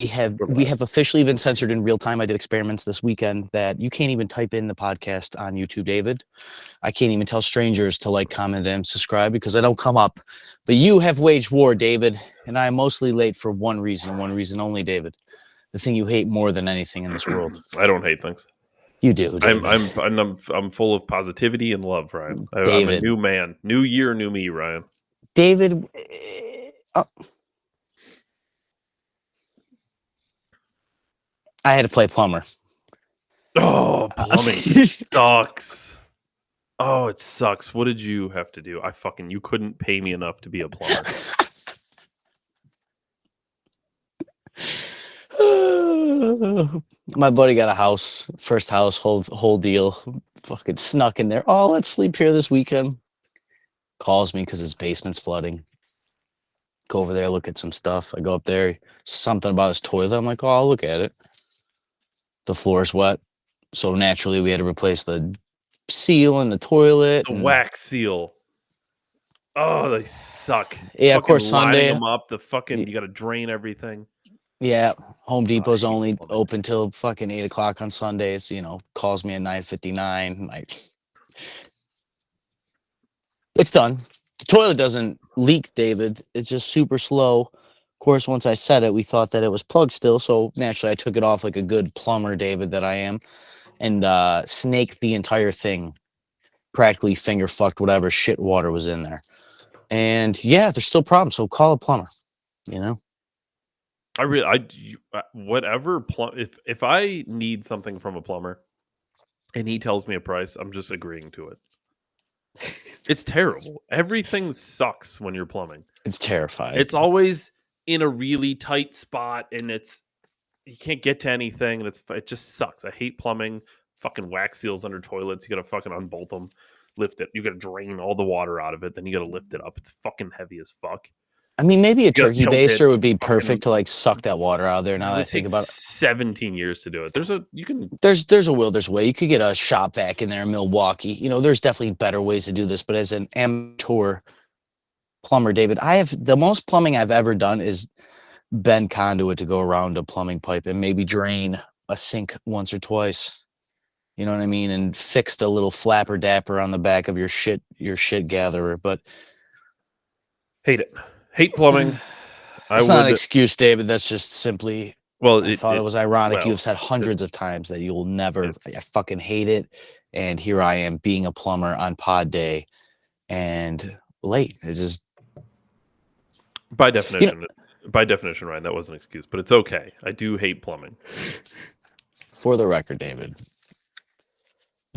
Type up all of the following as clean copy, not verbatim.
we have officially been censored in real time. I did experiments this weekend that you can't even type in the podcast on YouTube, David. I can't even tell strangers to like, comment, and subscribe because I don't come up. But you have waged war, David, and I am mostly late for one reason only, David. The thing you hate more than anything in this world. I don't hate things. You do, David. I'm full of positivity and love, Ryan. I'm a David. new man. New year, new me, Ryan. David, I had to play plumber. Oh, plumbing sucks. Oh, it sucks. What did you have to do? You couldn't pay me enough to be a plumber. My buddy got a house, first house, whole deal. Fucking snuck in there. Oh, let's sleep here this weekend. Calls me because his basement's flooding. Go over there, look at some stuff. I go up there, something about his toilet. I'm like, oh, I'll look at it. The floor's wet. So naturally, we had to replace the seal in the toilet. The wax seal. Oh, they suck. Yeah, of course, Sunday. Them up, you got to drain everything. Yeah, Home Depot's only open till fucking 8 o'clock on Sundays. Calls me at 9:59. Like, it's done. The toilet doesn't leak, David. It's just super slow. Of course, once I said it, we thought that it was plugged still. So naturally, I took it off like a good plumber, David, that I am, and snaked the entire thing. Practically finger fucked whatever shit water was in there. And yeah, there's still problems. So call a plumber. Whatever. If I need something from a plumber, and he tells me a price, I'm just agreeing to it. It's terrible. Everything sucks when you're plumbing. It's terrifying. It's always in a really tight spot, and you can't get to anything, and it just sucks. I hate plumbing. Fucking wax seals under toilets. You gotta fucking unbolt them, lift it. You gotta drain all the water out of it, then you gotta lift it up. It's fucking heavy as fuck. I mean, maybe a turkey baster would be perfect to like suck that water out of there. Now that I think about it, 17 years to do it. There's a will, there's a way. You could get a shop vac in there in Milwaukee. There's definitely better ways to do this. But as an amateur plumber, David, the most plumbing I've ever done is bend conduit to go around a plumbing pipe and maybe drain a sink once or twice. You know what I mean? And fixed a little flapper dapper on the back of your shit gatherer. But hate it. Hate plumbing. It's not an excuse, David. That's just simply. Well, I thought it was ironic. You've said hundreds of times that you'll never. I fucking hate it, and here I am being a plumber on pod day, and late. It's just by definition. By definition, Ryan, that was an excuse, but it's okay. I do hate plumbing. For the record, David,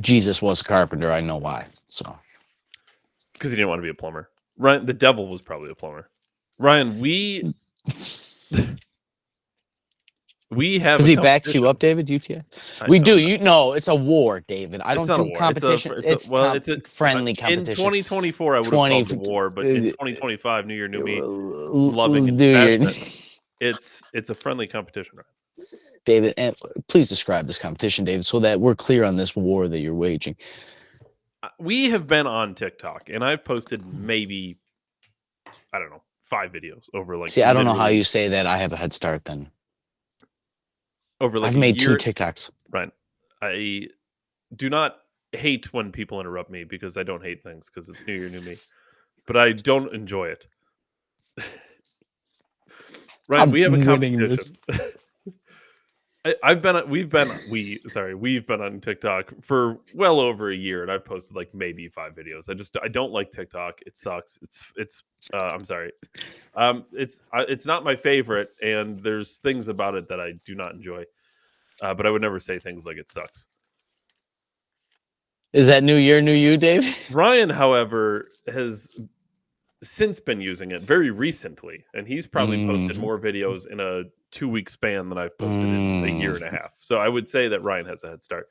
Jesus was a carpenter. I know why. So, because he didn't want to be a plumber. Ryan, the devil was probably a plumber. Ryan, we have. Because he backs you up, David. UTI. We do. It's a war, David. I don't do competition. It's a friendly competition. In 2024, I would have called it war, but in 2025, New Year, New Me, loving it. It's a friendly competition, right? David, and please describe this competition, David, so that we're clear on this war that you're waging. We have been on TikTok, and I've posted maybe, 5 videos over like. See, I don't know how you say that. I have a head start then. Over like I've made 2 TikToks. Right. I do not hate when people interrupt me because I don't hate things because it's New Year, New Me, but I don't enjoy it. Right. We have a competition. We've been on TikTok for well over a year, and I've posted like maybe 5 videos. I don't like TikTok. It sucks. I'm sorry. It's not my favorite, and there's things about it that I do not enjoy. But I would never say things like it sucks. Is that New Year, New You, Dave? Ryan, however, has since been using it very recently, and he's probably posted more videos in a 2-week span than I've posted in a year and a half. So I would say that Ryan has a head start.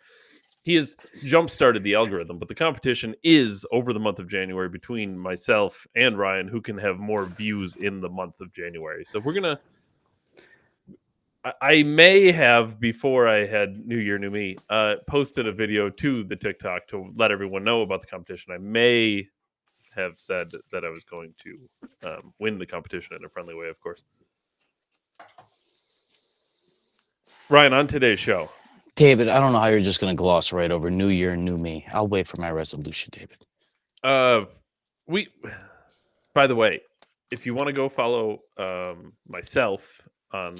He has jump-started the algorithm, but the competition is over the month of January between myself and Ryan, who can have more views in the month of January. So we're going to... I may have, before I had New Year, New Me, posted a video to the TikTok to let everyone know about the competition. I may have said that I was going to win the competition in a friendly way, of course. Ryan, on today's show. David, I don't know how you're just going to gloss right over New Year, New Me. I'll wait for my resolution, David. By the way, if you want to go follow myself on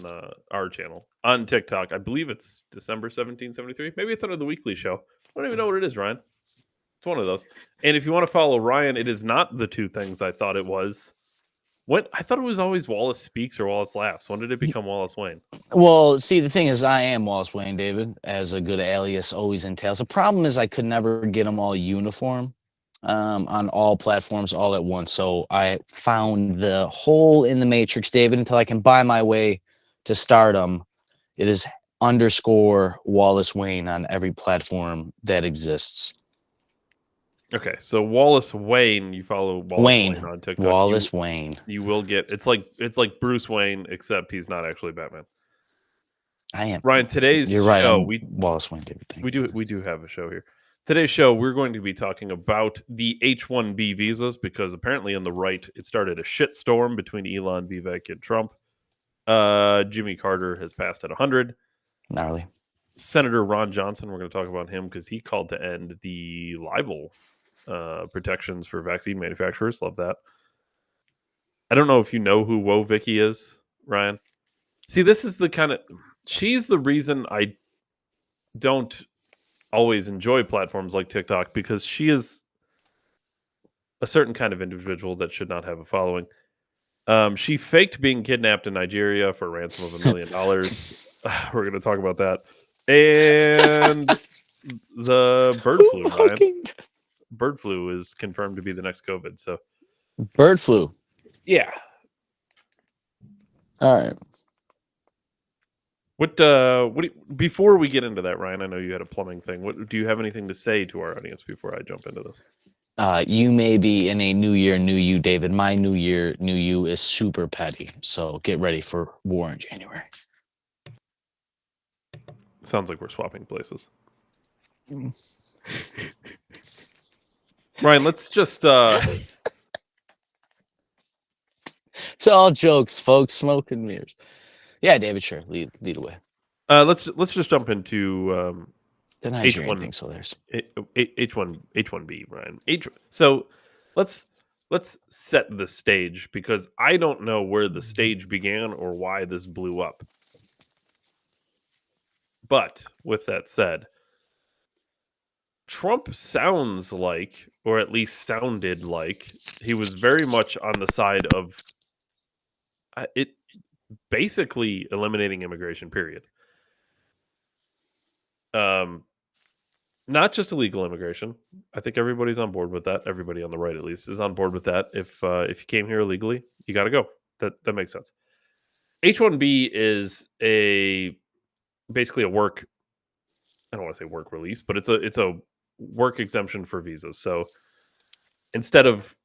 our channel on TikTok, I believe it's December 1773. Maybe it's under the weekly show. I don't even know what it is, Ryan. It's one of those. And if you want to follow Ryan, it is not the two things I thought it was. I thought it was always Wallace Speaks or Wallace Laughs. When did it become Wallace Wayne? Well, see, the thing is, I am Wallace Wayne, David, as a good alias always entails. The problem is I could never get them all uniform on all platforms all at once. So I found the hole in the matrix, David, until I can buy my way to stardom. It is _ Wallace Wayne on every platform that exists. Okay, so Wallace Wayne, you follow Wallace Wayne on TikTok. Wallace Wayne. You will get it's like Bruce Wayne, except he's not actually Batman. I am Ryan. Today's You're right. show, Wallace Wayne, David. We do have a show here. Today's show, we're going to be talking about the H-1B visas because apparently on the right, it started a shitstorm between Elon, Vivek, and Trump. Jimmy Carter has passed at 100. Gnarly. Senator Ron Johnson, we're going to talk about him because he called to end the libel protections for vaccine manufacturers. Love that. I don't know if you know who Woah Vicky is, Ryan. See, this is the kind of... She's the reason I don't always enjoy platforms like TikTok because she is a certain kind of individual that should not have a following. She faked being kidnapped in Nigeria for a ransom of $1 million. We're going to talk about that. And the bird flu, Ryan. Bird flu is confirmed to be the next COVID. So, bird flu. Yeah. All right. Before we get into that, Ryan, I know you had a plumbing thing. What do you have anything to say to our audience before I jump into this? You may be in a new year, new you, David. My new year, new you is super petty. So get ready for war in January. Sounds like we're swapping places. Ryan, let's just It's all jokes, folks. Smoke and mirrors. Yeah, David, sure. Lead away. Let's just jump into the Nigerian thing. So there's H1B, Ryan. So let's set the stage because I don't know where the stage began or why this blew up. But with that said, Trump sounds like, or at least sounded like, he was very much on the side of it basically eliminating immigration, period. Not just illegal immigration. I think everybody's on board with that. Everybody on the right, at least, is on board with that. If you came here illegally, you got to go. That makes sense. H-1B is basically a work. I don't want to say work release, but it's a work exemption for visas. So instead of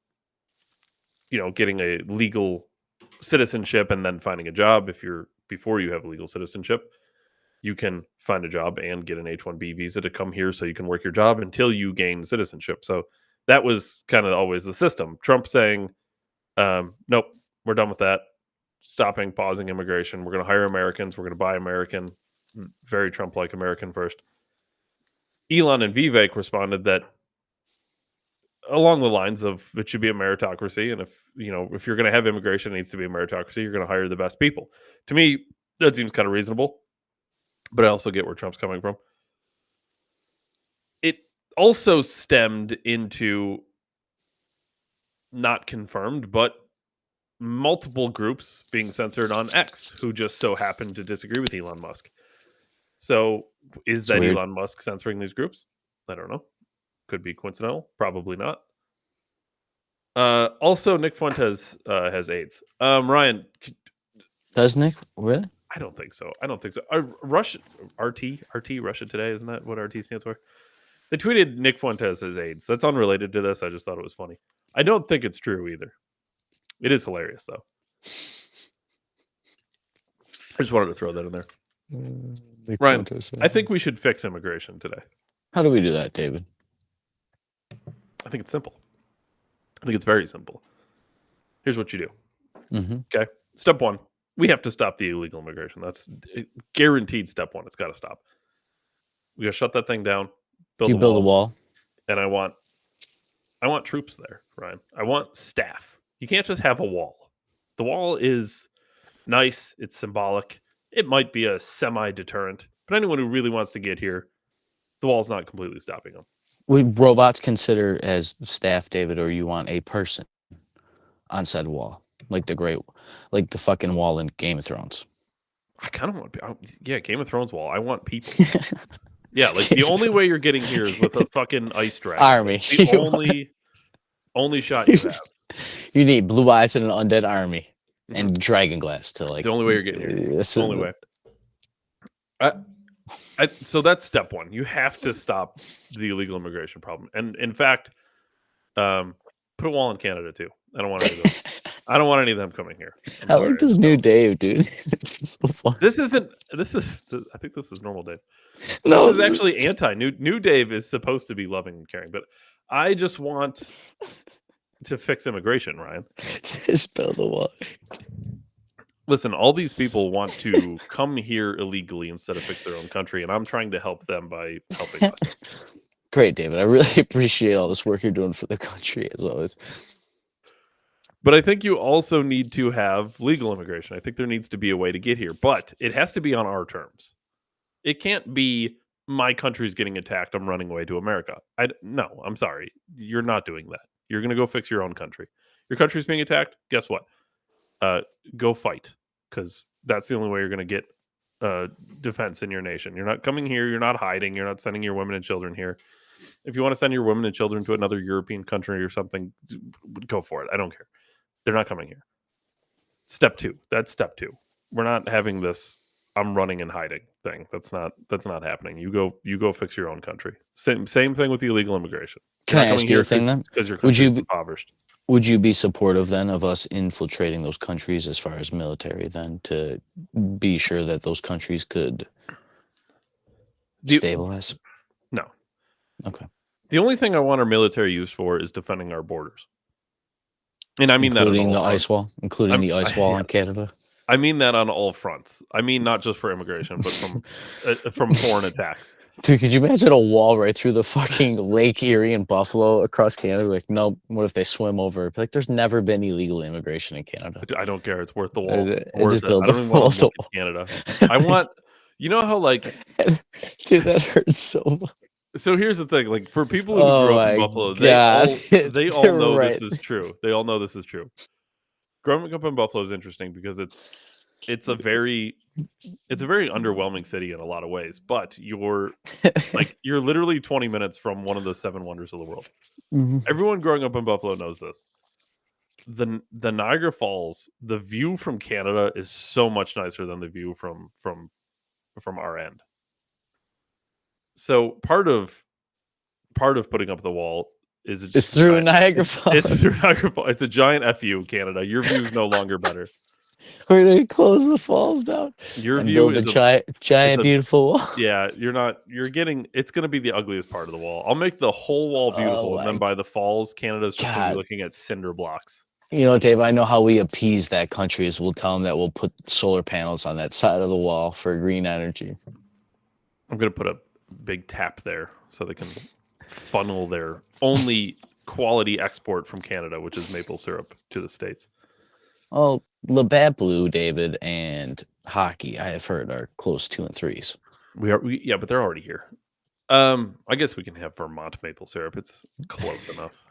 getting a legal citizenship and then finding a job, before you have legal citizenship, you can find a job and get an H-1B visa to come here so you can work your job until you gain citizenship. So that was kind of always the system. Trump saying, nope, we're done with that. Pausing immigration. We're going to hire Americans. We're going to buy American. Very Trump-like, American first. Elon and Vivek responded that along the lines of it should be a meritocracy. And if you're going to have immigration, it needs to be a meritocracy. You're going to hire the best people. To me, that seems kind of reasonable. But I also get where Trump's coming from. It also stemmed into, not confirmed, but multiple groups being censored on X who just so happen to disagree with Elon Musk. So is that weird. Elon Musk censoring these groups? I don't know. Could be coincidental. Probably not. Also, Nick Fuentes has AIDS. Ryan. Does Nick? Really? I don't think so. Russia, RT, Russia Today, isn't that what RT stands for? They tweeted Nick Fuentes has AIDS. That's unrelated to this. I just thought it was funny. I don't think it's true either. It is hilarious, though. I just wanted to throw that in there. Ryan, I think we should fix immigration today. How do we do that, David? I think it's simple. I think it's very simple. Here's what you do. Mm-hmm. Okay. Step 1. We have to stop the illegal immigration. That's guaranteed step one. It's got to stop. We got to shut that thing down. Do you build a wall? And I want troops there, Ryan. I want staff. You can't just have a wall. The wall is nice. It's symbolic. It might be a semi-deterrent. But anyone who really wants to get here, the wall's not completely stopping them. Would robots consider as staff, David, or you want a person on said wall? Like the fucking wall in Game of Thrones. I kind of want, Game of Thrones wall. I want people. Yeah, like the only way you're getting here is with a fucking ice dragon. Army. The only shot you have. You need blue eyes and an undead army and dragon glass to like. The only way you're getting here. It's the only way. So that's step one. You have to stop the illegal immigration problem. And in fact, put a wall in Canada too. I don't want any of them. I don't want any of them coming here. I like this new Dave, dude. It's so fun. I think this is normal Dave. No, this is actually anti. New Dave is supposed to be loving and caring, but I just want to fix immigration, Ryan. Just build a wall. Listen, all these people want to come here illegally instead of fix their own country, and I'm trying to help them by helping us. Great, David. I really appreciate all this work you're doing for the country, as always. But I think you also need to have legal immigration. I think there needs to be a way to get here, but it has to be on our terms. It can't be my country's getting attacked, I'm running away to America. No, I'm sorry. You're not doing that. You're going to go fix your own country. Your country's being attacked. Guess what? Go fight, because that's the only way you're going to get defense in your nation. You're not coming here. You're not hiding. You're not sending your women and children here. If you want to send your women and children to another European country or something, go for it. I don't care. They're not coming here. Step two. That's step two. We're not having this I'm running and hiding thing. That's not happening. You go fix your own country. Same thing with the illegal immigration. Can I ask you a thing then? Because your country is impoverished. Would you be supportive then of us infiltrating those countries as far as military then to be sure that those countries could stabilize? No. Okay. The only thing I want our military used for is defending our borders. And I mean including that the ice wall, including the ice wall in Canada. I mean that on all fronts. I mean not just for immigration, but from foreign attacks. Dude, could you imagine a wall right through the fucking Lake Erie and Buffalo across Canada? Like, no, what if they swim over? Like, there's never been illegal immigration in Canada. I don't care. It's worth the wall. I don't even want to look at Canada. I want, you know how like, dude, that hurts so much. So here's the thing, like for people who grew up in Buffalo, they all know right. This is true. They all know this is true. Growing up in Buffalo is interesting because it's a very underwhelming city in a lot of ways, but you're literally 20 minutes from one of the 7 wonders of the world. Mm-hmm. Everyone growing up in Buffalo knows this. The Niagara Falls, the view from Canada is so much nicer than the view from our end. So part of putting up the wall is it's through Niagara Falls. It's through Niagara Falls. It's a giant FU, Canada. Your view's no longer better. We're gonna close the falls down. Your view is a giant beautiful wall. Yeah, it's gonna be the ugliest part of the wall. I'll make the whole wall beautiful, and then by the falls, Canada's just gonna be looking at cinder blocks. You know, Dave, I know how we appease that country is we'll tell them that we'll put solar panels on that side of the wall for green energy. I'm gonna put a big tap there so they can funnel their only quality export from Canada, which is maple syrup, to the States. Oh, Labatt Blue, David, and hockey, I have heard, are close 2 and 3s. Yeah, but they're already here. I guess we can have Vermont maple syrup. It's close enough.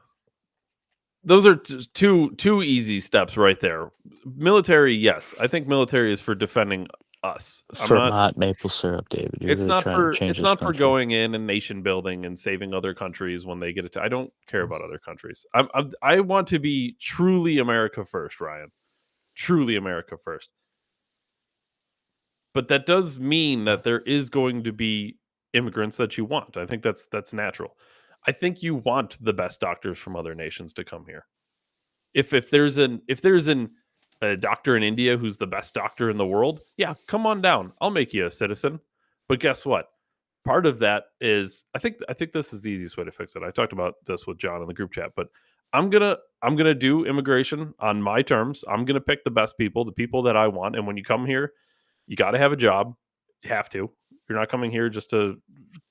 Those are two easy steps right there. Military, yes. I think military is for defending us. Vermont maple syrup, David. It's not for going in and nation building and saving other countries when they get it. I don't care about other countries. I want to be truly America first, Ryan. Truly America first. But that does mean that there is going to be immigrants that you want. I think that's natural. I think you want the best doctors from other nations to come here. If there's a doctor in India who's the best doctor in the world, yeah, come on down. I'll make you a citizen. But guess what? Part of that is, I think this is the easiest way to fix it. I talked about this with John in the group chat, but I'm gonna do immigration on my terms. I'm gonna pick the best people, the people that I want. And when you come here, you got to have a job. You have to. You're not coming here just to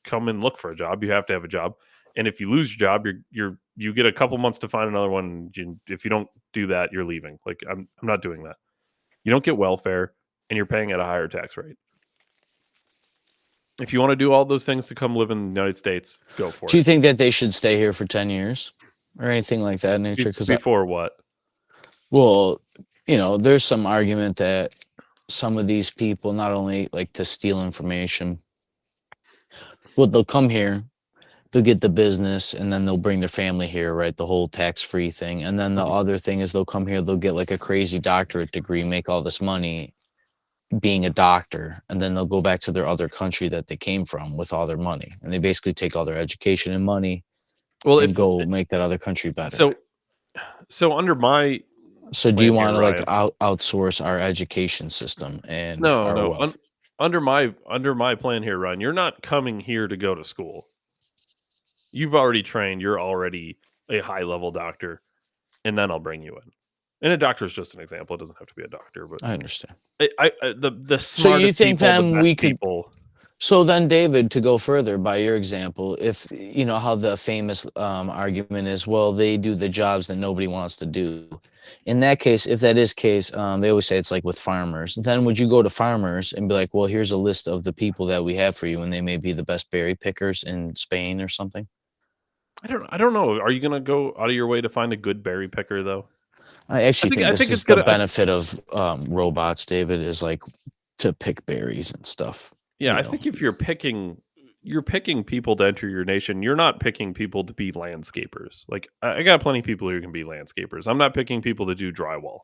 come and look for a job. You have to have a job. And if you lose your job, you get a couple months to find another one. If you don't do that, you're leaving. Like I'm not doing that. You don't get welfare, and you're paying at a higher tax rate. If you want to do all those things to come live in the United States, go for it. Do you think that they should stay here for 10 years or anything like that in nature? Before what? Well, there's some argument that some of these people not only like to steal information, but they'll come here, they'll get the business, and then they'll bring their family here, right? The whole tax-free thing. And then the other thing is they'll come here, they'll get like a crazy doctorate degree, make all this money being a doctor, and then they'll go back to their other country that they came from with all their money. And they basically take all their education and money and go make that other country better. So under my So do you want to like outsource our education system? And no. Under my plan here, Ryan, you're not coming here to go to school. You've already trained. You're already a high level doctor, and then I'll bring you in. And a doctor is just an example. It doesn't have to be a doctor, but I understand. The smartest so you think people, then the best we could? People, So then, David, to go further by your example, if you know how the famous argument is, well, they do the jobs that nobody wants to do. In that case, if that is case, they always say it's like with farmers. Then would you go to farmers and be like, well, here's a list of the people that we have for you, and they may be the best berry pickers in Spain or something? I don't know. Are you going to go out of your way to find a good berry picker, though? I actually think this is the benefit of robots, David, is like to pick berries and stuff. Yeah, I think if you're picking people to enter your nation, you're not picking people to be landscapers. Like I got plenty of people who can be landscapers. I'm not picking people to do drywall.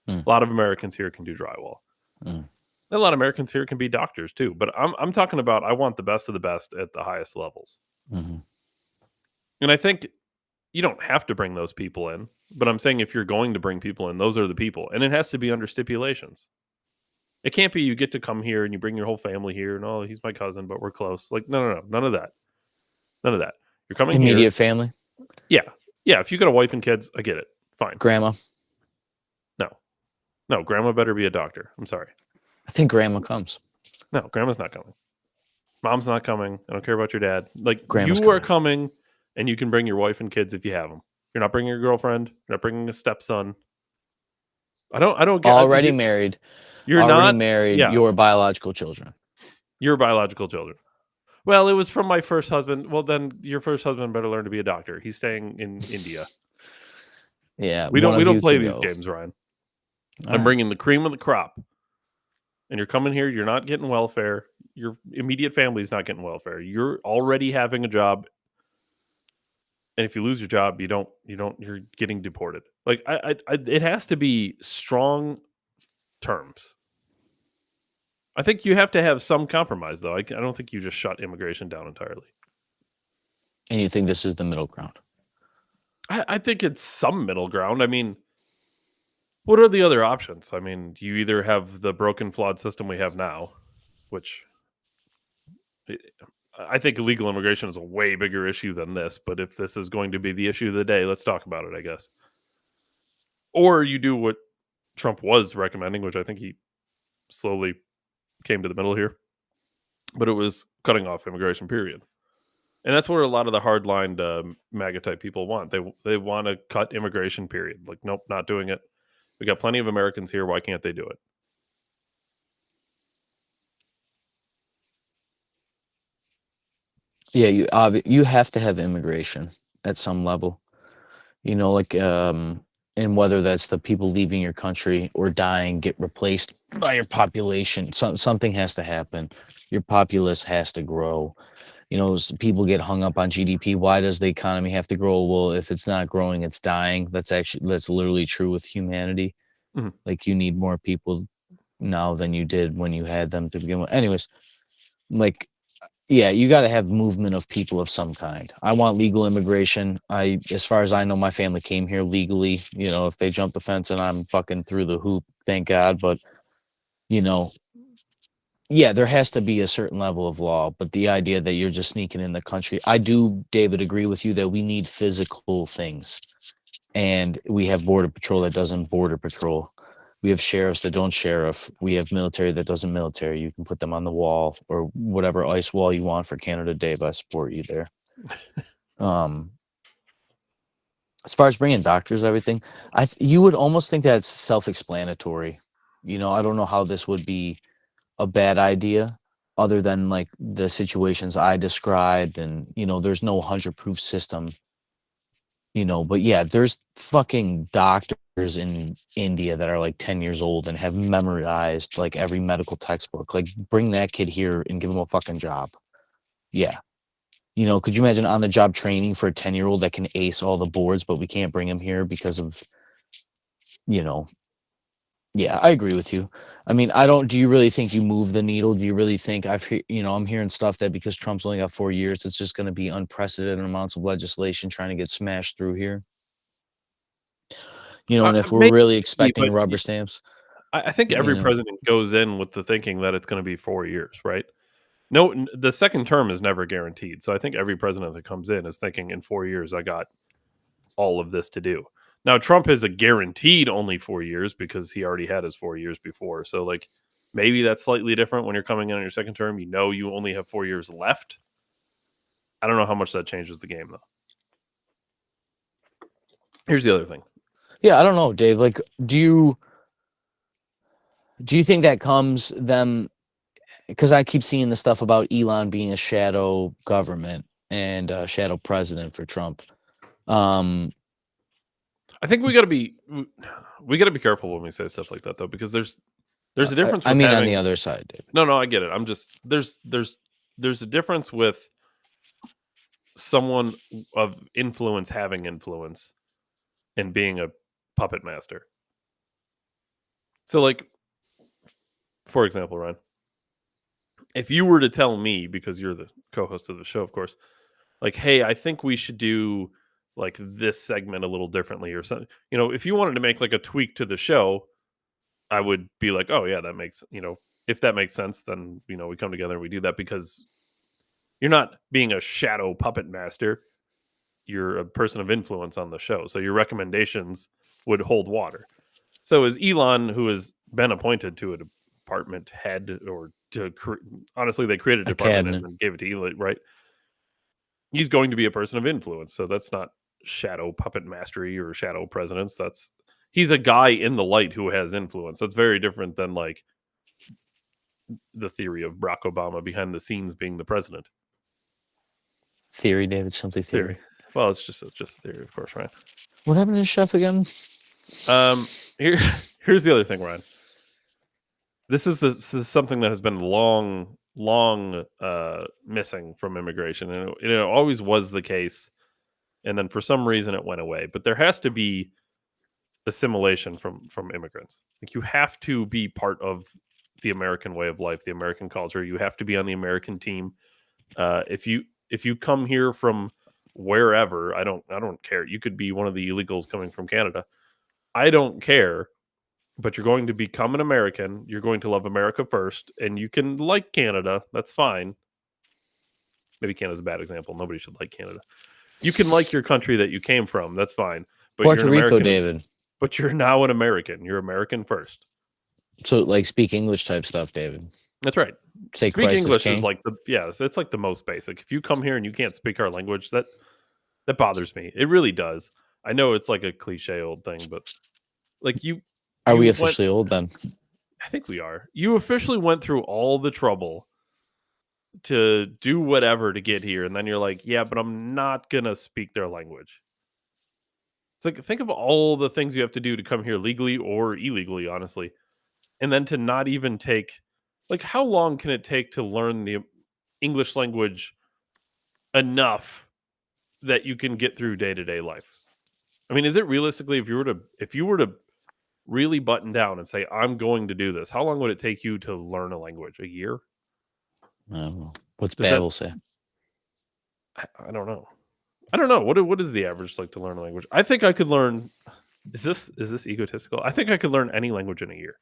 A lot of Americans here can do drywall. A lot of Americans here can be doctors too. But I'm talking about I want the best of the best at the highest levels. And I think you don't have to bring those people in. But I'm saying if you're going to bring people in, those are the people. And it has to be under stipulations. It can't be you get to come here and you bring your whole family here and, oh, he's my cousin, but we're close. Like, no. None of that. None of that. You're coming Immediate here. family? Yeah. Yeah. If you got a wife and kids, I get it. Fine. Grandma? No, grandma better be a doctor. I'm sorry. I think grandma comes. No, grandma's not coming. Mom's not coming. I don't care about your dad. Like, Grandma's you are coming and you can bring your wife and kids if you have them. You're not bringing your girlfriend. You're not bringing a stepson. I don't get already married. You're already not married. Yeah. Your biological children. Your biological children. Well, it was from my first husband. Well, then your first husband better learn to be a doctor. He's staying in India. Yeah, we don't play these games, Ryan. I'm bringing the cream of the crop, and you're coming here. You're not getting welfare. Your immediate family's not getting welfare. You're already having a job, and if you lose your job, you're getting deported. Like it has to be strong terms. I think you have to have some compromise, though. I don't think you just shut immigration down entirely. And you think this is the middle ground? I think it's some middle ground. I mean, what are the other options? I mean, you either have the broken, flawed system we have now, which I think illegal immigration is a way bigger issue than this. But if this is going to be the issue of the day, let's talk about it, I guess. Or you do what Trump was recommending, which I think he slowly came to the middle here, but it was cutting off immigration, period. And that's what a lot of the hardline MAGA type people want. They want to cut immigration, period. Like, nope, not doing it. We got plenty of Americans here. Why can't they do it? Yeah, you have to have immigration at some level. Like and whether that's the people leaving your country or dying get replaced by your population. Something has to happen. Your populace has to grow. People get hung up on GDP. Why does the economy have to grow? Well, if it's not growing, it's dying. That's literally true with humanity. Mm-hmm. Like you need more people now than you did when you had them to begin with. Anyways, like, yeah, you got to have movement of people of some kind. I want legal immigration. As far as I know, my family came here legally. If they jump the fence and I'm fucking through the hoop, thank God. But, yeah, there has to be a certain level of law. But the idea that you're just sneaking in the country, I do, David, agree with you that we need physical things. and we have border patrol that doesn't border patrol. We have sheriffs that don't sheriff. We have military that doesn't military. You can put them on the wall or whatever ice wall you want for Canada Day, but I support you there. As far as bringing doctors, everything, you would almost think that's self-explanatory. You know, I don't know how this would be a bad idea other than like the situations I described, and you know, there's no 100-proof system, you know, but yeah, there's fucking doctors in India that are like 10 years old and have memorized like every medical textbook. Like, bring that kid here and give him a fucking job. Yeah. You know, could you imagine on the job training for a 10-year-old that can ace all the boards, but we can't bring him here because of, you know, yeah, I agree with you. I mean, do you really think you move the needle? Do you really think I'm hearing stuff that because Trump's only got 4 years, it's just going to be unprecedented amounts of legislation trying to get smashed through here? You know, and if we're really expecting rubber stamps. I think every president goes in with the thinking that it's going to be 4 years, right? No, the second term is never guaranteed. So I think every president that comes in is thinking in 4 years, I got all of this to do. Now, Trump is a guaranteed only 4 years because he already had his 4 years before. So, like, maybe that's slightly different when you're coming in on your second term. You know, you only have 4 years left. I don't know how much that changes the game, though. Here's the other thing. Yeah, I don't know, Dave. Like, do you think that comes them? Because I keep seeing the stuff about Elon being a shadow government and a shadow president for Trump. I think we got to be careful when we say stuff like that, though, because there's a difference. I mean, on the other side, David. No, I get it. I'm just there's a difference with someone of influence having influence and being a puppet master. So, like, for example, Ryan, if you were to tell me, because you're the co-host of the show, of course, like, hey, I think we should do like this segment a little differently or something. You know, if you wanted to make like a tweak to the show, I would be like, oh yeah, that makes, if that makes sense, then, we come together and we do that, because you're not being a shadow puppet master. You're a person of influence on the show. So your recommendations would hold water. So as Elon, who has been appointed to a department head, or honestly, they created a department and gave it to Elon, right? He's going to be a person of influence. So that's not shadow puppet mastery or shadow presidents. He's a guy in the light who has influence. That's very different than like the theory of Barack Obama behind the scenes being the president. Theory, David, simply theory. Well, it's just a theory, of course, right? What happened to Chef again? Here's the other thing, Ryan. This is something that has been long missing from immigration, and it always was the case, and then for some reason it went away. But there has to be assimilation from immigrants. Like, you have to be part of the American way of life, the American culture. You have to be on the American team. If you come here from wherever, I don't care. You could be one of the illegals coming from Canada. I don't care. But you're going to become an American. You're going to love America first, and you can like Canada. That's fine. Maybe Canada's a bad example. Nobody should like Canada. You can like your country that you came from. That's fine. But Puerto Rico, David. But you're now an American. You're American first. So, like, speak English type stuff, David. That's right. Say speak Christ English is like that's like the most basic. If you come here and you can't speak our language, that bothers me. It really does. I know it's like a cliche old thing, but like you. Are we officially old then? I think we are. You officially went through all the trouble to do whatever to get here, and then you're like, yeah, but I'm not going to speak their language. It's like, think of all the things you have to do to come here legally or illegally, honestly. And then to not even take, like, how long can it take to learn the English language enough that you can get through day-to-day life? I mean, is it realistically, if you were to really button down and say, I'm going to do this, how long would it take you to learn a language? A year? I don't know. What's Babel say? I don't know. What is the average like to learn a language? I think I could learn. Is this egotistical? I think I could learn any language in a year.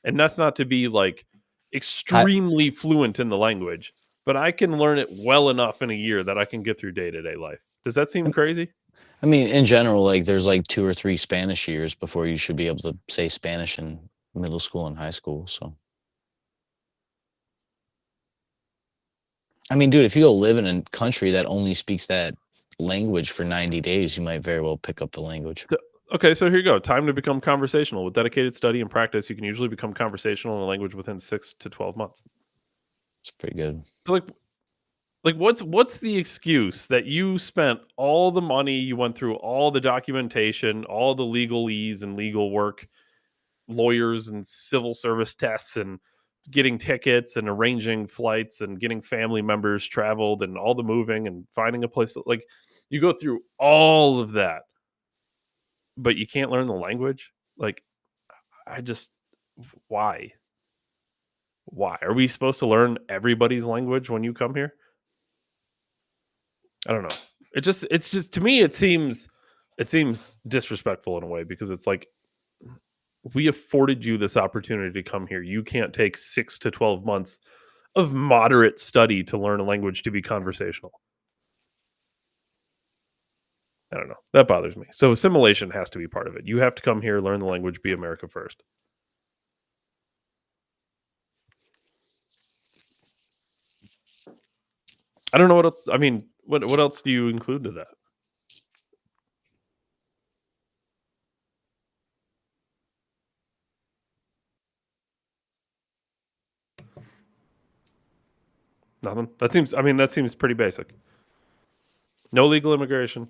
And that's not to be like extremely fluent in the language, but I can learn it well enough in a year that I can get through day-to-day life. Does that seem crazy? I mean, in general, like there's like 2 or 3 Spanish years before you should be able to say Spanish in middle school and high school. So, I mean, dude, if you go live in a country that only speaks that language for 90 days, you might very well pick up the language. Okay, so here you go. Time to become conversational. With dedicated study and practice, you can usually become conversational in a language within 6 to 12 months. It's pretty good. So like what's the excuse that you spent all the money, you went through all the documentation, all the legalese and legal work, lawyers and civil service tests and getting tickets and arranging flights and getting family members traveled and all the moving and finding a place like you go through all of that, but you can't learn the language? Like I just why? Why? Are we supposed to learn everybody's language when you come here? I don't know. It's just to me it seems disrespectful in a way because it's like we afforded you this opportunity to come here. You can't take 6 to 12 months of moderate study to learn a language to be conversational. I don't know. That bothers me. So assimilation has to be part of it. You have to come here, learn the language, be America first. I don't know what else. I mean, what else do you include to that? Nothing. That seems pretty basic. No legal immigration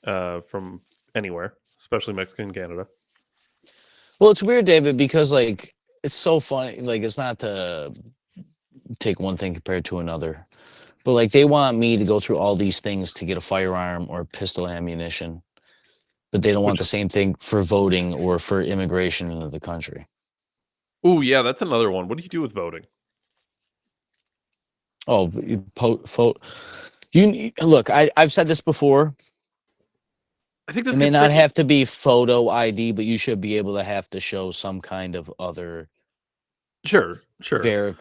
from anywhere, especially Mexican Canada. Well, it's weird, David, because like it's so funny. Like it's not to take one thing compared to another, but like they want me to go through all these things to get a firearm or pistol ammunition, but they don't want Which the same thing for voting or for immigration into the country. Oh yeah, that's another one. What do you do with voting? Oh, you look. I've said this before. I think It this may gets not tricky. have to be photo ID, but you should be able to have to show some kind of other Sure.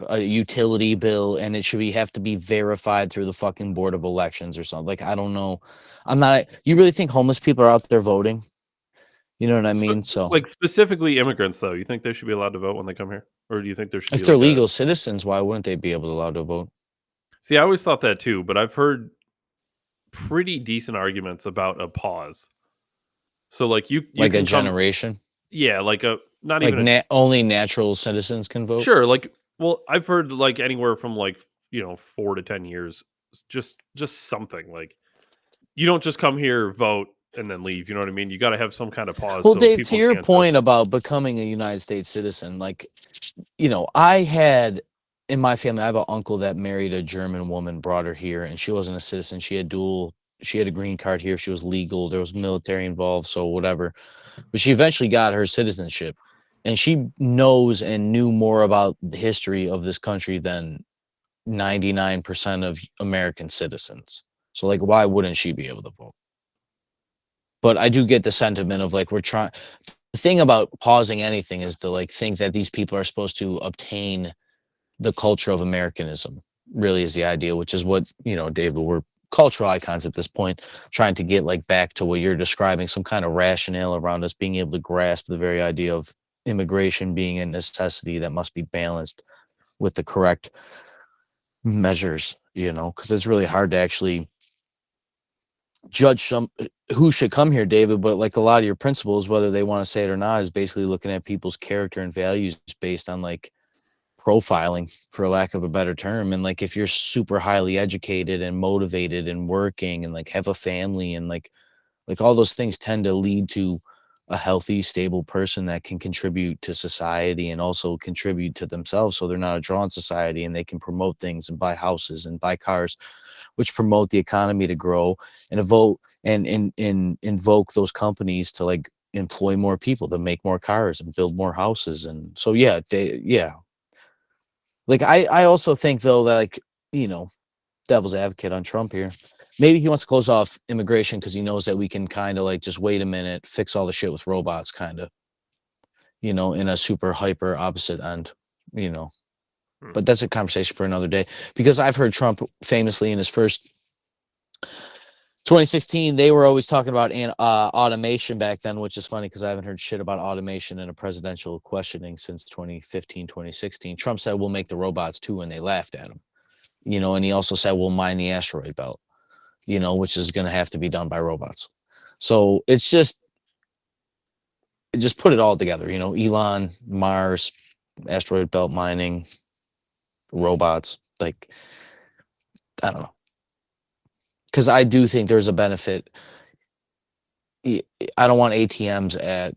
a utility bill, and it should have to be verified through the fucking Board of Elections or something. Like I don't know. I'm not. You really think homeless people are out there voting? You know what I mean? So Like specifically immigrants, though, you think they should be allowed to vote when they come here, or do you think there should if be they're like a? legal citizens, why wouldn't they be able to allowed to vote? See, I always thought that too, but I've heard pretty decent arguments about a pause. So like you Like a can come, generation? yeah, like a not Like even a only natural citizens can vote? sure, like well, I've heard like anywhere from like 4 to 10 years, just something like you don't just come here, vote, and then leave. You know what I mean? You got to have some kind of pause Well, so Dave, to people your can't just point about becoming a United States citizen, like, I had in my family, I have an uncle that married a German woman, brought her here, and she wasn't a citizen. She had a green card here. She was legal. There was military involved, so whatever. But she eventually got her citizenship. And she knows and knew more about the history of this country than 99% of American citizens. So, like, why wouldn't she be able to vote? But I do get the sentiment of like, the thing about pausing anything is to like think that these people are supposed to obtain the culture of Americanism, really is the idea, which is what, David, we're cultural icons at this point, trying to get like back to what you're describing, some kind of rationale around us being able to grasp the very idea of immigration being a necessity that must be balanced with the correct measures, because it's really hard to actually judge who should come here, David. But like a lot of your principles, whether they want to say it or not, is basically looking at people's character and values based on like profiling, for lack of a better term. And like if you're super highly educated and motivated and working and like have a family and like all those things tend to lead to a healthy, stable person that can contribute to society and also contribute to themselves, so they're not a drawn society and they can promote things and buy houses and buy cars, which promote the economy to grow and vote and invoke those companies to like employ more people to make more cars and build more houses. And so yeah, like I also think though that like, devil's advocate on Trump here, maybe he wants to close off immigration because he knows that we can kind of like just wait a minute, fix all the shit with robots, kind of, in a super hyper opposite end, you know. But that's a conversation for another day, because I've heard Trump famously in his first 2016, they were always talking about automation back then, which is funny because I haven't heard shit about automation in a presidential questioning since 2015, 2016. Trump said we'll make the robots too, and they laughed at him. And he also said we'll mine the asteroid belt, which is going to have to be done by robots. So it's just put it all together, Elon, Mars, asteroid belt mining, robots, like, I don't know. Because I do think there's a benefit. I don't want ATMs at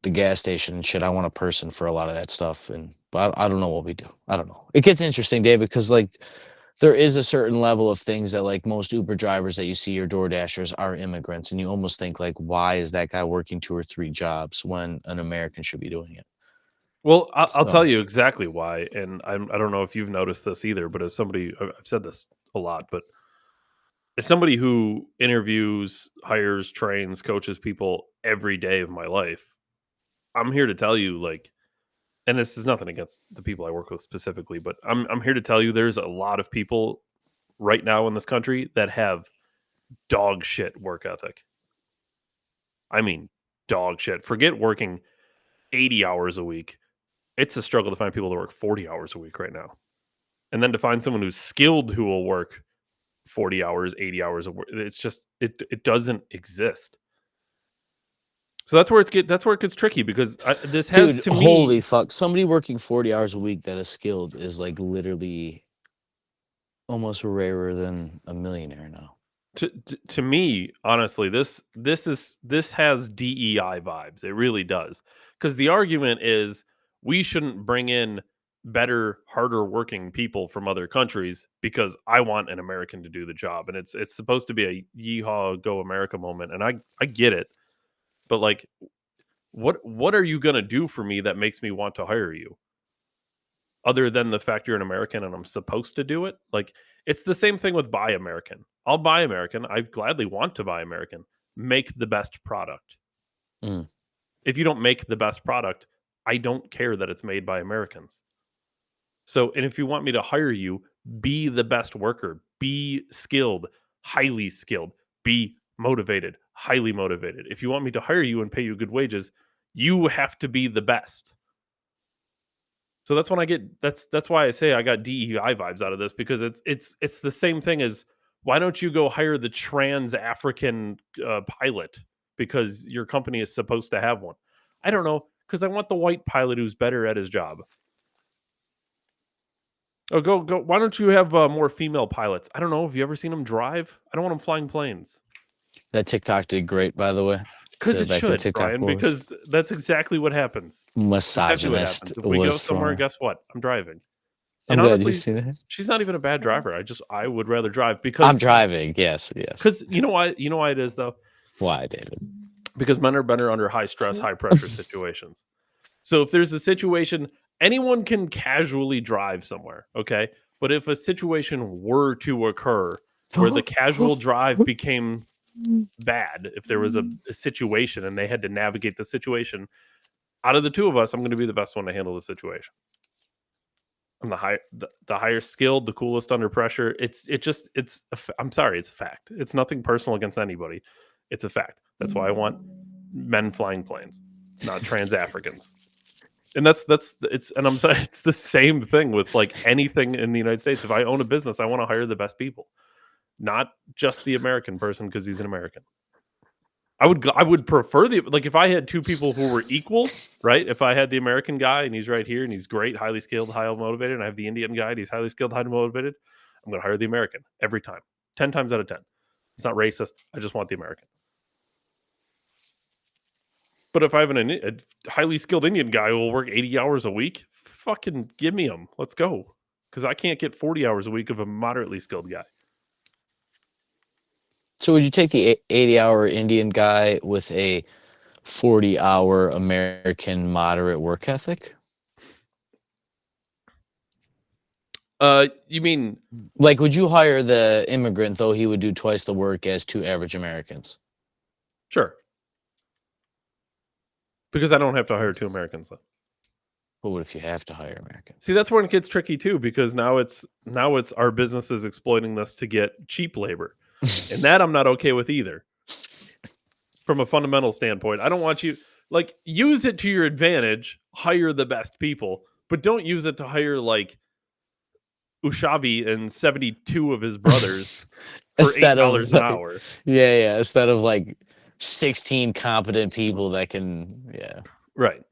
the gas station and shit. I want a person for a lot of that stuff. But I don't know what we do. I don't know. It gets interesting, David, because like there is a certain level of things that like most Uber drivers that you see or Door Dashers are immigrants. And you almost think like, why is that guy working 2 or 3 jobs when an American should be doing it? Well, I'll tell you exactly why. And I don't know if you've noticed this either, but as somebody, I've said this a lot, but as somebody who interviews, hires, trains, coaches people every day of my life, I'm here to tell you, like, and this is nothing against the people I work with specifically, but I'm here to tell you there's a lot of people right now in this country that have dog shit work ethic. I mean, dog shit. Forget working 80 hours a week. It's a struggle to find people to work 40 hours a week right now. And then to find someone who's skilled who will work 40 hours, 80 hours of work, it's just it doesn't exist. So that's where it gets tricky because this has, to me, holy fuck, somebody working 40 hours a week that is skilled is like literally almost rarer than a millionaire now. To me, honestly, this has DEI vibes. It really does. Because the argument is we shouldn't bring in better, harder working people from other countries because I want an American to do the job. And it's supposed to be a yeehaw, go America moment. And I get it. But like, what are you going to do for me that makes me want to hire you? Other than the fact you're an American and I'm supposed to do it? Like, it's the same thing with Buy American. I'll buy American. I gladly want to buy American. Make the best product. Mm. If you don't make the best product, I don't care that it's made by Americans. So, and if you want me to hire you, be the best worker, be skilled, highly skilled, be motivated, highly motivated. If you want me to hire you and pay you good wages, you have to be the best. So that's when I get that's why I say I got DEI vibes out of this, because it's the same thing as, why don't you go hire the trans African pilot because your company is supposed to have one? I don't know, because I want the white pilot who's better at his job. Oh, go. Why don't you have more female pilots? I don't know. Have you ever seen them drive? I don't want them flying planes. That TikTok did great, by the way. Because it should, Brian, because that's exactly what happens. Misogynist. Exactly what happens. If we go somewhere, guess what? I'm driving. And honestly, you see that? She's not even a bad driver. I would rather drive because I'm driving. Yes. Because you know why it is, though? Why, David? Because men are better under high stress, high pressure situations. So if there's a situation, anyone can casually drive somewhere, okay? But if a situation were to occur where the casual drive became bad, if there was a situation and they had to navigate the situation, out of the two of us, I'm going to be the best one to handle the situation. I'm the higher skilled, the coolest under pressure. I'm sorry, it's a fact. It's nothing personal against anybody. It's a fact. That's why I want men flying planes, not trans Africans. And it's the same thing with like anything in the United States. If I own a business, I want to hire the best people, not just the American person because he's an American. I would prefer if I had two people who were equal, right? If I had the American guy and he's right here and he's great, highly skilled, highly motivated, and I have the Indian guy and he's highly skilled, highly motivated, I'm going to hire the American every time, 10 times out of 10. It's not racist. I just want the American. But if I have a highly skilled Indian guy who will work 80 hours a week, fucking give me him. Let's go. Because I can't get 40 hours a week of a moderately skilled guy. So would you take the 80-hour Indian guy with a 40-hour American moderate work ethic? You mean, like, would you hire the immigrant though he would do twice the work as 2 average Americans? Sure. Because I don't have to hire 2 Americans then. But what if you have to hire Americans? See, that's when it gets tricky too, because now it's our businesses exploiting this to get cheap labor. And that I'm not okay with either. From a fundamental standpoint, I don't want you use it to your advantage, hire the best people, but don't use it to hire Ushavi and 72 of his brothers for $8 an hour. Yeah, instead of 16 competent people that can, yeah. Right.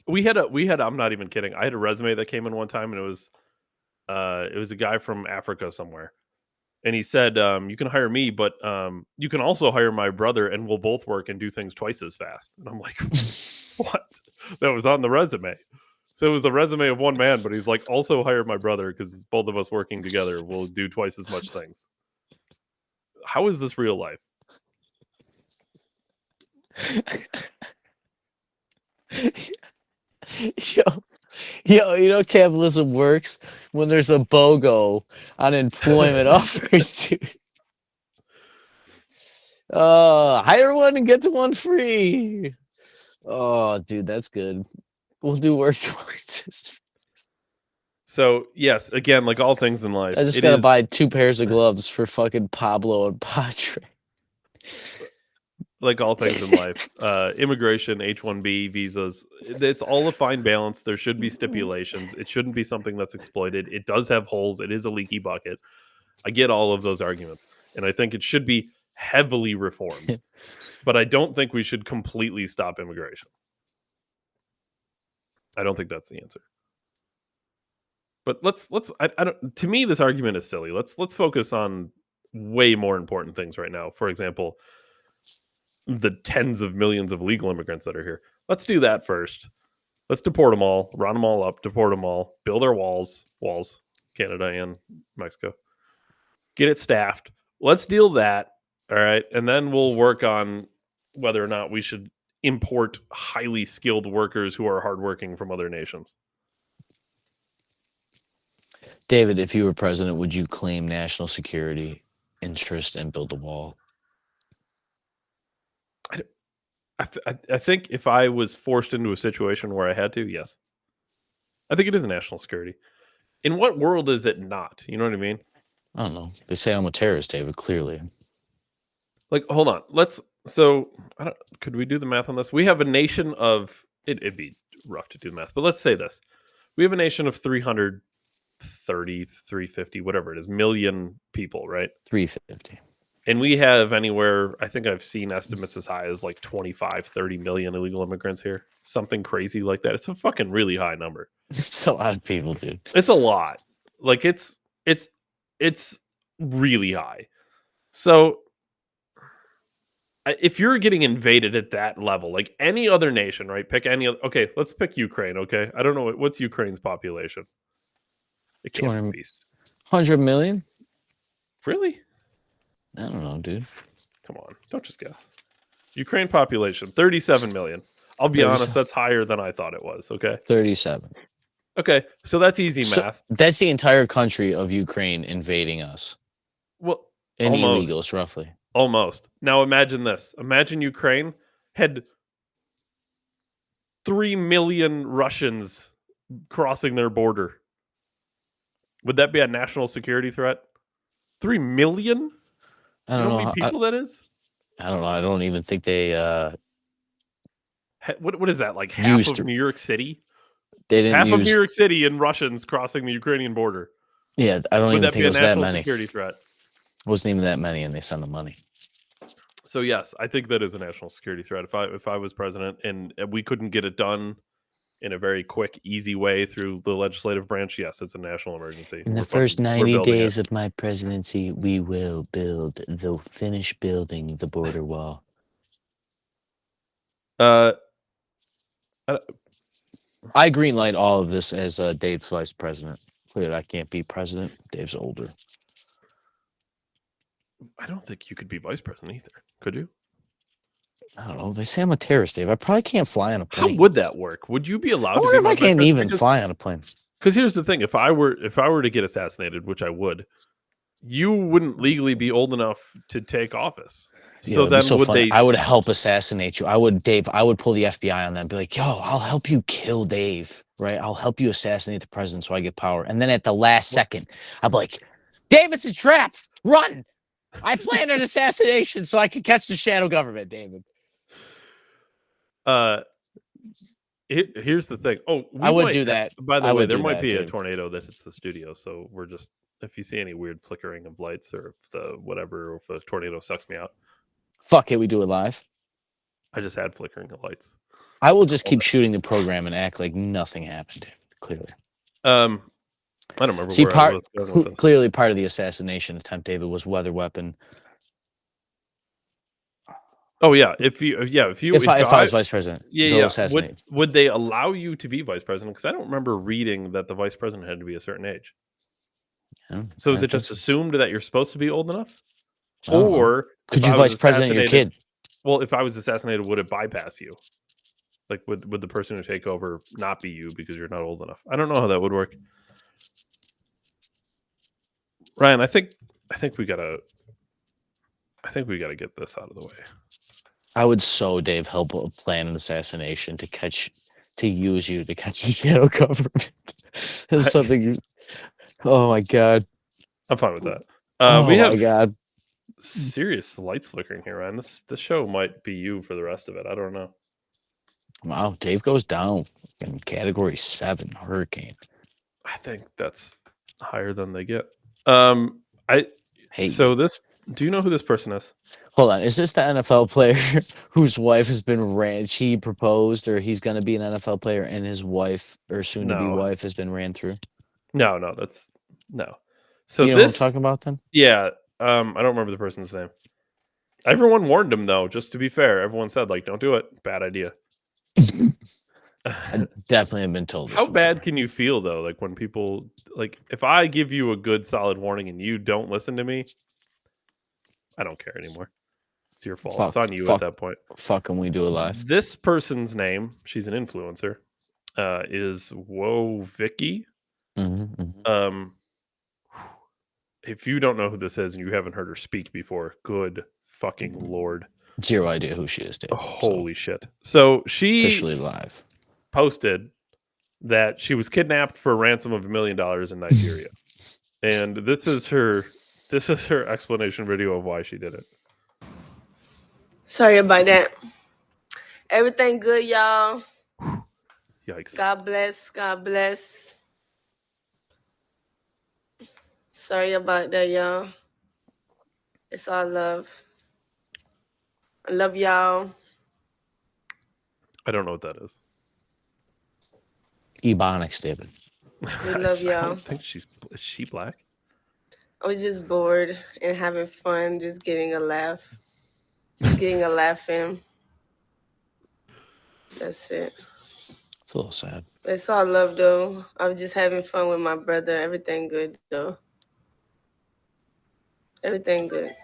We had I'm not even kidding. I had a resume that came in one time, and it was a guy from Africa somewhere. And he said, you can hire me, but you can also hire my brother, and we'll both work and do things twice as fast. And I'm like, what? That was on the resume. So it was a resume of one man, but he's like, also hire my brother because both of us working together will do twice as much things. How is this real life? Yo, capitalism works when there's a BOGO on employment offers, dude. Hire one and get the one free. Oh, dude, that's good. We'll do work twice. So, yes, again, like all things in life. I just got to buy 2 pairs of gloves for fucking Pablo and Padre. Like all things in life, immigration, H-1B, visas, it's all a fine balance. There should be stipulations. It shouldn't be something that's exploited. It does have holes. It is a leaky bucket. I get all of those arguments, and I think it should be heavily reformed. But I don't think we should completely stop immigration. I don't think that's the answer. But I don't. To me, this argument is silly. Let's focus on way more important things right now. For example, the tens of millions of legal immigrants that are here. Let's do that first. Let's deport them all, round them all up, deport them all, build our walls, Canada and Mexico. Get it staffed. Let's deal that. All right. And then we'll work on whether or not we should import highly skilled workers who are hardworking from other nations. David, if you were president, would you claim national security interest and build a wall? I think if I was forced into a situation where I had to, yes. I think it is national security. In what world is it not? You know what I mean? I don't know. They say I'm a terrorist, David, clearly. Hold on. Could we do the math on this? We have a nation of, it'd be rough to do the math, but let's say this. We have a nation of 330, 350, whatever it is, million people, right? 350. And we have anywhere, I think I've seen estimates as high as 25, 30 million illegal immigrants here. Something crazy like that. It's a fucking really high number. It's a lot of people, dude. It's a lot. It's really high. So if you're getting invaded at that level, like any other nation, right? Pick any other. Okay, let's pick Ukraine, okay? I don't know. What's Ukraine's population? It can't be 100 million? Really? I don't know, dude. Come on. Don't just guess. Ukraine population, 37 million. I'll be honest, that's higher than I thought it was, okay? 37. Okay, so that's easy math. That's the entire country of Ukraine invading us. Well, any illegals, roughly. Almost. Now imagine this. Imagine Ukraine had 3 million Russians crossing their border. Would that be a national security threat? 3 million? I don't know how many people that is? I don't know. I don't even think they... What is that, like half of New York City? They didn't half of New York City and Russians crossing the Ukrainian border. Yeah, I don't even think it was that many. Would that be a national security threat? It wasn't even that many, and they send the money. So yes, I think that is a national security threat. If I was president and we couldn't get it done in a very quick, easy way through the legislative branch, yes, it's a national emergency. In the first 90 days of my presidency, we will finish building the border wall. I greenlight all of this as Dave's vice president. Clearly, I can't be president. Dave's older. I don't think you could be vice president either. Could you? I don't know. They say I'm a terrorist, Dave. I probably can't fly on a plane. How would that work? Would you be allowed to be? I wonder if I can't even fly on a plane. Because here's the thing: if I were to get assassinated, which I would, you wouldn't legally be old enough to take office. So then, I would help assassinate you. I would pull the FBI on them and be like, "Yo, I'll help you kill Dave. Right? I'll help you assassinate the president so I get power." And then at the last second, I'd be like, "Dave, it's a trap. Run!" I planned an assassination so I could catch the shadow government, David. Here's the thing. Oh, I would do that. By the I way, would there do might that, be a Dave. tornado that hits the studio, so we're just if you see any weird flickering of lights or if the whatever, or if a tornado sucks me out, Fuck it, we do it live. I just had flickering of lights. I will just keep shooting the program and act like nothing happened. Clearly, I don't remember. see, where I was going with this. clearly part of the assassination attempt, David, was weather weapon. Oh yeah, if I was vice president, yeah. assassinate. Would they allow you to be vice president? Because I don't remember reading that the vice president had to be a certain age. Yeah, So is it just assumed that you're supposed to be old enough, Oh. or could if you I was vice president your assassinated- kid? Well, if I was assassinated, would it bypass you? Like, would the person who take over not be you because you're not old enough? I don't know how that would work. Ryan, I think we gotta get this out of the way. I would Dave, help plan an assassination to use you to catch the shadow government. That's something. Oh my god! I'm fine with that. Oh we have my god! serious lights flickering here, Ryan. This show might be you for the rest of it. I don't know. Wow, Dave goes down in category 7 hurricane. I think that's higher than they get. Hey, so this. Do you know who this person is? Hold on. Is this the NFL player whose wife has been she proposed, or he's going to be an NFL player and his wife or soon to be wife has been ran through? No, that's no. So you know what I'm talking about then? Yeah. I don't remember the person's name. Everyone warned him though, just to be fair. Everyone said, like, don't do it. Bad idea. I definitely have been told this How before. bad can you feel though? Like when people if I give you a good solid warning and you don't listen to me, I don't care anymore. It's your fault. It's on you at that point. Fucking we do it live. This person's name, she's an influencer, is Whoa Vicky. Mm-hmm. If you don't know who this is and you haven't heard her speak before, good fucking lord. Zero idea who she is, Dave. Holy shit. So she officially live posted that she was kidnapped for a ransom of $1 million in Nigeria. And this is her explanation video of why she did it. Sorry about that. Everything good, y'all? Yikes. God bless. God bless. Sorry about that, y'all. It's all love. I love y'all. I don't know what that is. Ebonics, David. We love y'all. I don't think is she black? I was just bored and having fun, just getting a laugh. Just getting a laugh in. That's it. It's a little sad. It's all love, though. I was just having fun with my brother. Everything good, though. Everything good.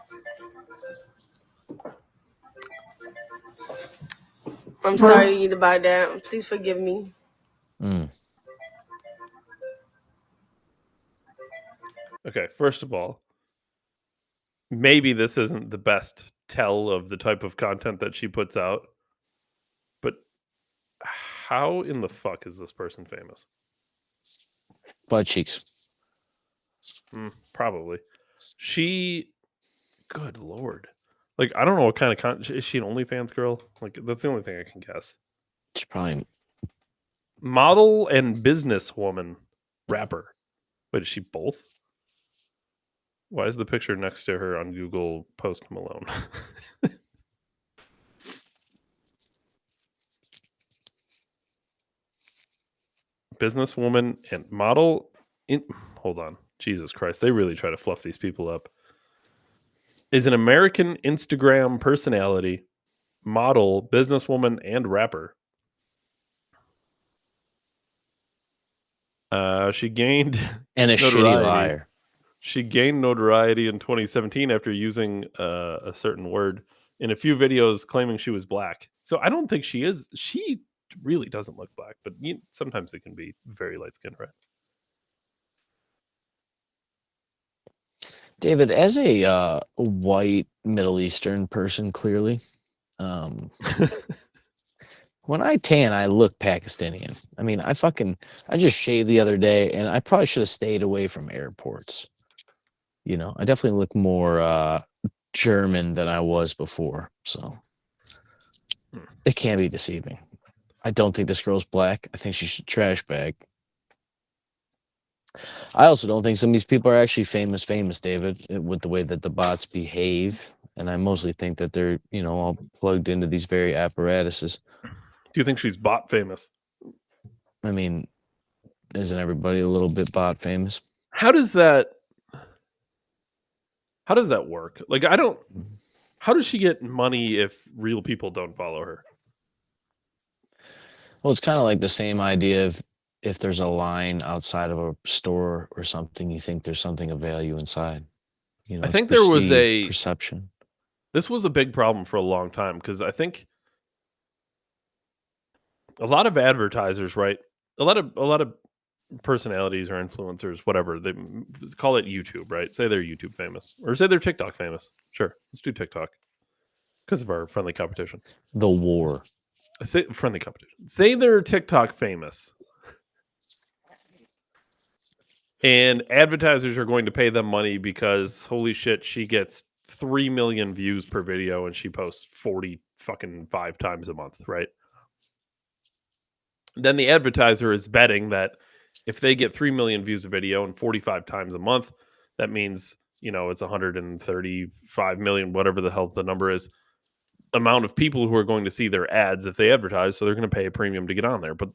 I'm sorry about that. Please forgive me. Okay, first of all, maybe this isn't the best tell of the type of content that she puts out, but how in the fuck is this person famous? Butt cheeks. Probably. Good lord. Like, I don't know what kind of content. Is she an OnlyFans girl? Like, that's the only thing I can guess. She's probably model and businesswoman rapper. Wait, is she both? Why is the picture next to her on Google Post Malone? Businesswoman and model. Hold on. Jesus Christ. They really try to fluff these people up. Is an American Instagram personality, model, businesswoman, and rapper. She gained and a shitty liar. She gained notoriety in 2017 after using a certain word in a few videos claiming she was black. So I don't think she is. She really doesn't look black, but sometimes it can be very light skinned, right? David, as a white Middle Eastern person, clearly, when I tan, I look Pakistani. I mean, I just shaved the other day, and I probably should have stayed away from airports. You know, I definitely look more German than I was before. So it can be deceiving. I don't think this girl's black. I think she's a trash bag. I also don't think some of these people are actually famous, David, with the way that the bots behave. And I mostly think that they're, all plugged into these very apparatuses. Do you think she's bot famous? I mean, isn't everybody a little bit bot famous? How does that work? Like, how does she get money if real people don't follow her? Well, it's kind of like the same idea of if there's a line outside of a store or something, you think there's something of value inside. I think there was a perception. This was a big problem for a long time because I think a lot of advertisers, right? A lot of personalities or influencers, whatever, they call it YouTube, right? Say they're YouTube famous or say they're TikTok famous. Sure, let's do TikTok because of our friendly competition. The war. Say friendly competition. Say they're TikTok famous. And advertisers are going to pay them money because holy shit, she gets 3 million views per video and she posts 45 times a month, right? Then the advertiser is betting that if they get 3 million views a video and 45 times a month, that means, it's 135 million, whatever the hell the number is, amount of people who are going to see their ads if they advertise. So they're going to pay a premium to get on there. But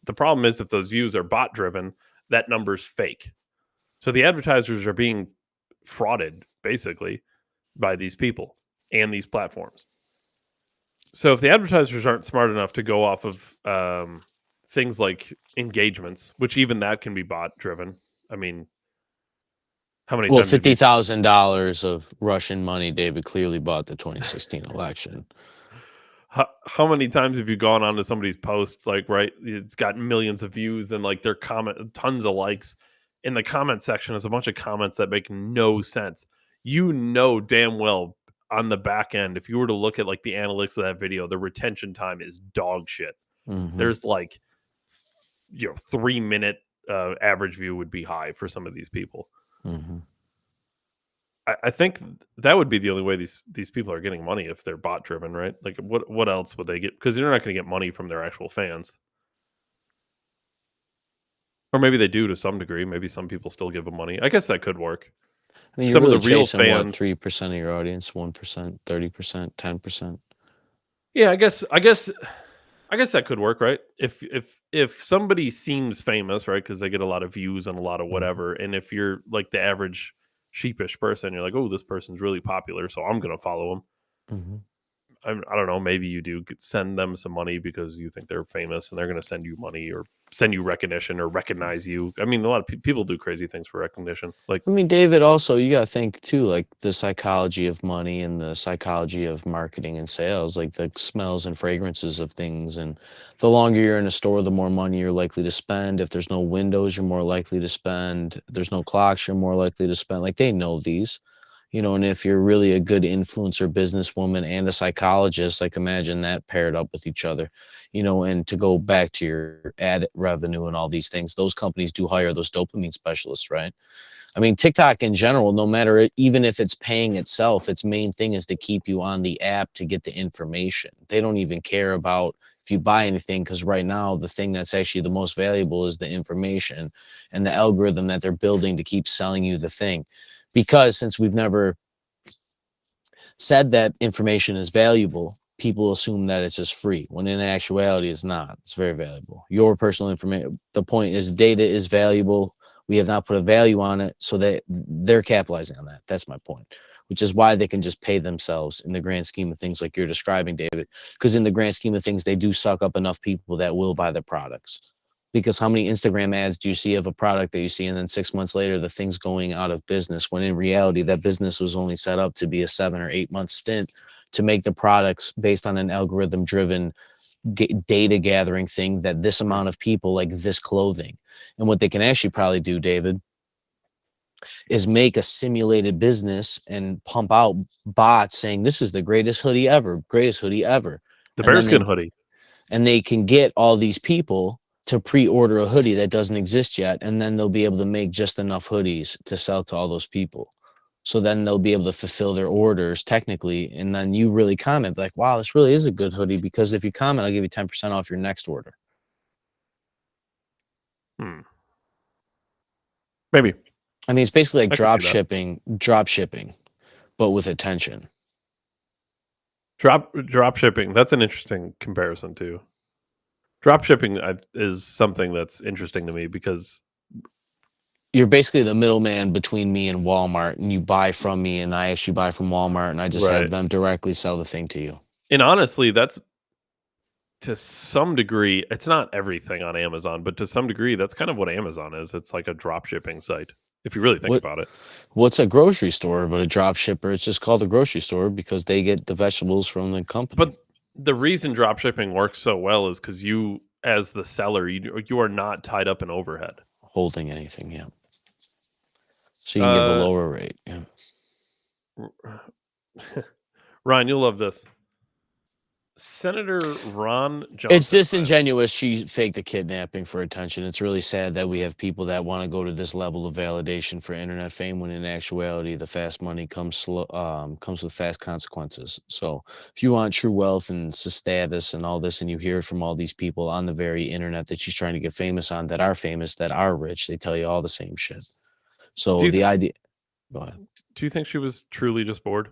the problem is if those views are bot driven, that number's fake. So the advertisers are being frauded basically by these people and these platforms. So if the advertisers aren't smart enough to go off of things like engagements, which even that can be bot driven. I mean, how many times? $50,000 of Russian money, David, clearly bought the 2016 election. How many times have you gone onto somebody's post, like, right, it's got millions of views and like their comment, tons of likes. In the comment section is a bunch of comments that make no sense. Damn well on the back end, if you were to look at like the analytics of that video, the retention time is dog shit. Mm-hmm. There's like, 3 minute average view would be high for some of these people. Mm-hmm. I think that would be the only way these people are getting money if they're bot driven, right? Like what else would they get? Because they're not going to get money from their actual fans. Or maybe they do to some degree. Maybe some people still give them money. I guess that could work. I mean, some really of the real fans, 3% of your audience, 1%, 30%, 10%. Yeah, I guess that could work, right? If somebody seems famous, right, because they get a lot of views and a lot of whatever, and if you're like the average sheepish person, you're like, oh, this person's really popular, so I'm gonna follow him. Mm-hmm. I don't know, maybe you do send them some money because you think they're famous and they're going to send you money or send you recognition or recognize you. I mean, a lot of people do crazy things for recognition. Like, I mean, David, also, you got to think too, like the psychology of money and the psychology of marketing and sales, like the smells and fragrances of things. And the longer you're in a store, the more money you're likely to spend. If there's no windows, you're more likely to spend. If there's no clocks, you're more likely to spend. Like, they know these. And if you're really a good influencer businesswoman and a psychologist, like imagine that paired up with each other, and to go back to your ad revenue and all these things, those companies do hire those dopamine specialists, right? I mean, TikTok in general, no matter, even if it's paying itself, its main thing is to keep you on the app to get the information. They don't even care about if you buy anything, because right now the thing that's actually the most valuable is the information and the algorithm that they're building to keep selling you the thing. Because since we've never said that information is valuable, people assume that it's just free, when in actuality it's not. It's very valuable. Your personal information, the point is data is valuable. We have not put a value on it, so that they're capitalizing on that. That's my point, which is why they can just pay themselves in the grand scheme of things like you're describing, David, because in the grand scheme of things, they do suck up enough people that will buy the products. Because how many Instagram ads do you see of a product that you see, and then 6 months later, the thing's going out of business, when in reality, that business was only set up to be a 7 or 8 month stint to make the products based on an algorithm driven data gathering thing, that this amount of people like this clothing. And what they can actually probably do, David, is make a simulated business and pump out bots saying this is the greatest hoodie ever. The bearskin hoodie. And they can get all these people to pre-order a hoodie that doesn't exist yet, and then they'll be able to make just enough hoodies to sell to all those people. So then they'll be able to fulfill their orders technically. And then you really comment like, wow, this really is a good hoodie, because if you comment, I'll give you 10% off your next order. Maybe. I mean, it's basically like I can see that. drop shipping, but with attention. Drop shipping. That's an interesting comparison too. Drop shipping is something that's interesting to me because You're basically the middleman between me and Walmart, and you buy from me, and I actually buy from Walmart, and I just have right. them directly sell the thing to you. And honestly, that's to some degree, it's not everything on Amazon, but to some degree, that's kind of what Amazon is. It's like a drop shipping site, if you really think What about it. what's a grocery store but a drop shipper? It's just called a grocery store because they get the vegetables from the company. But the reason drop shipping works so well is because you, as the seller, you are not tied up in overhead. Holding anything, yeah. So you can give a lower rate. Yeah. Ryan, you'll love this. Senator Ron Johnson. It's disingenuous. She faked a kidnapping for attention. It's really sad that we have people that want to go to this level of validation for internet fame, when in actuality, the fast money comes with fast consequences. So if you want true wealth and status and all this, and you hear it from all these people on the very internet that she's trying to get famous on, that are famous, that are rich, they tell you all the same shit. So the idea. Go ahead. Do you think she was truly just bored?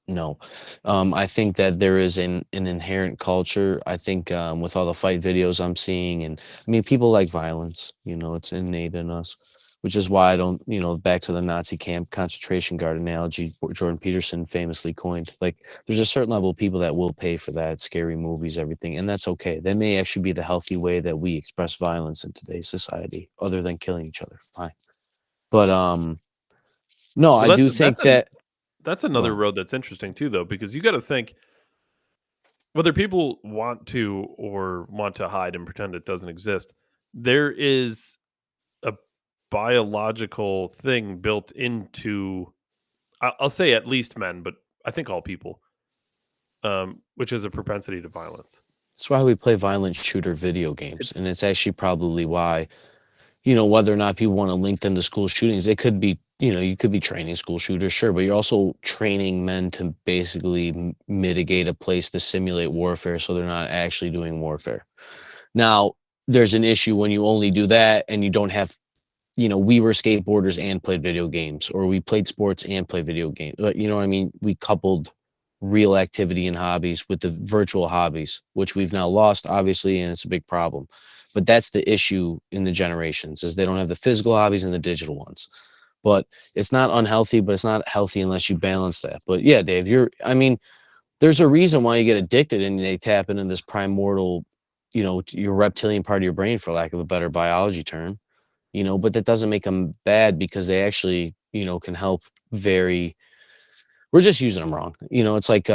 No. I think that there is an inherent culture. I think with all the fight videos I'm seeing, and I mean, people like violence, it's innate in us, which is why I don't, back to the Nazi camp concentration guard analogy Jordan Peterson famously coined. Like, there's a certain level of people that will pay for that, scary movies, everything, and that's okay. That may actually be the healthy way that we express violence in today's society, other than killing each other. Fine. But no, I do think that that's another road that's interesting too, though, because you got to think whether people want to or want to hide and pretend it doesn't exist. There is a biological thing built into, I'll say at least men, but I think all people, which is a propensity to violence. That's why we play violent shooter video games, and it's actually probably why, whether or not people want to link them to school shootings, it could be, you could be training school shooters, sure, but you're also training men to basically mitigate a place to simulate warfare, so they're not actually doing warfare. Now, there's an issue when you only do that and you don't have, we were skateboarders and played video games, or we played sports and played video games. But you know what I mean? We coupled real activity and hobbies with the virtual hobbies, which we've now lost, obviously, and it's a big problem. But that's the issue in the generations, is they don't have the physical hobbies and the digital ones. But it's not unhealthy, but it's not healthy unless you balance that. But yeah, Dave, there's a reason why you get addicted and they tap into this primordial, your reptilian part of your brain, for lack of a better biology term, but that doesn't make them bad, because they actually, can help we're just using them wrong. It's like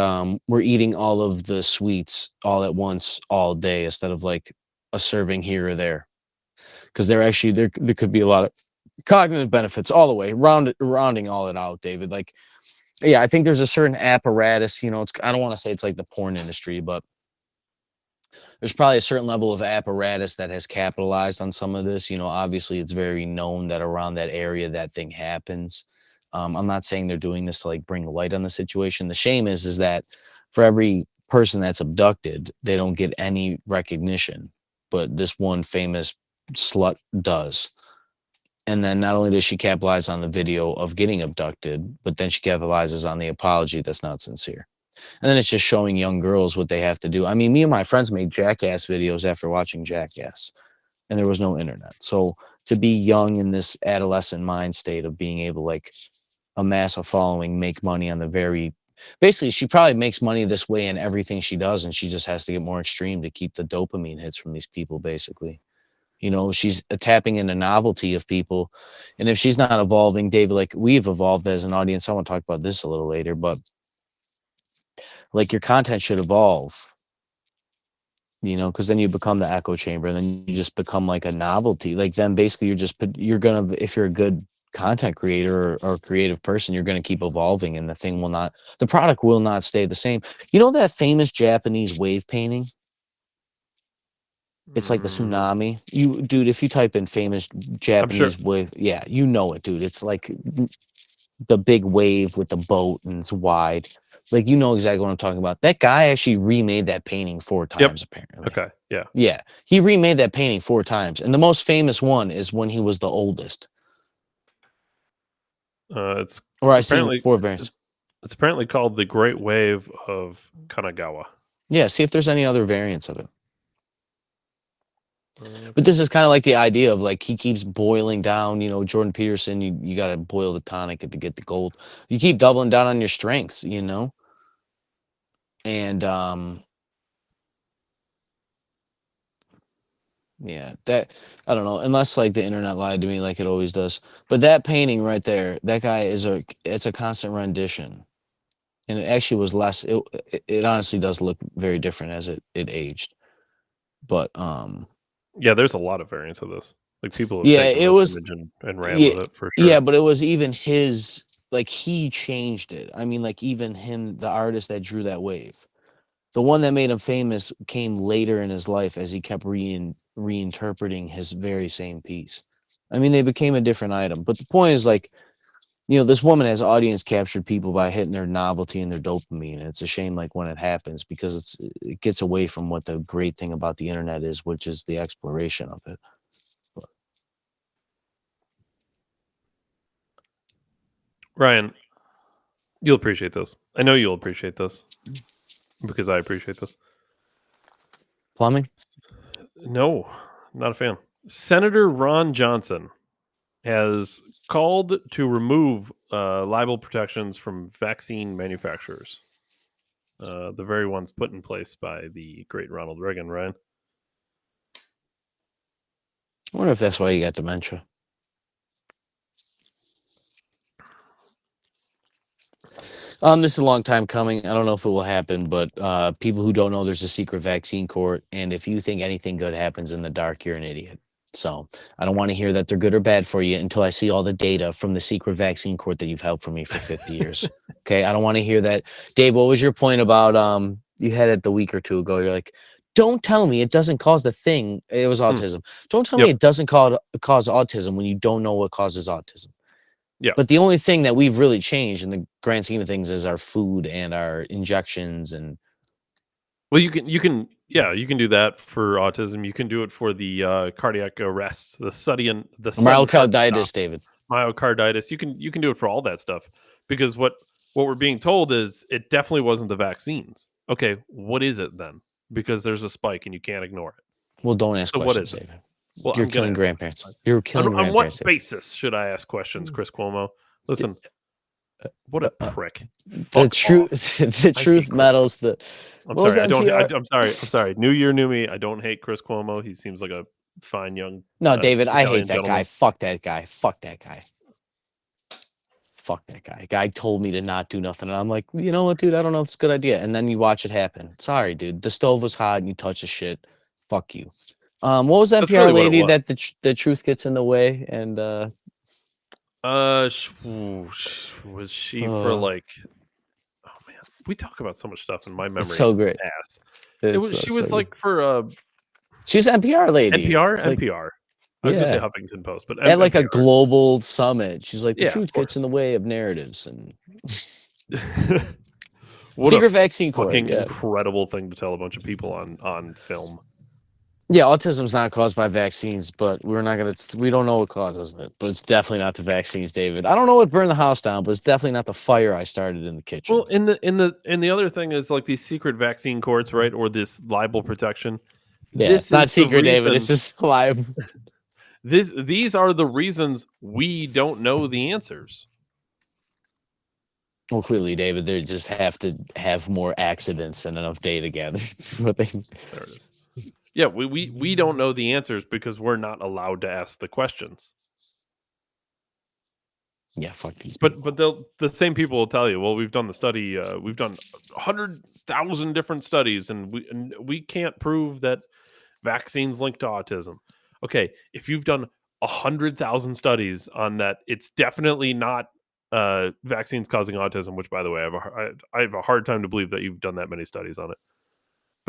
we're eating all of the sweets all at once all day, instead of like a serving here or there, because there could be a lot of cognitive benefits all the way rounding all it out, David. Like, yeah, I think there's a certain apparatus, I don't want to say it's like the porn industry, but there's probably a certain level of apparatus that has capitalized on some of this. Obviously it's very known that around that area that thing happens. I'm not saying they're doing this to like bring light on the situation. The shame is that for every person that's abducted, they don't get any recognition, but this one famous slut does. And then not only does she capitalize on the video of getting abducted, but then she capitalizes on the apology that's not sincere. And then it's just showing young girls what they have to do. I mean, me and my friends made Jackass videos after watching Jackass, and there was no internet. So to be young in this adolescent mind state of being able to like amass a following, make money on basically she probably makes money this way in everything she does, and she just has to get more extreme to keep the dopamine hits from these people, basically. She's tapping into novelty of people. And if she's not evolving, David, like we've evolved as an audience, I want to talk about this a little later, but like your content should evolve, because then you become the echo chamber, and then you just become like a novelty. Like then basically if you're a good content creator or creative person, you're going to keep evolving, and the product will not stay the same. That famous Japanese wave painting? It's like the tsunami. Dude, if you type in famous Japanese wave, yeah, it, dude. It's like the big wave with the boat and it's wide. Like, you know exactly what I'm talking about. That guy actually remade that painting 4 Yep. times, apparently. Okay. Yeah. Yeah, he remade that painting 4 times, and the most famous one is when he was the oldest. It's Or I seen apparently 4 variants. it's apparently called the Great Wave of Kanagawa. Yeah, see if there's any other variants of it. But this is kind of like the idea of like he keeps boiling down, you know, Jordan Peterson, you got to boil the tonic to get the gold. You keep doubling down on your strengths, you know? And yeah, that I don't know, unless like the internet lied to me like it always does. But that painting right there, that guy it's a constant rendition. And it actually was less it honestly does look very different as it aged. But Yeah, there's a lot of variants of this. Like people have yeah, taken it this was image and ran yeah, with it for sure. yeah, but it was even his like he changed it. I mean, like even him, the artist that drew that wave. The one that made him famous came later in his life as he kept reinterpreting his very same piece. I mean, they became a different item. But the point is, like, you know, this woman has audience captured people by hitting their novelty and their dopamine. And it's a shame, like, when it happens because it gets away from what the great thing about the internet is, which is the exploration of it. But, Ryan, you'll appreciate this. I know you'll appreciate this because I appreciate this. plumbing? No, not a fan. Senator Ron Johnson has called to remove libel protections from vaccine manufacturers. The very ones put in place by the great Ronald Reagan, Ryan. I wonder if that's why you got dementia. This is a long time coming. I don't know if it will happen, but people who don't know, there's a secret vaccine court, and if you think anything good happens in the dark, you're an idiot. So I don't want to hear that they're good or bad for you until I see all the data from the secret vaccine court that you've held for me for 50 years. Okay, I don't want to hear that. Dave, what was your point about you had it the week or two ago? You're like, don't tell me it doesn't cause the thing. It was autism. Don't tell me Yep. it doesn't cause autism when you don't know what causes autism. Yeah. But the only thing that we've really changed in the grand scheme of things is our food and our injections and Well, you can do that for autism. You can do it for the cardiac arrest, the sudden heart myocarditis, stop, David. myocarditis. You can do it for all that stuff because what we're being told is it definitely wasn't the vaccines. Okay, what is it then? Because there's a spike and you can't ignore it. Well, don't ask So what questions, is it? David. Well, You're I'm killing gonna grandparents. You're killing on what grandparents. David. basis should I ask questions, Chris Cuomo? Listen, what a prick. The Fuck truth, off. the I truth hate metals. The I'm what was sorry. that I'm sorry. New year, new me. I don't hate Chris Cuomo. He seems like a fine young no, David. I Italian hate that gentleman. guy. Fuck that guy. Fuck that guy. Fuck that guy. Guy told me to not do nothing, and I'm like, you know what, dude? I don't know if it's a good idea. And then you watch it happen. Sorry, dude. The stove was hot, and you touch the shit. Fuck you. What was that That's PR really what it lady was. that the truth gets in the way? And Was she for like? Oh man, we talk about so much stuff, and my memory so is great. ass. It's She was like for she was an NPR lady. NPR. Like, NPR. I was gonna say yeah. Huffington Post, but At like a NPR. global summit. She's like, the Yeah, truth of course. gets in the way of narratives and What secret a vaccine court. fucking Yeah. incredible thing to tell a bunch of people on film. Yeah, autism's not caused by vaccines, but we don't know what causes it. But it's definitely not the vaccines, David. I don't know what burned the house down, but it's definitely not the fire I started in the kitchen. Well, and the other thing is like these secret vaccine courts, right? Or this libel protection. Yeah, This it's not is the secret, David. It's reason- just live. These are the reasons we don't know the answers. Well, clearly, David, they just have to have more accidents and enough data gathered. There it is. Yeah, we don't know the answers because we're not allowed to ask the questions. Yeah, fuck these. But the same people will tell you, well, we've done the study, we've done 100,000 different studies, and we can't prove that vaccines linked to autism. Okay, if you've done 100,000 studies on that, it's definitely not vaccines causing autism. Which, by the way, I have a hard time to believe that you've done that many studies on it.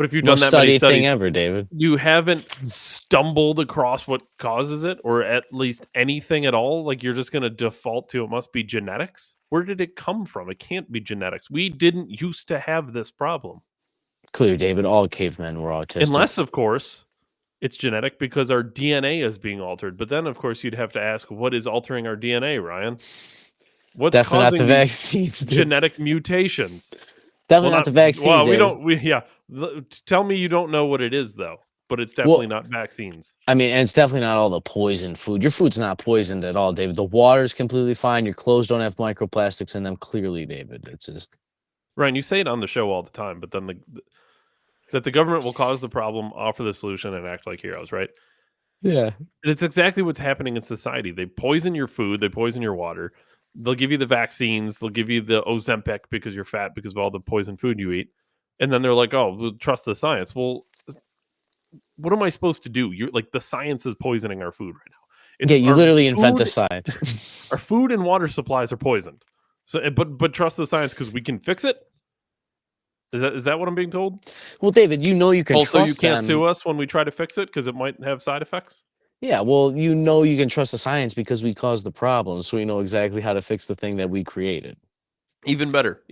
But if you've done Most that many studied thing studies, ever, David. you haven't stumbled across what causes it, or at least anything at all. Like you're just going to default to it must be genetics. Where did it come from? It can't be genetics. We didn't used to have this problem. Clear, David. All cavemen were autistic. Unless, of course, it's genetic because our DNA is being altered. But then, of course, you'd have to ask, what is altering our DNA, Ryan? What's definitely not causing the these vaccines. genetic mutations? Definitely not the vaccines. Well, we David. don't. Tell me you don't know what it is, though. But it's definitely not vaccines. I mean, and it's definitely not all the poisoned food. Your food's not poisoned at all, David. The water's completely fine. Your clothes don't have microplastics in them. Clearly, David. It's just Ryan, you say it on the show all the time, but then that the government will cause the problem, offer the solution, and act like heroes, right? yeah. And it's exactly what's happening in society. They poison your food. They poison your water. They'll give you the vaccines. They'll give you the Ozempic because you're fat because of all the poisoned food you eat. And then they're like, oh, we'll trust the science. Well, what am I supposed to do? You're like, the science is poisoning our food right now. You literally invent the science. Our food and water supplies are poisoned. So, but trust the science because we can fix it. Is that what I'm being told? Well, David, you can also, trust you can't them. sue us when we try to fix it because it might have side effects. Yeah, well, you can trust the science because we caused the problem, so we know exactly how to fix the thing that we created. Even better.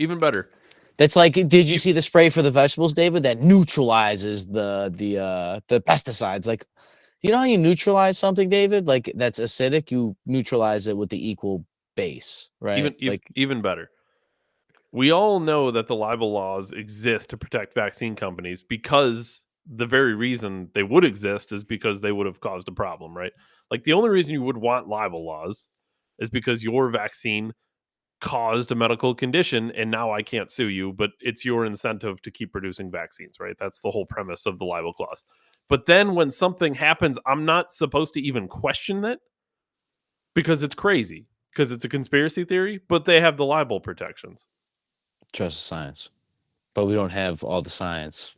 That's like, did you see the spray for the vegetables, David? That neutralizes the pesticides. Like, you know how you neutralize something, David? Like that's acidic, you neutralize it with the equal base, right? Even better. We all know that the libel laws exist to protect vaccine companies because the very reason they would exist is because they would have caused a problem, right? Like the only reason you would want libel laws is because your vaccine caused a medical condition and now I can't sue you, but it's your incentive to keep producing vaccines, right? That's the whole premise of the libel clause. But then when something happens, I'm not supposed to even question that because it's crazy, because it's a conspiracy theory, but they have the libel protections. Trust the science. But we don't have all the science.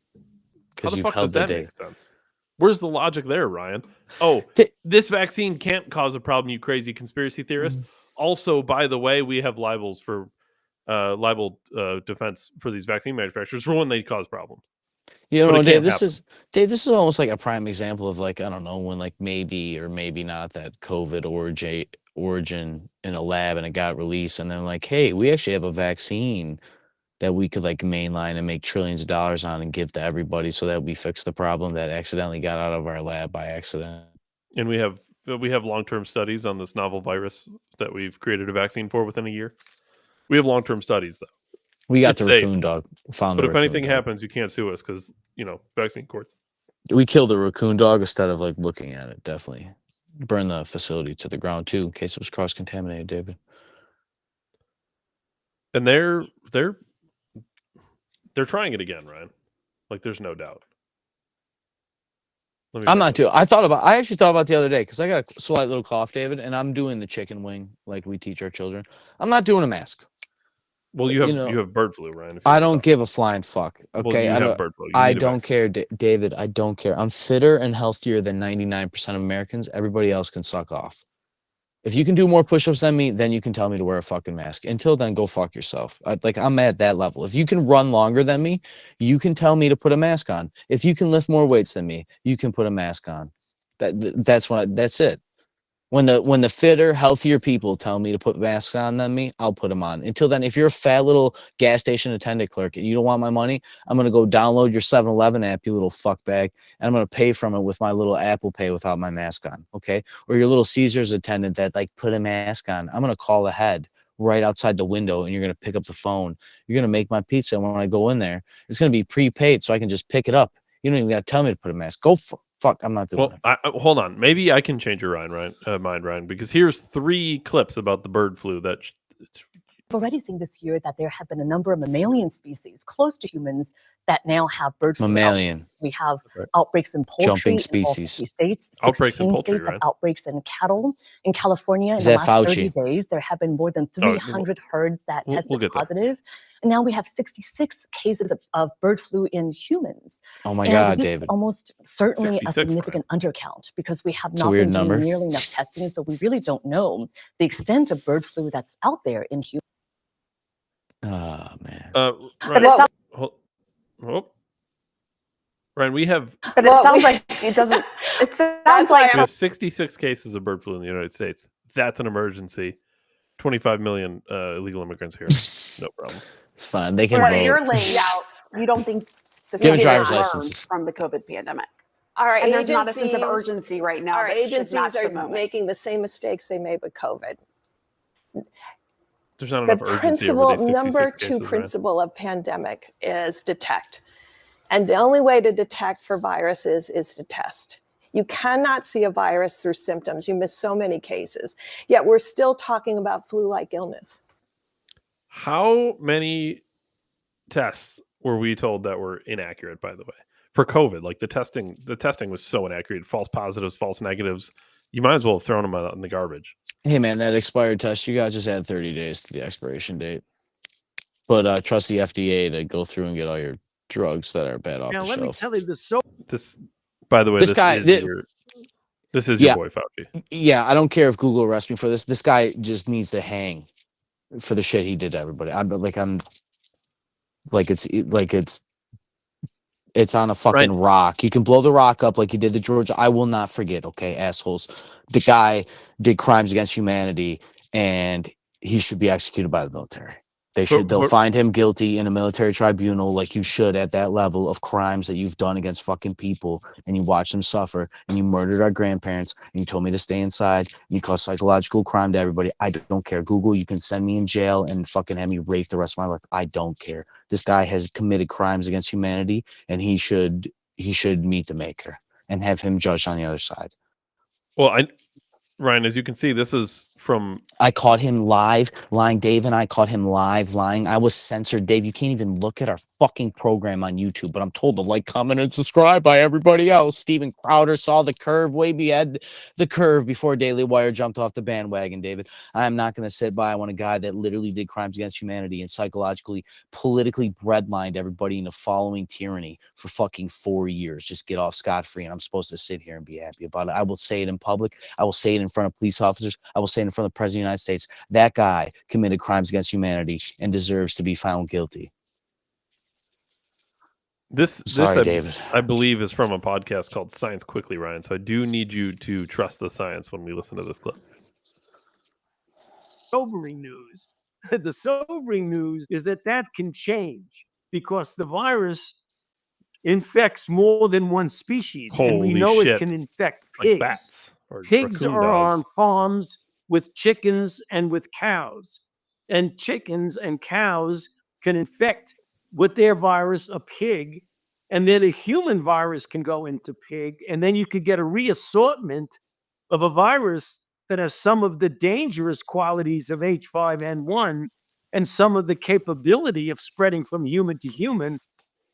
How the fuck does that make sense? Where's the logic there, Ryan? Oh, this vaccine can't cause a problem, you crazy conspiracy theorist. Also, by the way, we have libel defense for these vaccine manufacturers for when they cause problems. Dave, this is almost like a prime example of like, I don't know, when like maybe or maybe not that COVID origin in a lab and it got released and then like, hey, we actually have a vaccine that we could like mainline and make trillions of dollars on and give to everybody so that we fix the problem that accidentally got out of our lab by accident. And we have long-term studies on this novel virus that we've created a vaccine for within a year. We have long-term studies though. We got the raccoon dog. But if anything happens, you can't sue us because, vaccine courts. We killed the raccoon dog instead of like looking at it. Definitely burn the facility to the ground too, in case it was cross-contaminated, David. And they're trying it again, Ryan. Like there's no doubt. I actually thought about the other day because I got a slight little cough, David, and I'm doing the chicken wing like we teach our children. I'm not doing a mask. Well, you have bird flu, Ryan. I don't give a flying fuck. Okay, well, you have bird flu. I don't care, David. I don't care. I'm fitter and healthier than 99% of Americans. Everybody else can suck off. If you can do more push-ups than me, then you can tell me to wear a fucking mask. Until then, go fuck yourself. I'm at that level. If you can run longer than me, you can tell me to put a mask on. If you can lift more weights than me, you can put a mask on. That's it. When the fitter, healthier people tell me to put masks on than me, I'll put them on. Until then, if you're a fat little gas station attendant clerk and you don't want my money, I'm going to go download your 7-Eleven app, you little fuckbag, and I'm going to pay from it with my little Apple Pay without my mask on, okay? Or your little Caesars attendant that, like, put a mask on. I'm going to call ahead right outside the window, and you're going to pick up the phone. You're going to make my pizza, and when I go in there, it's going to be prepaid so I can just pick it up. You don't even got to tell me to put a mask. Fuck, I'm not doing it. Hold on. Maybe I can change your mind, Ryan, because here's 3 clips about the bird flu that... We've already seen this year that there have been a number of mammalian species close to humans that now have bird flu. Outbreaks. We have outbreaks in poultry. Jumping species. In all 50 states. Outbreaks in poultry, states have outbreaks in cattle. In California, in Is the that last Fauci? 30 days, there have been more than 300 herds that tested positive. And now we have 66 cases of bird flu in humans. Oh my God, this David. is almost certainly a significant undercount because we have not been doing nearly enough testing. So we really don't know the extent of bird flu that's out there in humans. Oh, man. Right. Ryan, we have But it sounds like it doesn't. It sounds like we have 66 cases of bird flu in the United States. That's an emergency. 25 million illegal immigrants here. No problem. It's fine. They can But vote. you're laying out. You don't think the Give city driver's learned licenses. from the COVID pandemic. Our And there's agencies, not a sense of urgency right now. Our that should agencies match the are moment. making the same mistakes they made with COVID. There's not The enough urgency over these 66 number cases, two Ryan. principle of pandemic is detect. And the only way to detect for viruses is to test. You cannot see a virus through symptoms. You miss so many cases. Yet we're still talking about flu-like illness. How many tests were we told that were inaccurate, by the way? For COVID, like the testing was so inaccurate. False positives, false negatives. You might as well have thrown them out in the garbage. Hey man, that expired test, you guys just add 30 days to the expiration date. But trust the FDA to go through and get all your drugs that are bad off Now, the let me shelf. tell you This, by the way, This this guy- is thi- your, this is Yeah. your boy Fauci. Yeah, I don't care if Google arrests me for this. This guy just needs to hang for the shit he did to everybody. It's on a fucking rock. You can blow the rock up like you did the Georgia. I will not forget, okay, assholes. The guy did crimes against humanity and he should be executed by the military. They'll find him guilty in a military tribunal like you should at that level of crimes that you've done against fucking people, and you watch them suffer, and you murdered our grandparents, and you told me to stay inside, and you caused psychological crime to everybody. I don't care. Google, you can send me in jail and fucking have me raped the rest of my life. I don't care. This guy has committed crimes against humanity, and he should meet the maker and have him judged on the other side. Well, Ryan, as you can see, this is from. I caught him live lying. Dave and I caught him live lying. I was censored. Dave, you can't even look at our fucking program on YouTube, but I'm told to like, comment, and subscribe by everybody else. Steven Crowder saw the curve way beyond the curve before Daily Wire jumped off the bandwagon, David. I am not going to sit by when a guy that literally did crimes against humanity and psychologically, politically breadlined everybody into following tyranny for fucking 4 years just get off scot-free, and I'm supposed to sit here and be happy about it. I will say it in public. I will say it in front of police officers. I will say it in front of the President of the United States. That guy committed crimes against humanity and deserves to be found guilty. Sorry, David. I believe is from a podcast called Science Quickly, Ryan. So I do need you to trust the science when we listen to this clip. Sobering news. The sobering news is that can change because the virus infects more than one species. And we Holy know shit. it can infect Like pigs. bats or Pigs raccoon are dogs. on farms with chickens and with cows. And chickens and cows can infect with their virus a pig. And then a human virus can go into pig. And then you could get a reassortment of a virus that has some of the dangerous qualities of H5N1 and some of the capability of spreading from human to human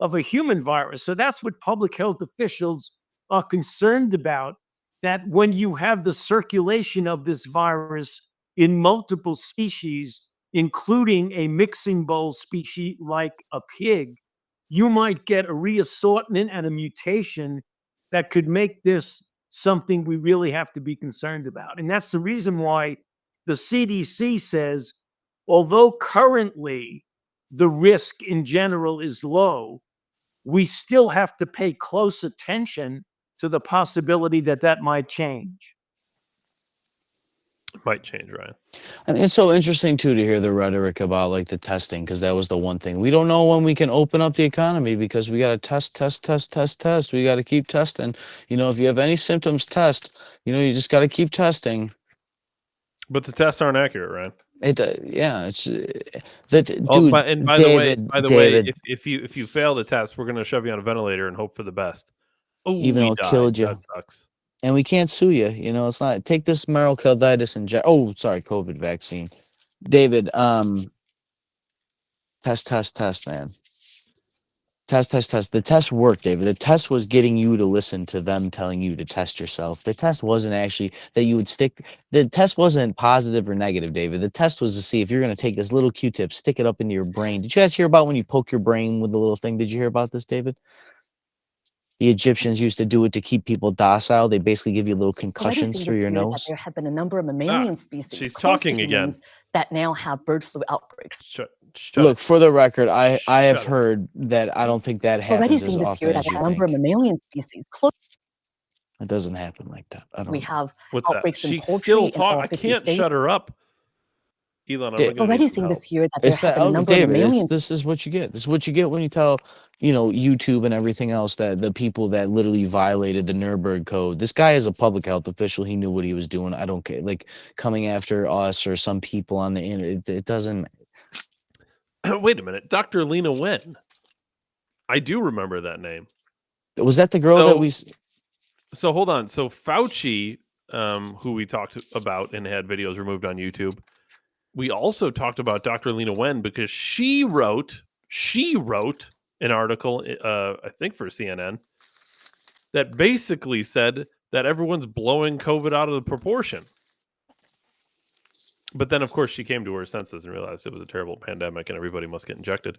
of a human virus. So that's what public health officials are concerned about, that when you have the circulation of this virus in multiple species, including a mixing bowl species like a pig, you might get a reassortment and a mutation that could make this something we really have to be concerned about. And that's the reason why the CDC says, although currently the risk in general is low, we still have to pay close attention to the possibility that might change. It might change, Ryan. And it's so interesting too to hear the rhetoric about like the testing, because that was the one thing. We don't know when we can open up the economy because we got to test. We got to keep testing. You know, if you have any symptoms, test. You know, you just got to keep testing. But the tests aren't accurate, Ryan. It's that dude. Oh, by the David, way, if you fail the test, we're gonna shove you on a ventilator and hope for the best. Oh, even though it killed you. That sucks. And we can't sue you. You know, it's not. Take this myocarditis injection. Oh, sorry, COVID vaccine. David, test, man. Test. The test worked, David. The test was getting you to listen to them telling you to test yourself. The test wasn't actually that you would stick. The test wasn't positive or negative, David. The test was to see if you're going to take this little Q-tip, stick it up into your brain. Did you guys hear about when you poke your brain with the little thing? Did you hear about this, David? The Egyptians used to do it to keep people docile. They basically give you little Already concussions seen through this your year that nose. there have been a number of mammalian species she's close to talking again. humans that now have bird flu outbreaks. Shut Look, for the record, I have Shut up. heard that I don't think that Already happens as seen this often year that as you a number of think. mammalian species close. It doesn't happen like that. I don't We know. have What's that? outbreaks in She's poultry still in talking. all I 50 can't states. shut her up. Elon, I'm Yeah. gonna need Already some seen help. this year that there It's have that, been a oh, number of David, mammalian this is what you get. This is what you get when you tell, YouTube and everything else that the people that literally violated the Nuremberg Code. This guy is a public health official. He knew what he was doing. I don't care. Like, coming after us or some people on the internet, it doesn't. Wait a minute, Dr. Lena Wen. I do remember that name. Was that the girl that we? So hold on. So Fauci, who we talked about and had videos removed on YouTube, we also talked about Dr. Lena Wen because she wrote an article, I think for CNN, that basically said that everyone's blowing COVID out of the proportion. But then, of course, she came to her senses and realized it was a terrible pandemic and everybody must get injected.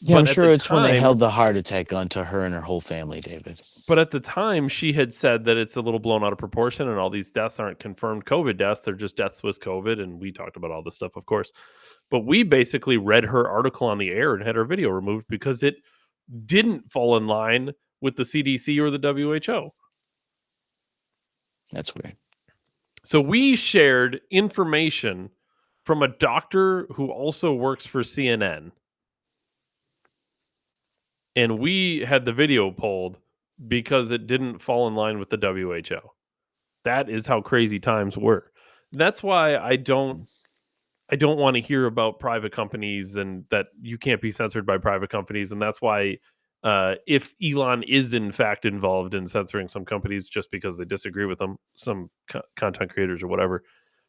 Yeah, But I'm at sure the it's when they time- held the heart attack gun to her and her whole family, David. But at the time, she had said that it's a little blown out of proportion and all these deaths aren't confirmed COVID deaths. They're just deaths with COVID. And we talked about all this stuff, of course. But we basically read her article on the air and had her video removed because it didn't fall in line with the CDC or the WHO. That's weird. So we shared information from a doctor who also works for CNN. And we had the video pulled because it didn't fall in line with the WHO. That is how crazy times were. That's why I don't want to hear about private companies and that you can't be censored by private companies. And that's why if Elon is in fact involved in censoring some companies just because they disagree with them, some content creators or whatever,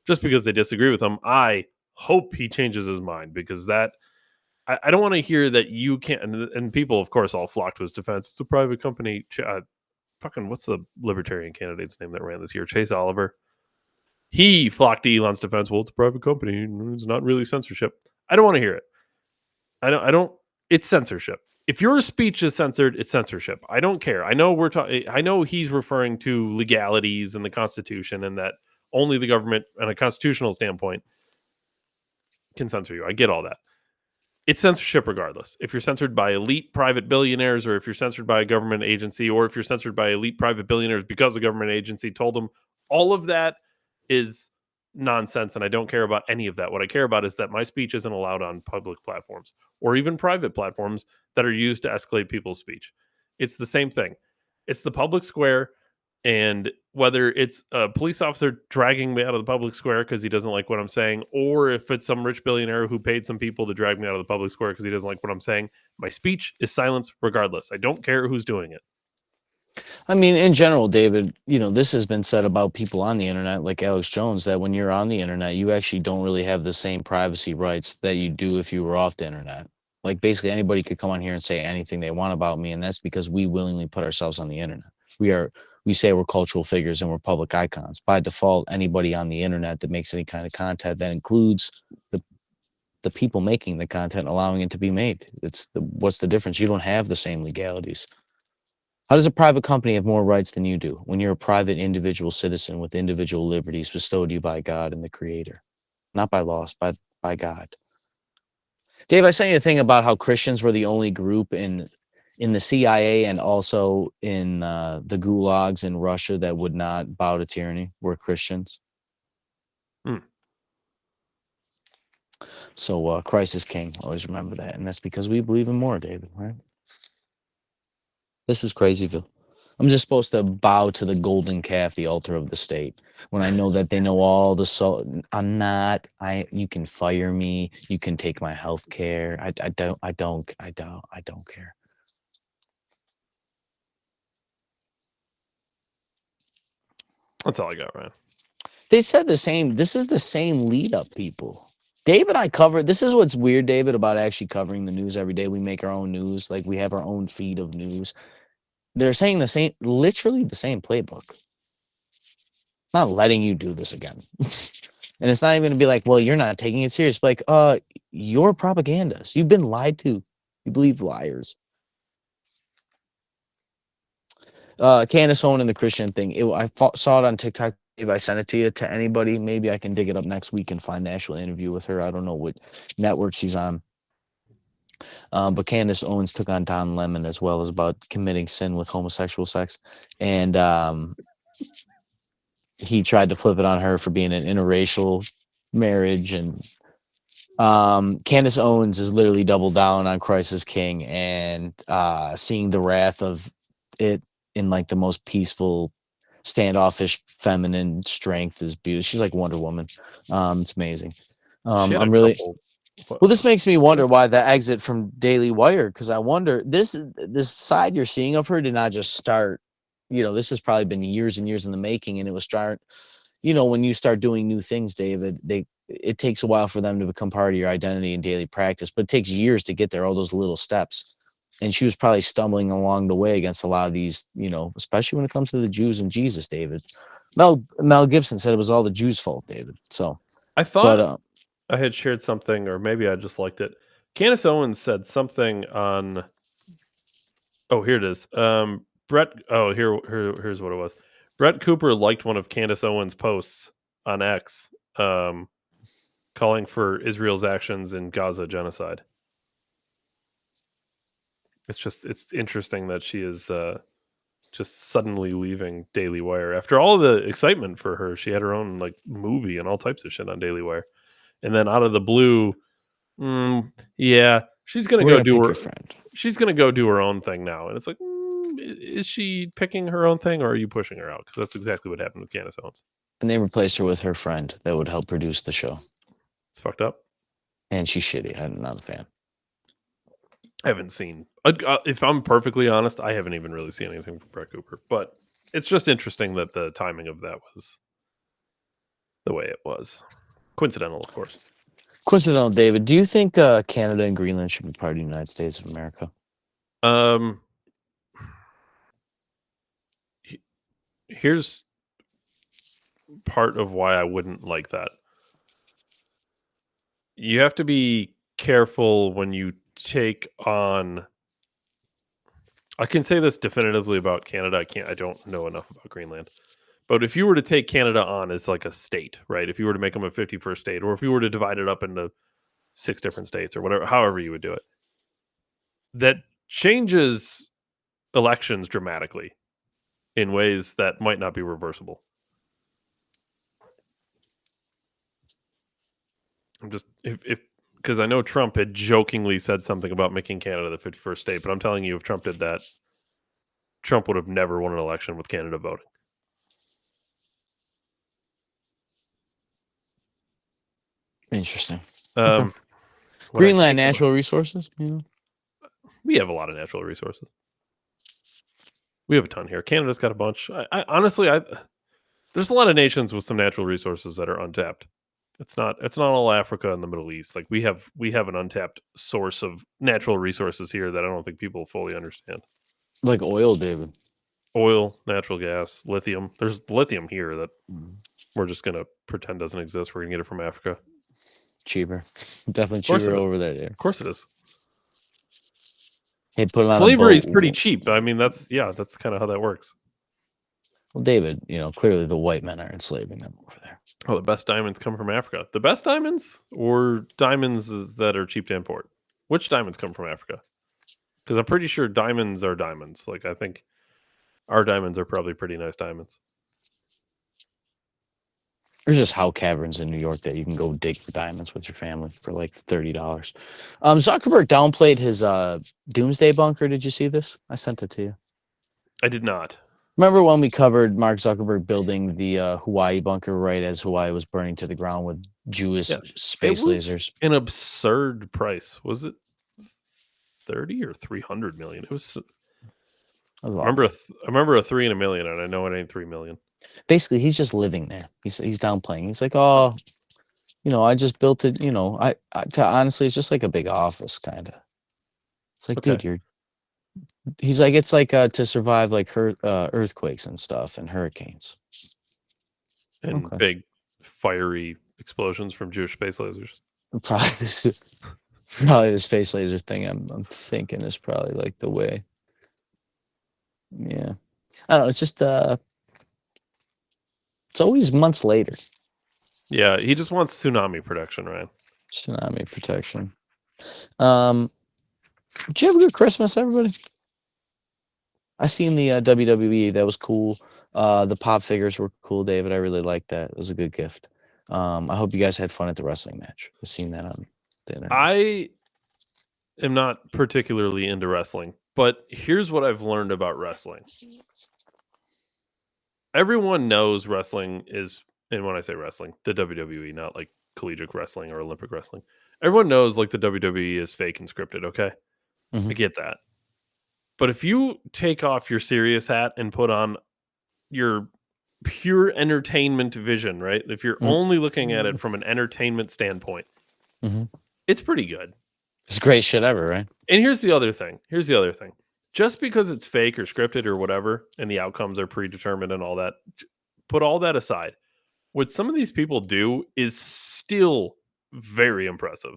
just because they disagree with them, I hope he changes his mind because that I don't want to hear that you can't. And people, of course, all flock to his defense. It's a private company. Fucking, what's the libertarian candidate's name that ran this year? Chase Oliver. He flocked to Elon's defense. Well, it's a private company. It's not really censorship. I don't want to hear it. I don't. It's censorship. If your speech is censored, it's censorship. I don't care. I know I know he's referring to legalities and the Constitution, and that only the government, on a constitutional standpoint, can censor you. I get all that. It's censorship regardless. If you're censored by elite private billionaires, or if you're censored by a government agency, or if you're censored by elite private billionaires because a government agency told them, all of that is nonsense, and I don't care about any of that. What I care about is that my speech isn't allowed on public platforms or even private platforms that are used to escalate people's speech. It's the same thing. It's the public square, and whether it's a police officer dragging me out of the public square because he doesn't like what I'm saying, or if it's some rich billionaire who paid some people to drag me out of the public square because he doesn't like what I'm saying, my speech is silenced regardless. I don't care who's doing it. I mean, in general, David, this has been said about people on the internet, like Alex Jones, that when you're on the internet, you actually don't really have the same privacy rights that you do if you were off the internet. Like, basically, anybody could come on here and say anything they want about me, and that's because we willingly put ourselves on the internet. We say we're cultural figures and we're public icons. By default, anybody on the internet that makes any kind of content that includes the people making the content, allowing it to be made. What's the difference? You don't have the same legalities. How does a private company have more rights than you do when you're a private individual citizen with individual liberties bestowed you by God and the Creator? Not by laws, by God. Dave, I sent you a thing about how Christians were the only group in the CIA and also in the gulags in Russia that would not bow to tyranny were Christians. So Christ is king. Always remember that. And that's because we believe in more, David, right? This is Crazyville. I'm just supposed to bow to the golden calf, the altar of the state, when I know that they know all the I'm not. You can fire me. You can take my health care. I don't care. That's all I got, Ryan. They said the same. This is the same lead up, people. Dave and I cover. This is what's weird, David, about actually covering the news every day. We make our own news. Like, we have our own feed of news. They're saying the same, literally the same playbook. Not letting you do this again. And it's not even to be like, well, you're not taking it serious. Like, you're propagandists. You've been lied to. You believe liars. Candace Owen and the Christian thing. Saw it on TikTok. If I sent it to you to anybody, maybe I can dig it up next week and find the actual interview with her. I don't know what network she's on. But Candace Owens took on Don Lemon as well as about committing sin with homosexual sex. And he tried to flip it on her for being an interracial marriage. And Candace Owens is literally doubled down on Christ is King and seeing the wrath of it in like the most peaceful, standoffish, feminine strength is beautiful. She's like Wonder Woman. It's amazing. I'm really well. This makes me wonder why the exit from Daily Wire, because I wonder this side you're seeing of her did not just start. This has probably been years and years in the making, and it was start. When you start doing new things, David, it takes a while for them to become part of your identity and daily practice, but it takes years to get there. All those little steps. And she was probably stumbling along the way against a lot of these, especially when it comes to the Jews and Jesus, David. Mel Gibson said it was all the Jews' fault, David. So I thought I had shared something, or maybe I just liked it. Candace Owens said something on. Oh, here it is. Brett. Oh, here's what it was. Brett Cooper liked one of Candace Owens' posts on X, calling for Israel's actions in Gaza genocide. It's interesting that she is just suddenly leaving Daily Wire after all the excitement for her. She had her own like movie and all types of shit on Daily Wire, and then out of the blue, she's gonna go do her. She's gonna go do her own thing now, and it's like, is she picking her own thing, or are you pushing her out? Because that's exactly what happened with Candace Owens. And they replaced her with her friend that would help produce the show. It's fucked up, and she's shitty. I'm not a fan. I haven't seen. If I'm perfectly honest, I haven't even really seen anything from Brett Cooper. But it's just interesting that the timing of that was the way it was. Coincidental, of course. Coincidental, David. Do you think Canada and Greenland should be part of the United States of America? Here's part of why I wouldn't like that. You have to be careful when you take on. I can say this definitively about Canada. I don't know enough about Greenland. But if you were to take Canada on as like a state, right? If you were to make them a 51st state, or if you were to divide it up into 6 different states or whatever, however you would do it, that changes elections dramatically in ways that might not be reversible. I'm just, because I know Trump had jokingly said something about making Canada the 51st state, but I'm telling you, if Trump did that, Trump would have never won an election with Canada voting. Interesting. Okay. Greenland natural resources? We have a lot of natural resources. We have a ton here. Canada's got a bunch. I honestly, there's a lot of nations with some natural resources that are untapped. It's not all Africa and the Middle East. Like we have an untapped source of natural resources here that I don't think people fully understand. Like oil, David. Oil, natural gas, lithium. There's lithium here that we're just gonna pretend doesn't exist. We're gonna get it from Africa. Cheaper. Definitely cheaper over there, dude. Of course it is. Hey, put it on slavery is pretty cheap. I mean, that's kind of how that works. Well, David, clearly the white men are enslaving them over there. Oh, the best diamonds come from Africa. The best diamonds, or diamonds that are cheap to import? Which diamonds come from Africa? Because I'm pretty sure diamonds are diamonds. Like, I think our diamonds are probably pretty nice diamonds. There's just Howe Caverns in New York that you can go dig for diamonds with your family for like $30. Zuckerberg downplayed his doomsday bunker. Did you see this? I sent it to you. I did not. Remember when we covered Mark Zuckerberg building the Hawaii bunker right as Hawaii was burning to the ground with Jewish space lasers? An absurd price. Was it 30 or 300 million? It was. I remember a 3 and a million, and I know it ain't 3 million. Basically, he's just living there. He's downplaying. He's like, oh, I just built it. Honestly, it's just like a big office, kind of. It's like, dude, he's like, it's like to survive like earthquakes and stuff and hurricanes and big fiery explosions from Jewish space lasers. Probably the space laser thing. I'm thinking is probably like the way. Yeah. I don't know. It's just it's always months later. Yeah, he just wants tsunami protection, Ryan. Tsunami protection. Did you have a good Christmas, everybody? I seen the WWE. That was cool. The pop figures were cool, David. I really liked that. It was a good gift. I hope you guys had fun at the wrestling match. I've seen that on the internet. I am not particularly into wrestling, but here's what I've learned about wrestling. Everyone knows wrestling is, and when I say wrestling, the WWE, not like collegiate wrestling or Olympic wrestling. Everyone knows like the WWE is fake and scripted, okay? I get that. But if you take off your serious hat and put on your pure entertainment vision, right? If you're only looking at it from an entertainment standpoint, it's pretty good. It's great shit ever, right? And here's the other thing. Just because it's fake or scripted or whatever, and the outcomes are predetermined and all that, put all that aside. What some of these people do is still very impressive.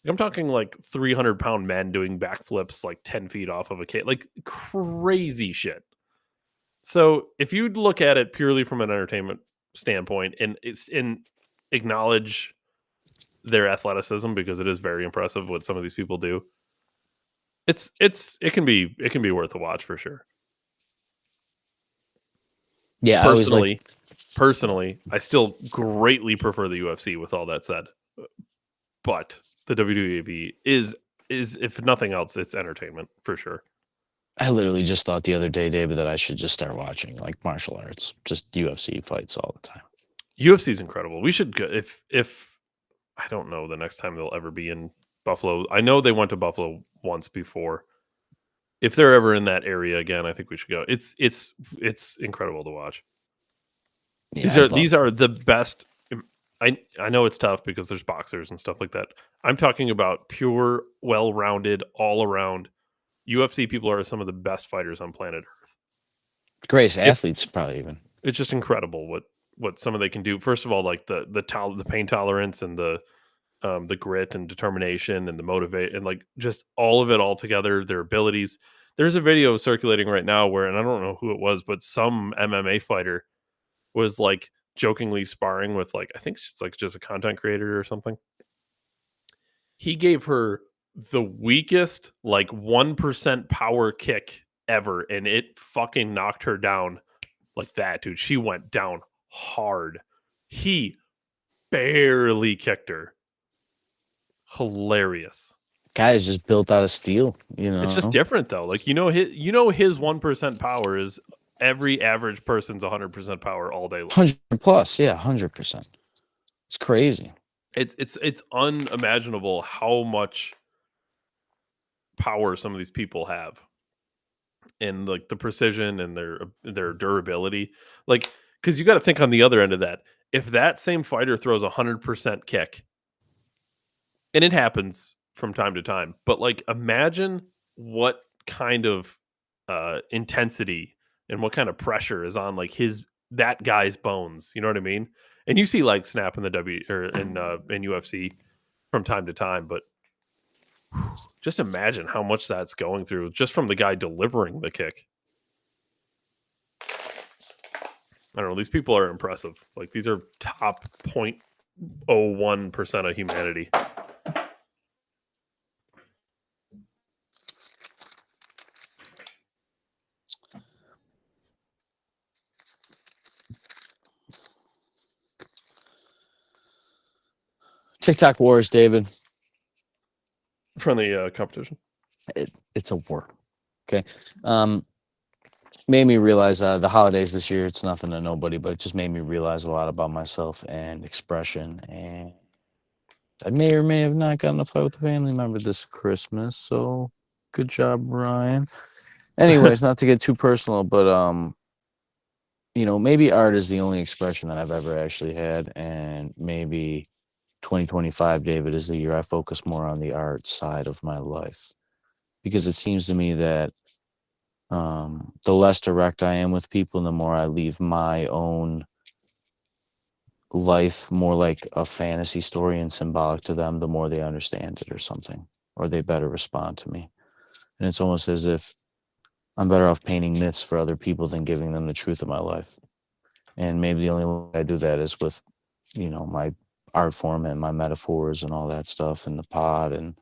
I'm talking like 300-pound men doing backflips like 10 feet off of a cage, like crazy shit. So if you look at it purely from an entertainment standpoint and acknowledge their athleticism, because it is very impressive what some of these people do, it can be worth a watch for sure. Yeah, Personally, I still greatly prefer the UFC. With all that said, but the WWE is if nothing else, it's entertainment for sure. I literally just thought the other day, David, that I should just start watching like martial arts, just UFC fights all the time. UFC is incredible. We should go if I don't know the next time they'll ever be in Buffalo. I know they went to Buffalo once before. If they're ever in that area again, I think we should go. It's incredible to watch. Yeah, These are the best. I know it's tough because there's boxers and stuff like that. I'm talking about pure, well-rounded, all-around UFC people are some of the best fighters on planet Earth. Greatest athletes, probably even. It's just incredible what some of they can do. First of all, like the pain tolerance and the grit and determination and the motivate and like just all of it all together. Their abilities. There's a video circulating right now where, and I don't know who it was, but some MMA fighter was like jokingly sparring with like, I think she's like just a content creator or something. He gave her the weakest like 1% power kick ever, and it fucking knocked her down like that, dude. She went down hard. He barely kicked her. Hilarious. Guy is just built out of steel. It's just different though. Like his 1% power is every average person's 100% power all day long. 100 plus, yeah, 100%. It's crazy. It's unimaginable how much power some of these people have, and like the precision and their durability. Like, because you got to think on the other end of that. If that same fighter throws 100% kick, and it happens from time to time, but like imagine what kind of intensity and what kind of pressure is on like that guy's bones. You know what I mean? And you see like snap in the in UFC from time to time, but just imagine how much that's going through just from the guy delivering the kick. I don't know. These people are impressive. Like these are top 0.01% of humanity. TikTok wars, David. Friendly competition. It's a war. Okay. Made me realize the holidays this year, it's nothing to nobody, but it just made me realize a lot about myself and expression. And I may or may have not gotten a fight with a family member this Christmas. So good job, Ryan. Anyways, not to get too personal, but maybe art is the only expression that I've ever actually had, and maybe 2025, David, is the year I focus more on the art side of my life, because it seems to me that the less direct I am with people, the more I leave my own life more like a fantasy story and symbolic to them, the more they understand it or something, or they better respond to me. And it's almost as if I'm better off painting myths for other people than giving them the truth of my life. And maybe the only way I do that is with, my art form and my metaphors and all that stuff in the pod. And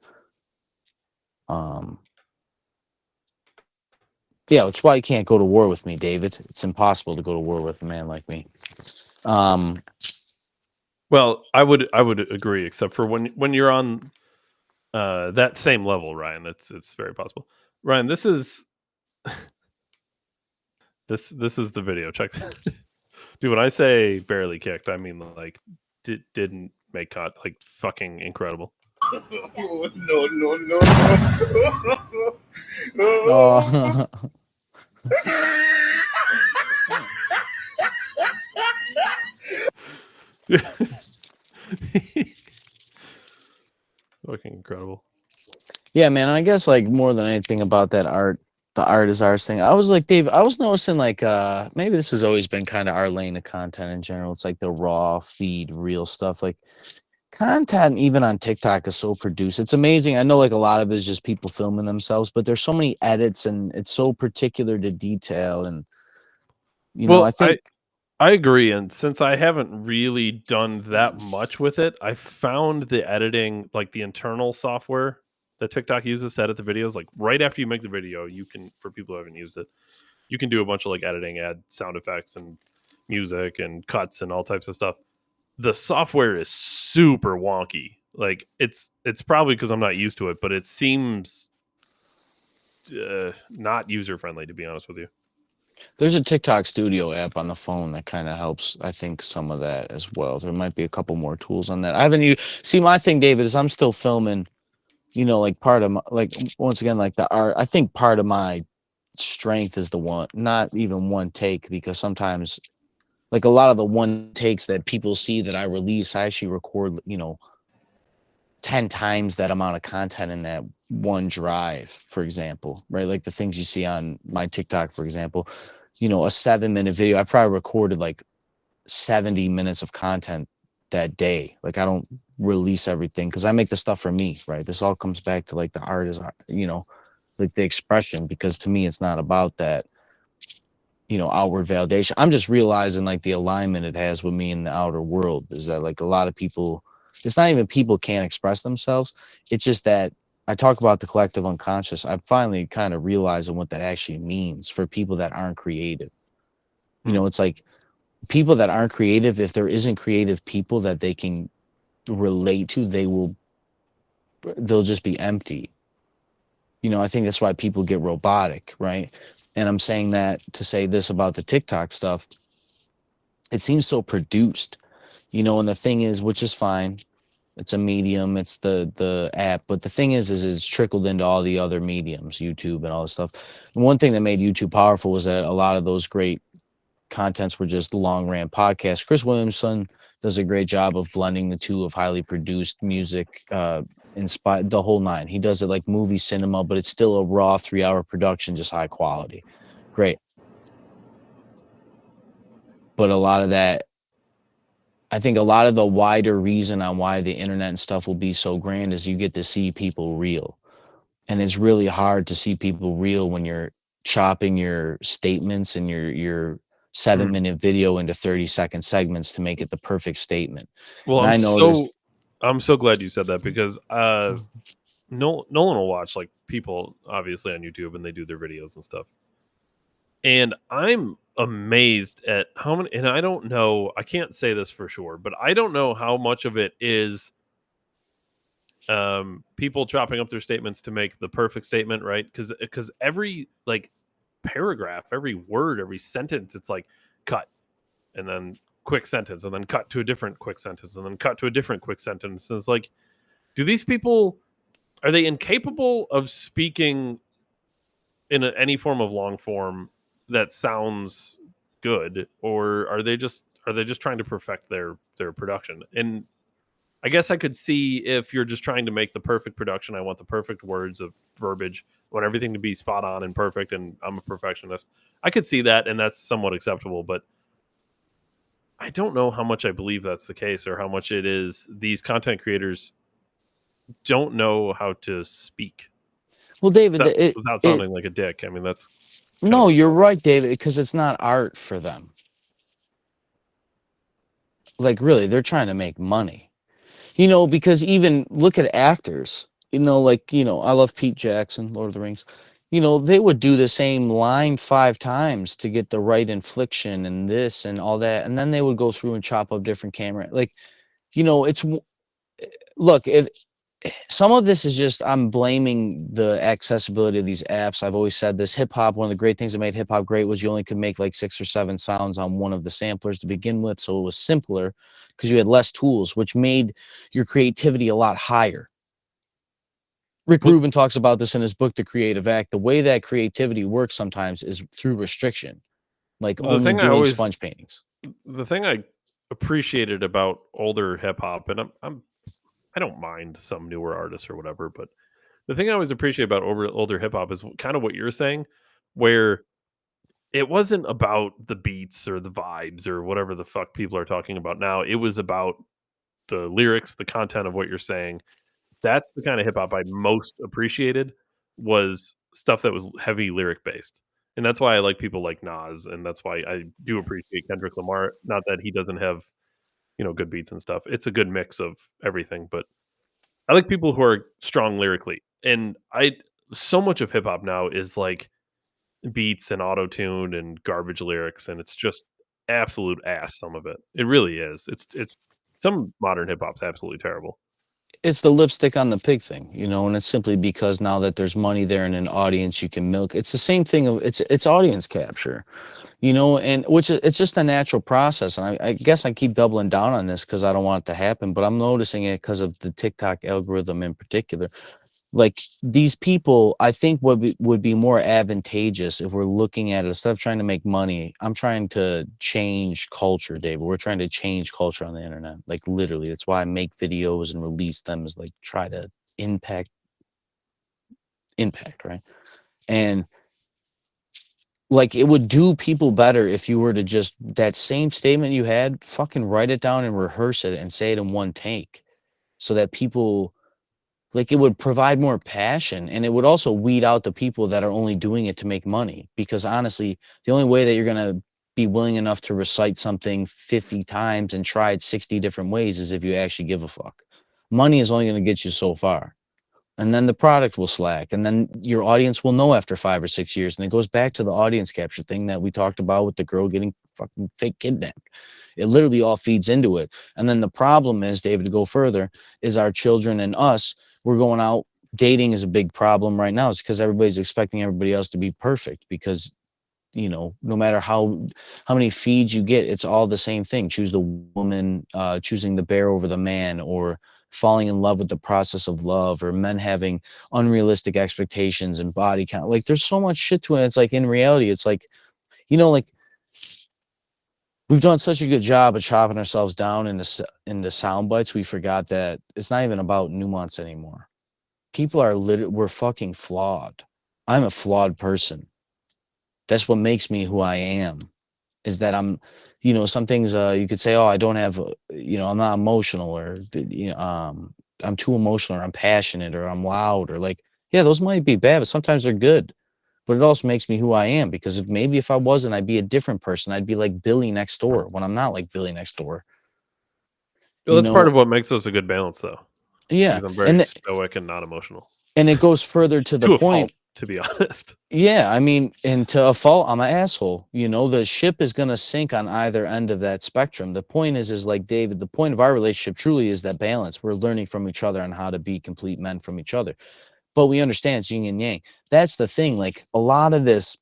yeah, it's why you can't go to war with me, David. It's impossible to go to war with a man like me. Well, I would agree, except for when you're on that same level, Ryan. It's very possible. Ryan, this is this is the video. Check this. Dude, when I say barely kicked, I mean like didn't make cut. Like fucking incredible. No. Oh. Fucking incredible. Yeah, man. I guess like more than anything about that art, the art is ours thing. I was like, Dave, I was noticing like maybe this has always been kind of our lane of content in general. It's like the raw feed, real stuff. Like content even on TikTok is so produced. It's amazing. I know like a lot of it is just people filming themselves, but there's so many edits and it's so particular to detail. And I think I agree. And since I haven't really done that much with it, I found the editing, like the internal software that TikTok uses to edit the videos, like right after you make the video, you can, for people who haven't used it, you can do a bunch of like editing, add sound effects and music and cuts and all types of stuff. The software is super wonky. Like it's probably because I'm not used to it, but it seems not user friendly, to be honest with you. there's a TikTok Studio app on the phone that kind of helps, I think, some of that as well. There might be a couple more tools on that. I haven't used. See, my thing, David, is I'm still filming. Like part of my, like once again, like the art. I think part of my strength is the one, not even one take, because sometimes, like a lot of the one takes that people see that I release, I actually record, 10 times that amount of content in that one drive, for example, right? Like the things you see on my TikTok, for example, a 7-minute video, I probably recorded like 70 minutes of content that day. Like I don't release everything because I make the stuff for me, right? This all comes back to like the art is, like the expression, because to me, it's not about that, outward validation. I'm just realizing like the alignment it has with me in the outer world is that like a lot of people, it's not even people can't express themselves. It's just that I talk about the collective unconscious. I'm finally kind of realizing what that actually means for people that aren't creative. It's like people that aren't creative, if there isn't creative people that they can relate to, they'll just be empty. I think that's why people get robotic, right? And I'm saying that to say this about the TikTok stuff. It seems so produced, and the thing is, which is fine. It's a medium, it's the app. But the thing is it's trickled into all the other mediums, YouTube and all this stuff. And one thing that made YouTube powerful was that a lot of those great contents were just long ran podcasts. Chris Williamson does a great job of blending the two of highly produced music, inspired the whole nine. He does it like movie cinema, but it's still a raw 3-hour production, just high quality. Great. But a lot of that, I think a lot of the wider reason on why the internet and stuff will be so grand is you get to see people real. And it's really hard to see people real when you're chopping your statements and your 7-minute video into 30-second segments to make it the perfect statement. Well, and I'm so glad you said that, because Nolan will watch like people obviously on YouTube and they do their videos and stuff. And I'm amazed at how many, and I don't know, I can't say this for sure, but I don't know how much of it is people chopping up their statements to make the perfect statement, right? Because every like paragraph, every word, every sentence, it's like cut and then quick sentence and then cut to a different quick sentence and then cut to a different quick sentence. And it's like, do these people, are they incapable of speaking in any form of long form that sounds good, or are they just trying to perfect their production? And I guess I could see if you're just trying to make the perfect production. I want the perfect words of verbiage. I want everything to be spot on and perfect, and I'm a perfectionist. I could see that, and that's somewhat acceptable, but I don't know how much I believe that's the case, or how much it is these content creators don't know how to speak. Well, David, without sounding like a dick. I mean, that's No, you're right, David, because it's not art for them. Like, really, they're trying to make money. You know, because even look at actors, you know, like, you know, I love Pete Jackson, Lord of the Rings. You know, they would do the same line 5 times to get the right infliction and this and all that. And then they would go through and chop up different camera. Like, you know, look, if some of this is just, I'm blaming the accessibility of these apps. I've always said this. Hip hop, one of the great things that made hip hop great was you only could make like 6 or 7 sounds on one of the samplers to begin with. So it was simpler because you had less tools, which made your creativity a lot higher. Rick Rubin talks about this in his book, The Creative Act. The way that creativity works sometimes is through restriction, like only doing sponge paintings. The thing I appreciated about older hip hop, and I don't mind some newer artists or whatever, but the thing I always appreciate about older hip hop is kind of what you're saying, where it wasn't about the beats or the vibes or whatever the fuck people are talking about now. It was about the lyrics, the content of what you're saying. That's the kind of hip hop I most appreciated, was stuff that was heavy lyric based. And that's why I like people like Nas, and that's why I do appreciate Kendrick Lamar. Not that he doesn't have, you know, good beats and stuff. It's a good mix of everything, but I like people who are strong lyrically. And so much of hip hop now is like beats and auto-tune and garbage lyrics, and it's just absolute ass, some of it. It really is. It's some modern hip hop's absolutely terrible. It's the lipstick on the pig thing, you know, and it's simply because now that there's money there and an audience you can milk. It's the same thing of it's audience capture, you know, and which it's just a natural process. And I guess I keep doubling down on this because I don't want it to happen, but I'm noticing it because of the TikTok algorithm in particular. Like these people, I think would be more advantageous if we're looking at it instead of trying to make money. I'm trying to change culture, David. We're trying to change culture on the internet. Like literally, that's why I make videos and release them, is like try to impact, right? And like it would do people better if you were to just that same statement you had, fucking write it down and rehearse it and say it in one take, so that people. Like it would provide more passion, and it would also weed out the people that are only doing it to make money. Because honestly, the only way that you're going to be willing enough to recite something 50 times and try it 60 different ways is if you actually give a fuck. Money is only going to get you so far. And then the product will slack, and then your audience will know after 5 or 6 years. And it goes back to the audience capture thing that we talked about with the girl getting fucking fake kidnapped. It literally all feeds into it. And then the problem is, David, to go further, is our children and us. We're going out. Dating is a big problem right now. It's because everybody's expecting everybody else to be perfect because, you know, no matter how many feeds you get, it's all the same thing. Choose the woman, choosing the bear over the man, or falling in love with the process of love, or men having unrealistic expectations and body count. Like there's so much shit to it. It's like in reality, it's like, you know, like we've done such a good job of chopping ourselves down into sound bites. We forgot that it's not even about nuance anymore. People are we're fucking flawed. I'm a flawed person. That's what makes me who I am, is that I'm, you know, some things you could say, oh, I don't have, you know, I'm not emotional, or, you know, I'm too emotional, or I'm passionate, or I'm loud, or like, yeah, those might be bad, but sometimes they're good. But it also makes me who I am, because if I wasn't, I'd be a different person. I'd be like Billy next door when I'm not like Billy next door. Well, that's part of what makes us a good balance, though. Yeah. Because I'm very stoic and not emotional. And it goes further to the point. To be honest. Yeah, I mean, and to a fault, I'm an asshole. You know, the ship is going to sink on either end of that spectrum. The point is like, David, the point of our relationship truly is that balance. We're learning from each other on how to be complete men from each other. But we understand it's yin and yang. That's the thing. Like a lot of this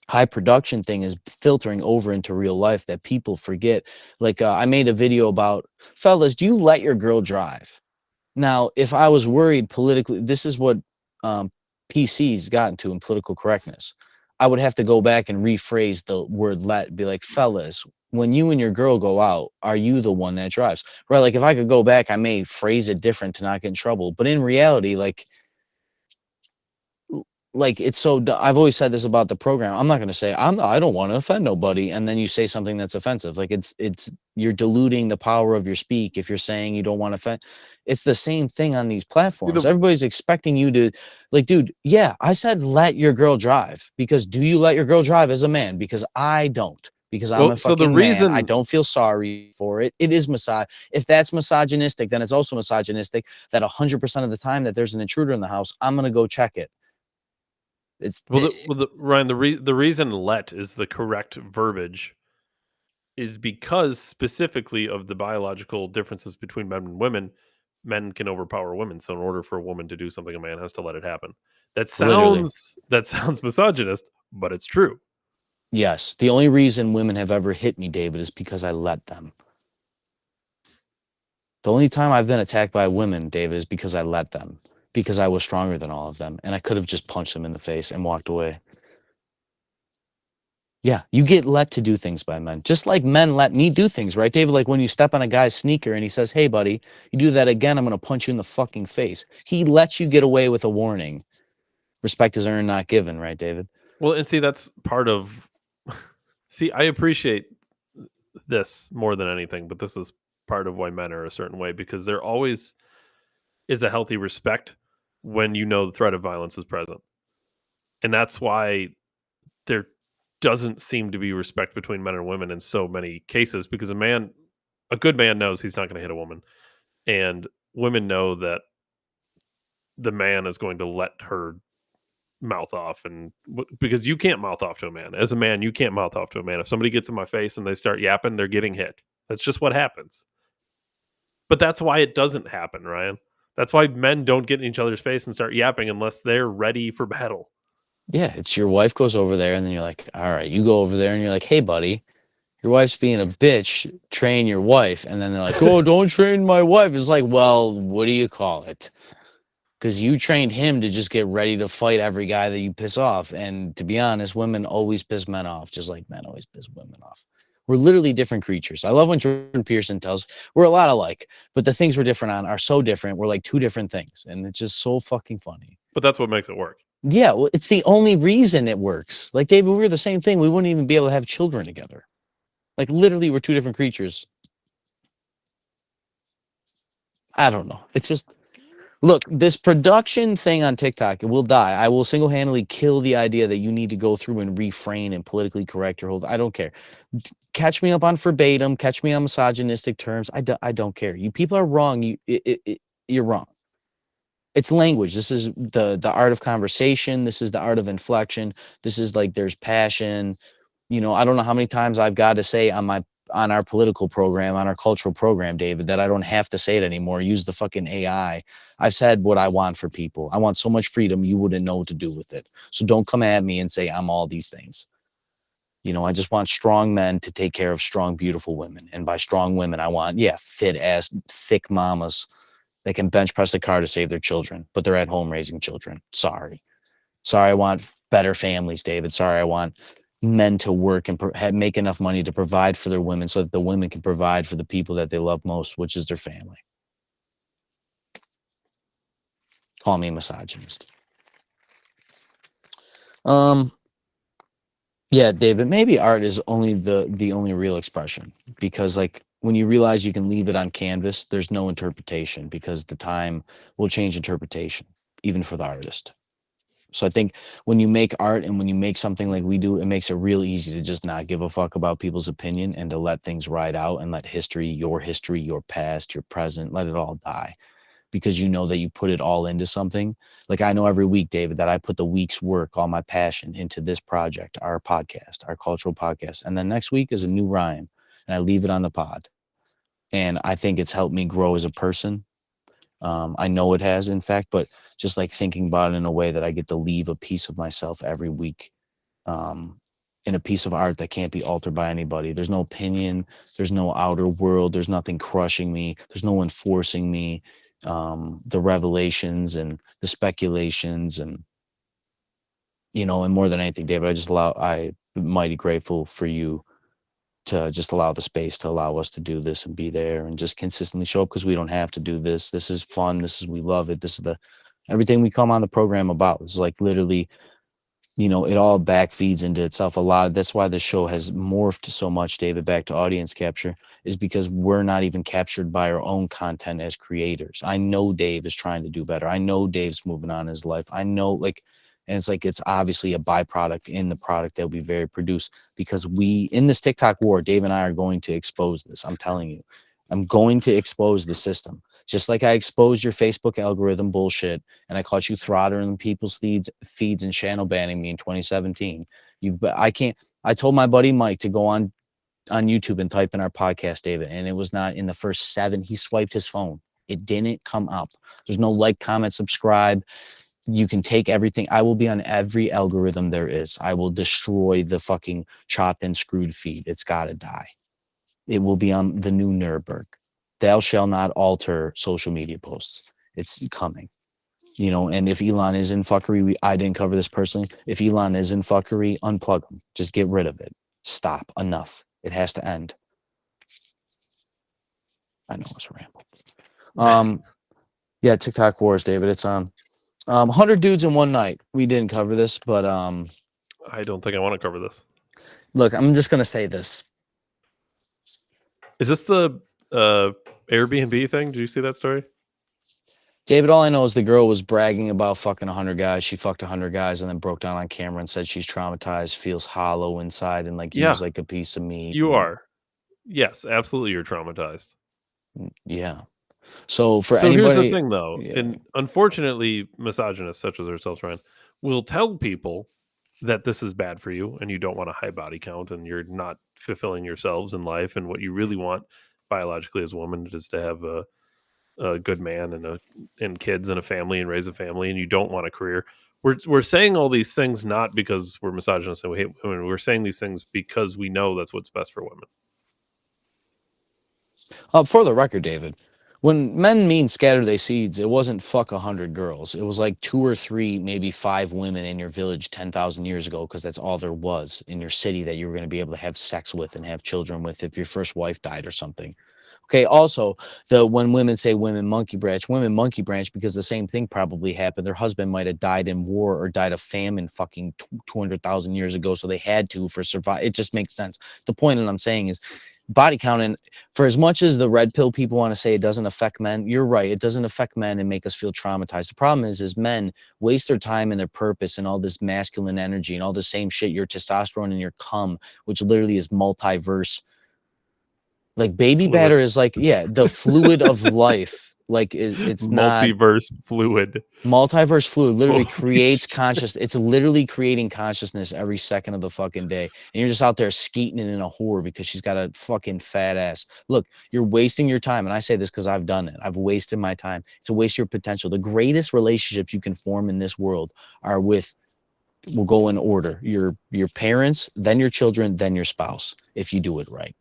high production thing is filtering over into real life that people forget. Like I made a video about, fellas, do you let your girl drive? Now, if I was worried politically, this is what PC's gotten to in political correctness. I would have to go back and rephrase the word let, be like, fellas, when you and your girl go out, are you the one that drives? Right? Like if I could go back, I may phrase it different to not get in trouble. But in reality, like like it's so I've always said this about the program. I'm not going to say I don't want to offend nobody, and then you say something that's offensive. Like it's you're diluting the power of your speak if you're saying you don't want to offend. It's the same thing on these platforms. Everybody's expecting you to, like, dude, yeah, I said let your girl drive, because do you let your girl drive as a man? Because I don't. Because I'm a fucking man. I don't feel sorry for it. It is if that's misogynistic, then it's also misogynistic that 100% of the time that there's an intruder in the house, I'm going to go check it. It's Ryan, the reason "let" is the correct verbiage is because specifically of the biological differences between men and women. Men can overpower women, so in order for a woman to do something, a man has to let it happen. That sounds misogynist, but it's true. Yes, the only reason women have ever hit me, David, is because I let them. The only time I've been attacked by women, David, is because I let them. Because I was stronger than all of them, and I could have just punched them in the face and walked away. Yeah, you get let to do things by men, just like men let me do things, right, David? Like when you step on a guy's sneaker and he says, "Hey, buddy, you do that again, I'm going to punch you in the fucking face." He lets you get away with a warning. Respect is earned, not given, right, David? Well, and see, that's part of. See, I appreciate this more than anything, but this is part of why men are a certain way, because there always is a healthy respect when you know the threat of violence is present. And that's why there doesn't seem to be respect between men and women in so many cases, because a good man knows he's not going to hit a woman. And women know that the man is going to let her mouth off, and because you can't mouth off to a man. As a man, you can't mouth off to a man. If somebody gets in my face and they start yapping, they're getting hit. That's just what happens. But that's why it doesn't happen, Ryan. That's why men don't get in each other's face and start yapping unless they're ready for battle. Yeah, it's your wife goes over there, and then you're like, all right, you go over there, and you're like, hey, buddy, your wife's being a bitch, train your wife. And then they're like, oh, don't train my wife. It's like, well, what do you call it? Because you trained him to just get ready to fight every guy that you piss off. And to be honest, women always piss men off, just like men always piss women off. We're literally different creatures. I love when Jordan Peterson tells we're a lot alike, but the things we're different on are so different. We're like two different things. And it's just so fucking funny. But that's what makes it work. Yeah, well, it's the only reason it works. Like, David, we were the same thing. We wouldn't even be able to have children together. Like, literally, we're two different creatures. I don't know. It's just, look, this production thing on TikTok, it will die. I will single-handedly kill the idea that you need to go through and refrain and politically correct your whole. I don't care. Catch me up on verbatim. Catch me on misogynistic terms. I don't care. You people are wrong. You're wrong. It's language. This is the art of conversation. This is the art of inflection. This is like there's passion. You know, I don't know how many times I've got to say on our political program, on our cultural program, David, that I don't have to say it anymore. Use the fucking AI. I've said what I want for people. I want so much freedom, you wouldn't know what to do with it. So don't come at me and say I'm all these things. You know, I just want strong men to take care of strong, beautiful women. And by strong women, I want, fit ass, thick mamas that can bench press the car to save their children, but they're at home raising children. Sorry, I want better families, David. Sorry, I want men to work and make enough money to provide for their women so that the women can provide for the people that they love most, which is their family. Call me a misogynist. Yeah, David, maybe art is only the only real expression, because like when you realize you can leave it on canvas, there's no interpretation, because the time will change interpretation, even for the artist. So I think when you make art and when you make something like we do, it makes it real easy to just not give a fuck about people's opinion and to let things ride out and let history, your past, your present, let it all die. Because you know that you put it all into something. Like I know every week, David, that I put the week's work, all my passion into this project, our podcast, our cultural podcast. And then next week is a new Ryan, and I leave it on the pod. And I think it's helped me grow as a person. I know it has, in fact, but just like thinking about it in a way that I get to leave a piece of myself every week in a piece of art that can't be altered by anybody. There's no opinion. There's no outer world. There's nothing crushing me. There's no one forcing me. The revelations and the speculations and, you know, and more than anything, David, I'm mighty grateful for you to just allow the space to allow us to do this and be there and just consistently show up, because we don't have to do this. This is fun. We love it. This is the Everything we come on the program about is like literally, it all back feeds into itself a lot. That's why the show has morphed so much, David, back to audience capture, is because we're not even captured by our own content as creators. I know Dave is trying to do better. I know Dave's moving on in his life. I know, and it's like, it's obviously a byproduct in the product that we very produce, because in this TikTok war, Dave and I are going to expose this. I'm telling you, I'm going to expose the system. Just like I exposed your Facebook algorithm bullshit, and I caught you throttling people's feeds and channel banning me in 2017. I told my buddy Mike to go on YouTube and type in our podcast, David, and it was not in the first 7. He swiped his phone. It didn't come up. There's no like, comment, subscribe. You can take everything. I will be on every algorithm there is. I will destroy the fucking chopped and screwed feed. It's got to die. It will be on the new Nuremberg. Thou shall not alter social media posts. It's coming. And if Elon is in fuckery, I didn't cover this personally. If Elon is in fuckery, unplug him. Just get rid of it. Stop. Enough. It has to end. I know it's a ramble. Yeah, TikTok wars, David. It's on. 100 dudes in one night. We didn't cover this, but I don't think I want to cover this. Look, I'm just gonna say this. Is this the Airbnb thing? Did you see that story? David, all I know is the girl was bragging about fucking 100 guys. She fucked 100 guys and then broke down on camera and said she's traumatized, feels hollow inside, and like Yeah. was like a piece of meat. You are. Yes, absolutely. You're traumatized. Yeah. So Here's the thing, though, yeah. and unfortunately, misogynists such as ourselves, Ryan, will tell people that this is bad for you and you don't want a high body count and you're not fulfilling yourselves in life, and what you really want biologically as a woman is to have a good man and kids and a family and raise a family, and you don't want a career. We're saying all these things not because we're misogynists and we hate women. We're saying these things because we know that's what's best for women. For the record, David, when men mean scatter their seeds, it wasn't fuck 100 girls. It was like 2 or 3, maybe 5 women in your village 10,000 years ago, because that's all there was in your city that you were going to be able to have sex with and have children with if your first wife died or something. Okay, also, when women say women monkey branch because the same thing probably happened. Their husband might have died in war or died of famine fucking 200,000 years ago, so they had to for survive. It just makes sense. The point that I'm saying is, body count, and for as much as the red pill people want to say it doesn't affect men, you're right, it doesn't affect men and make us feel traumatized. The problem is men waste their time and their purpose and all this masculine energy and all the same shit, your testosterone and your cum, which literally is multiverse. Like baby Fluid. batter is like, yeah, the fluid of life. Like it's multiverse fluid. Multiverse fluid literally creates conscious. It's literally creating consciousness every second of the fucking day. And you're just out there skeeting it in a whore because she's got a fucking fat ass. Look, you're wasting your time. And I say this because I've done it. I've wasted my time. It's a waste of your potential. The greatest relationships you can form in this world are with, we'll go in order, your parents, then your children, then your spouse, if you do it right.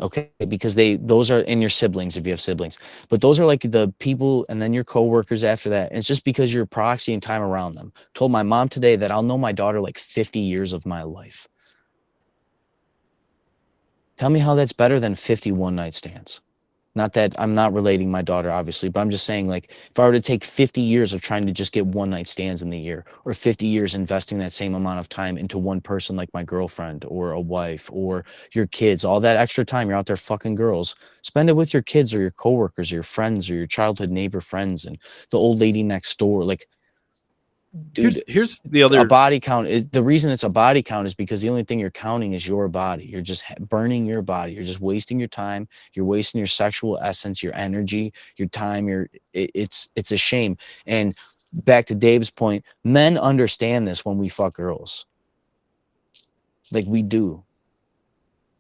Okay, because those are in your siblings if you have siblings, but those are like the people, and then your coworkers after that. And it's just because you're proxying time around them. Told my mom today that I'll know my daughter like 50 years of my life. Tell me how that's better than 50 one-night stands. Not that I'm not relating my daughter, obviously, but I'm just saying, like, if I were to take 50 years of trying to just get one-night stands in the year, or 50 years investing that same amount of time into one person like my girlfriend or a wife or your kids, all that extra time you're out there fucking girls, spend it with your kids or your coworkers or your friends or your childhood neighbor friends and the old lady next door. Like, dude, here's the other a body count. The reason it's a body count is because the only thing you're counting is your body. You're just burning your body. You're just wasting your time. You're wasting your sexual essence, your energy, your time. It's a shame. And back to Dave's point, men understand this when we fuck girls. Like we do.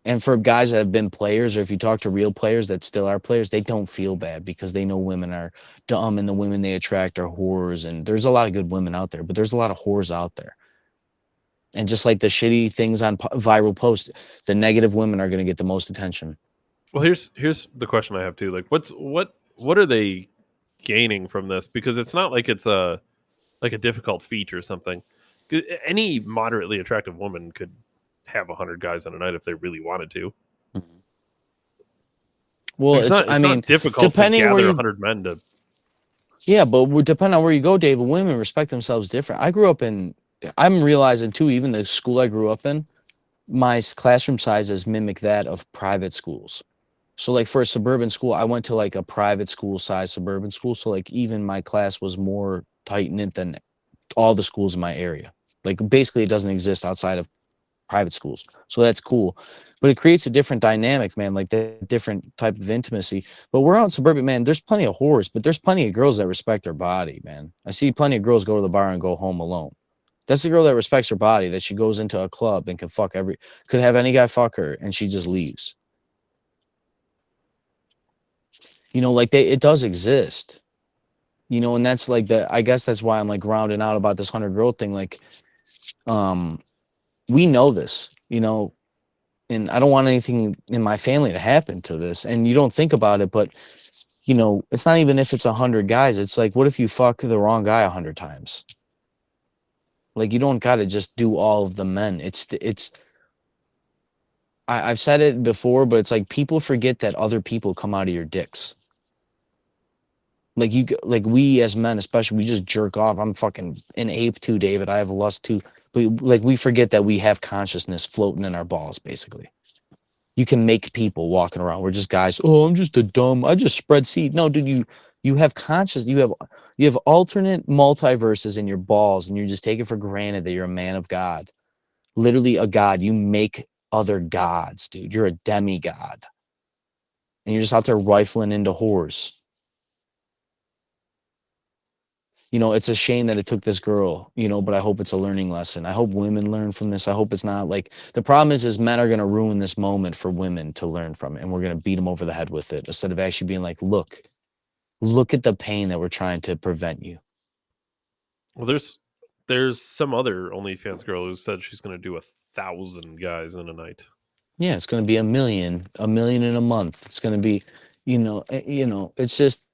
And for guys that have been players, or if you talk to real players that still are players, they don't feel bad because they know women are dumb and the women they attract are whores. And there's a lot of good women out there, but there's a lot of whores out there. And just like the shitty things on viral posts, the negative women are going to get the most attention. Well, here's the question I have too. Like, what are they gaining from this? Because it's not like it's a difficult feat or something. Any moderately attractive woman could have 100 guys on a night if they really wanted to. Well, it's not difficult depending to gather where 100 men to. Yeah, but depending on where you go, David, women respect themselves different. I'm realizing too, even the school I grew up in, my classroom sizes mimic that of private schools. So like for a suburban school, I went to like a private school size suburban school. So like even my class was more tight knit than all the schools in my area. Like basically it doesn't exist outside of private schools. So that's cool. But it creates a different dynamic, man, like the different type of intimacy. But we're out in suburban, man. There's plenty of whores, but there's plenty of girls that respect their body, man. I see plenty of girls go to the bar and go home alone. That's the girl that respects her body, that she goes into a club and could have any guy fuck her and she just leaves. Like it does exist. And that's like I guess that's why I'm like grounding out about this 100 girl thing. Like, we know this, and I don't want anything in my family to happen to this. And you don't think about it, but it's not even if it's 100 guys. It's like, what if you fuck the wrong guy 100 times? Like, you don't got to just do all of the men. I've said it before, but it's like people forget that other people come out of your dicks. Like we as men, especially, we just jerk off. I'm fucking an ape too, David. I have lust too. But like we forget that we have consciousness floating in our balls, basically. You can make people walking around. We're just guys. Oh, I just spread seed. No, dude, you have conscious. You have alternate multiverses in your balls, and you just take it for granted that you're a man of God. Literally a god. You make other gods, dude. You're a demigod. And you're just out there rifling into whores. It's a shame that it took this girl, but I hope it's a learning lesson. I hope women learn from this. I hope it's not like the problem is men are going to ruin this moment for women to learn from it. And we're going to beat them over the head with it instead of actually being like, look at the pain that we're trying to prevent you. Well, there's some other OnlyFans girl who said she's going to do 1,000 guys in a night. Yeah. It's going to be a million in a month. It's going to be, it's just,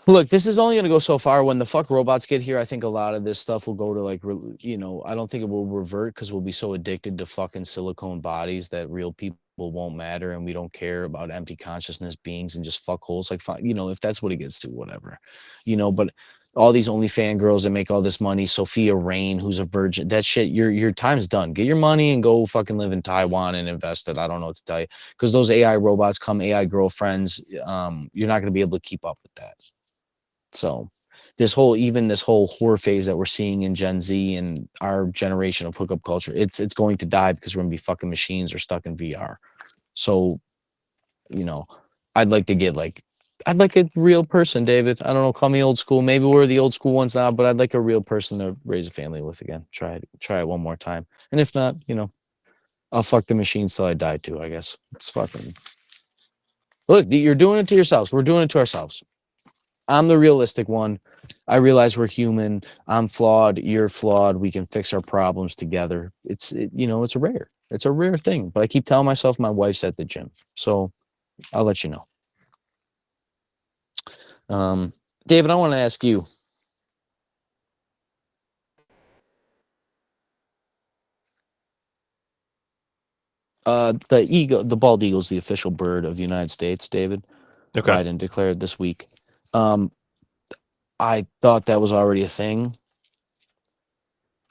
look, this is only going to go so far. When the fuck robots get here, I think a lot of this stuff will go to like, I don't think it will revert because we'll be so addicted to fucking silicone bodies that real people won't matter and we don't care about empty consciousness beings and just fuck holes. Like, if that's what it gets to, whatever, but all these OnlyFans girls that make all this money, Sophia Rain, who's a virgin, that shit, your time's done. Get your money and go fucking live in Taiwan and invest it. I don't know what to tell you. Because those AI robots come, AI girlfriends, you're not going to be able to keep up with that. So this whole whore phase that we're seeing in Gen Z and our generation of hookup culture, it's going to die because we're going to be fucking machines or stuck in VR. So, I'd like a real person, David. I don't know, call me old school. Maybe we're the old school ones now, but I'd like a real person to raise a family with again. Try it one more time. And if not, I'll fuck the machines till I die too, I guess. It's fucking... Look, you're doing it to yourselves. We're doing it to ourselves. I'm the realistic one. I realize we're human. I'm flawed. You're flawed. We can fix our problems together. It's a rare thing. But I keep telling myself my wife's at the gym. So I'll let you know. David, I want to ask you. The bald eagle is the official bird of the United States, David. Okay. Biden declared this week. I thought that was already a thing.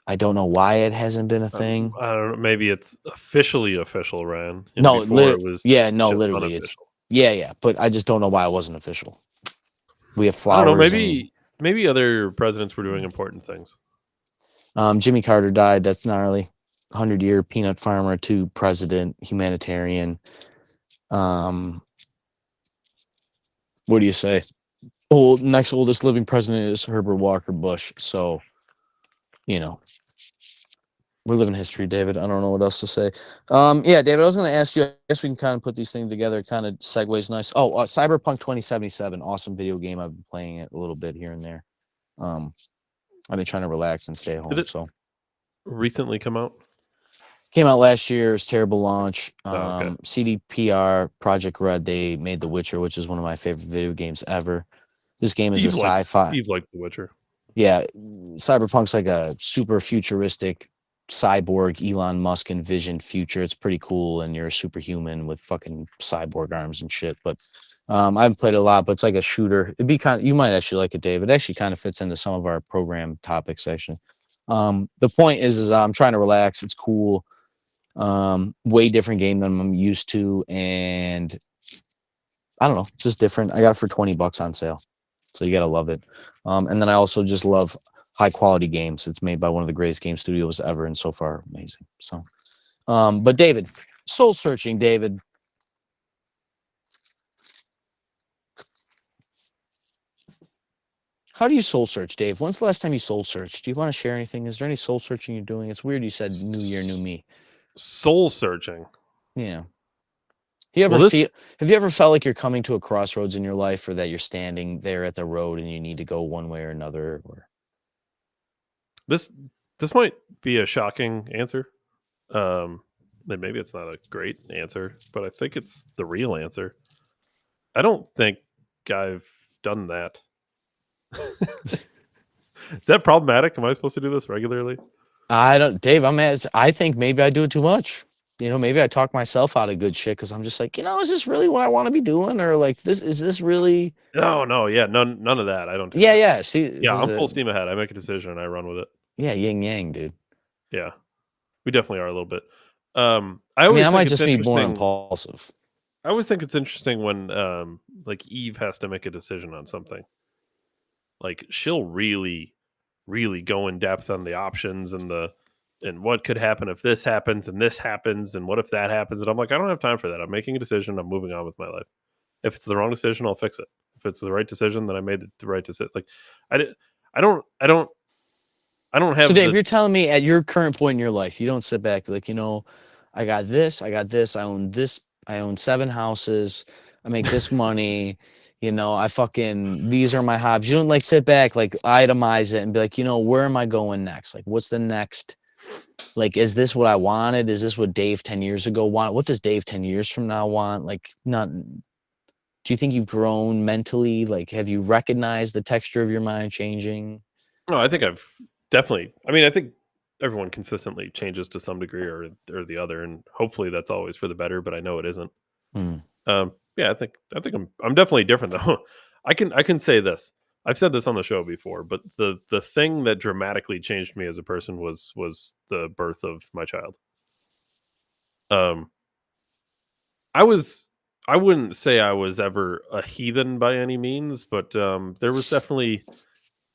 I don't know why it hasn't been a thing. I don't know. Maybe it's officially official, Ryan. No, literally, it's but I just don't know why it wasn't official. We have flowers. I don't know. Maybe other presidents were doing important things. Jimmy Carter died. That's gnarly. 100-year peanut farmer to president, humanitarian. What do you say? Next oldest living president is Herbert Walker Bush. So, we live in history, David. I don't know what else to say. Yeah, David, I was going to ask you, I guess we can kind of put these things together. It kind of segues nice. Cyberpunk 2077, awesome video game. I've been playing it a little bit here and there. I've been trying to relax and stay home. Did it recently come out? Came out last year. It was terrible launch. Okay. CDPR, Project Red, they made The Witcher, which is one of my favorite video games ever. This game is a sci-fi. Steve liked The Witcher. Yeah, Cyberpunk's like a super futuristic cyborg Elon Musk envisioned future. It's pretty cool, and you're a superhuman with fucking cyborg arms and shit. But I haven't played it a lot, but it's like a shooter. It'd be you might actually like it, Dave. It actually kind of fits into some of our program topics, actually. The point is I'm trying to relax. It's cool. Way different game than I'm used to, and I don't know, it's just different. I got it for $20 on sale, so you gotta love it. And then I also just love high quality games. It's made by one of the greatest game studios ever, and so far amazing. So, but David, soul searching, David. How do you soul search, Dave? When's the last time you soul searched? Do you want to share anything? Is there any soul searching you're doing? It's weird you said new year, new me. Soul searching. Yeah. Have you ever felt like you're coming to a crossroads in your life, or that you're standing there at the road and you need to go one way or another? Or this might be a shocking answer. Maybe it's not a great answer, but I think it's the real answer. I don't think I've done that. Is that problematic? Am I supposed to do this regularly? I don't, Dave. I think maybe I do it too much. Maybe I talk myself out of good shit because I'm just like, is this really what I want to be doing, or like is this really? No, yeah, none of that. I don't. Do yeah, that. yeah. See, yeah, I'm full steam ahead. I make a decision and I run with it. Yeah, yin yang, dude. Yeah, we definitely are a little bit. I might just be more impulsive. I always think it's interesting when like Eve has to make a decision on something. Like she'll really, really go in depth on the options and what could happen if this happens and this happens and what if that happens. And I'm like, I don't have time for that. I'm making a decision. I'm moving on with my life. If it's the wrong decision, I'll fix it. If it's the right decision, then I made the right decision. Like I don't have. So Dave, you're telling me at your current point in your life, you don't sit back like, I got this, I own this, I own 7 houses, I make this money, these are my hobbies. You don't like sit back, like itemize it and be like, where am I going next? Like, what's the next? Like, is this what I wanted? Is this what Dave 10 years ago wanted? What does Dave 10 years from now want? Like, not. Do you think you've grown mentally? Like, have you recognized the texture of your mind changing? No, I think I've definitely. I mean, I think everyone consistently changes to some degree or the other, and hopefully that's always for the better. But I know it isn't. Yeah, I think I'm definitely different though. I can say this. I've said this on the show before, but the thing that dramatically changed me as a person was the birth of my child. I wouldn't say I was ever a heathen by any means, but there was definitely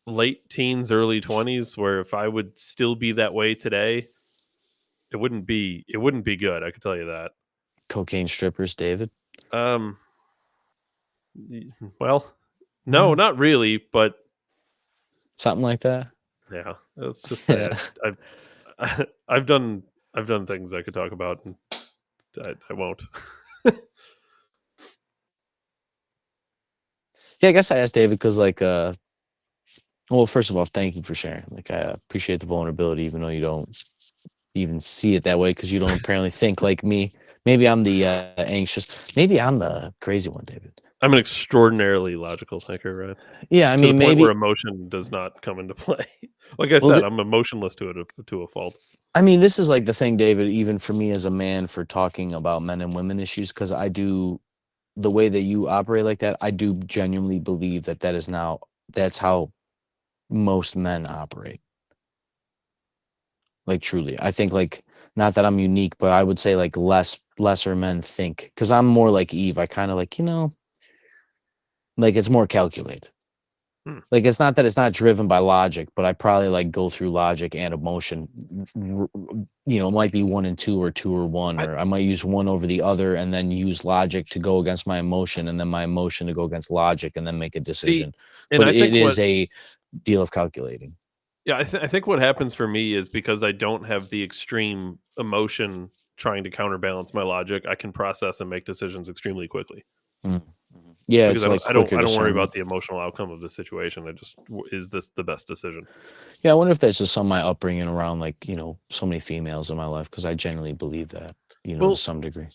late teens, early 20s where if I would still be that way today, it wouldn't be good. I can tell you that. Cocaine strippers, David. Well, no, not really, but something like that. Yeah, it's just that I've done things I could talk about, and I won't. Yeah, I guess I asked David because, like, well, first of all, thank you for sharing. Like, I appreciate the vulnerability, even though you don't even see it that way because you don't apparently think like me. Maybe I'm the anxious. Maybe I'm the crazy one, David. I'm an extraordinarily logical thinker, right? Yeah, I mean, maybe where emotion does not come into play. Like I said, I'm emotionless to a fault. I mean, this is like the thing, David. Even for me as a man, for talking about men and women issues, because I do the way that you operate like that. I do genuinely believe that's how most men operate. Like truly, I think like. Not that I'm unique, but I would say like lesser men think, because I'm more like Eve. I kind of like, like it's more calculated. Like it's not that it's not driven by logic, but I probably like go through logic and emotion. It might be 1 and 2 or 2 or 1, or I might use one over the other and then use logic to go against my emotion and then my emotion to go against logic and then make a decision. But it is a deal of calculating. Yeah, I think what happens for me is because I don't have the extreme emotion trying to counterbalance my logic, I can process and make decisions extremely quickly. Yeah, because it's I don't worry about the emotional outcome of the situation. I just, is this the best decision? Yeah, I wonder if that's just some of my upbringing around like so many females in my life, because I genuinely believe that to some degree.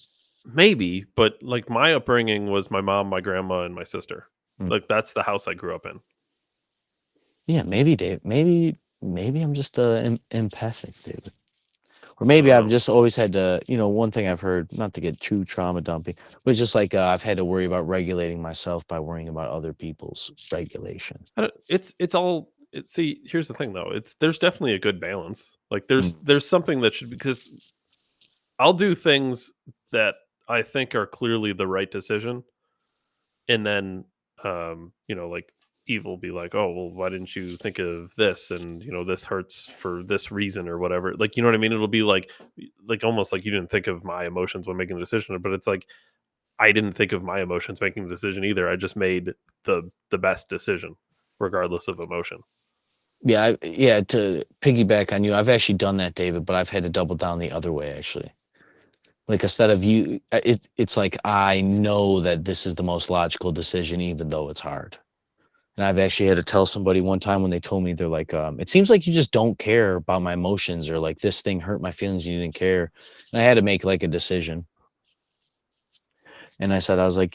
Maybe, but like my upbringing was my mom, my grandma, and my sister. Like that's the house I grew up in. Yeah, maybe Dave. Maybe I'm just empathic, David. Or maybe I I've don't know. just always had to, one thing I've heard, not to get too trauma dumping, but it's just like I've had to worry about regulating myself by worrying about other people's regulation. It's all. See, here's the thing though. There's definitely a good balance. Like there's something that should, because I'll do things that I think are clearly the right decision, and then like evil will be like, oh well, why didn't you think of this, and this hurts for this reason or whatever, like, you know what I mean? It'll be like almost like you didn't think of my emotions when making the decision, but it's like I didn't think of my emotions making the decision either. I just made the best decision regardless of emotion. Yeah, to piggyback on you, I've actually done that, David, but I've had to double down the other way, actually. Like, instead of it's like I know that this is the most logical decision, even though it's hard. And I've actually had to tell somebody one time when they told me, they're like, it seems like you just don't care about my emotions, or like this thing hurt my feelings and you didn't care. And I had to make like a decision. And I was like,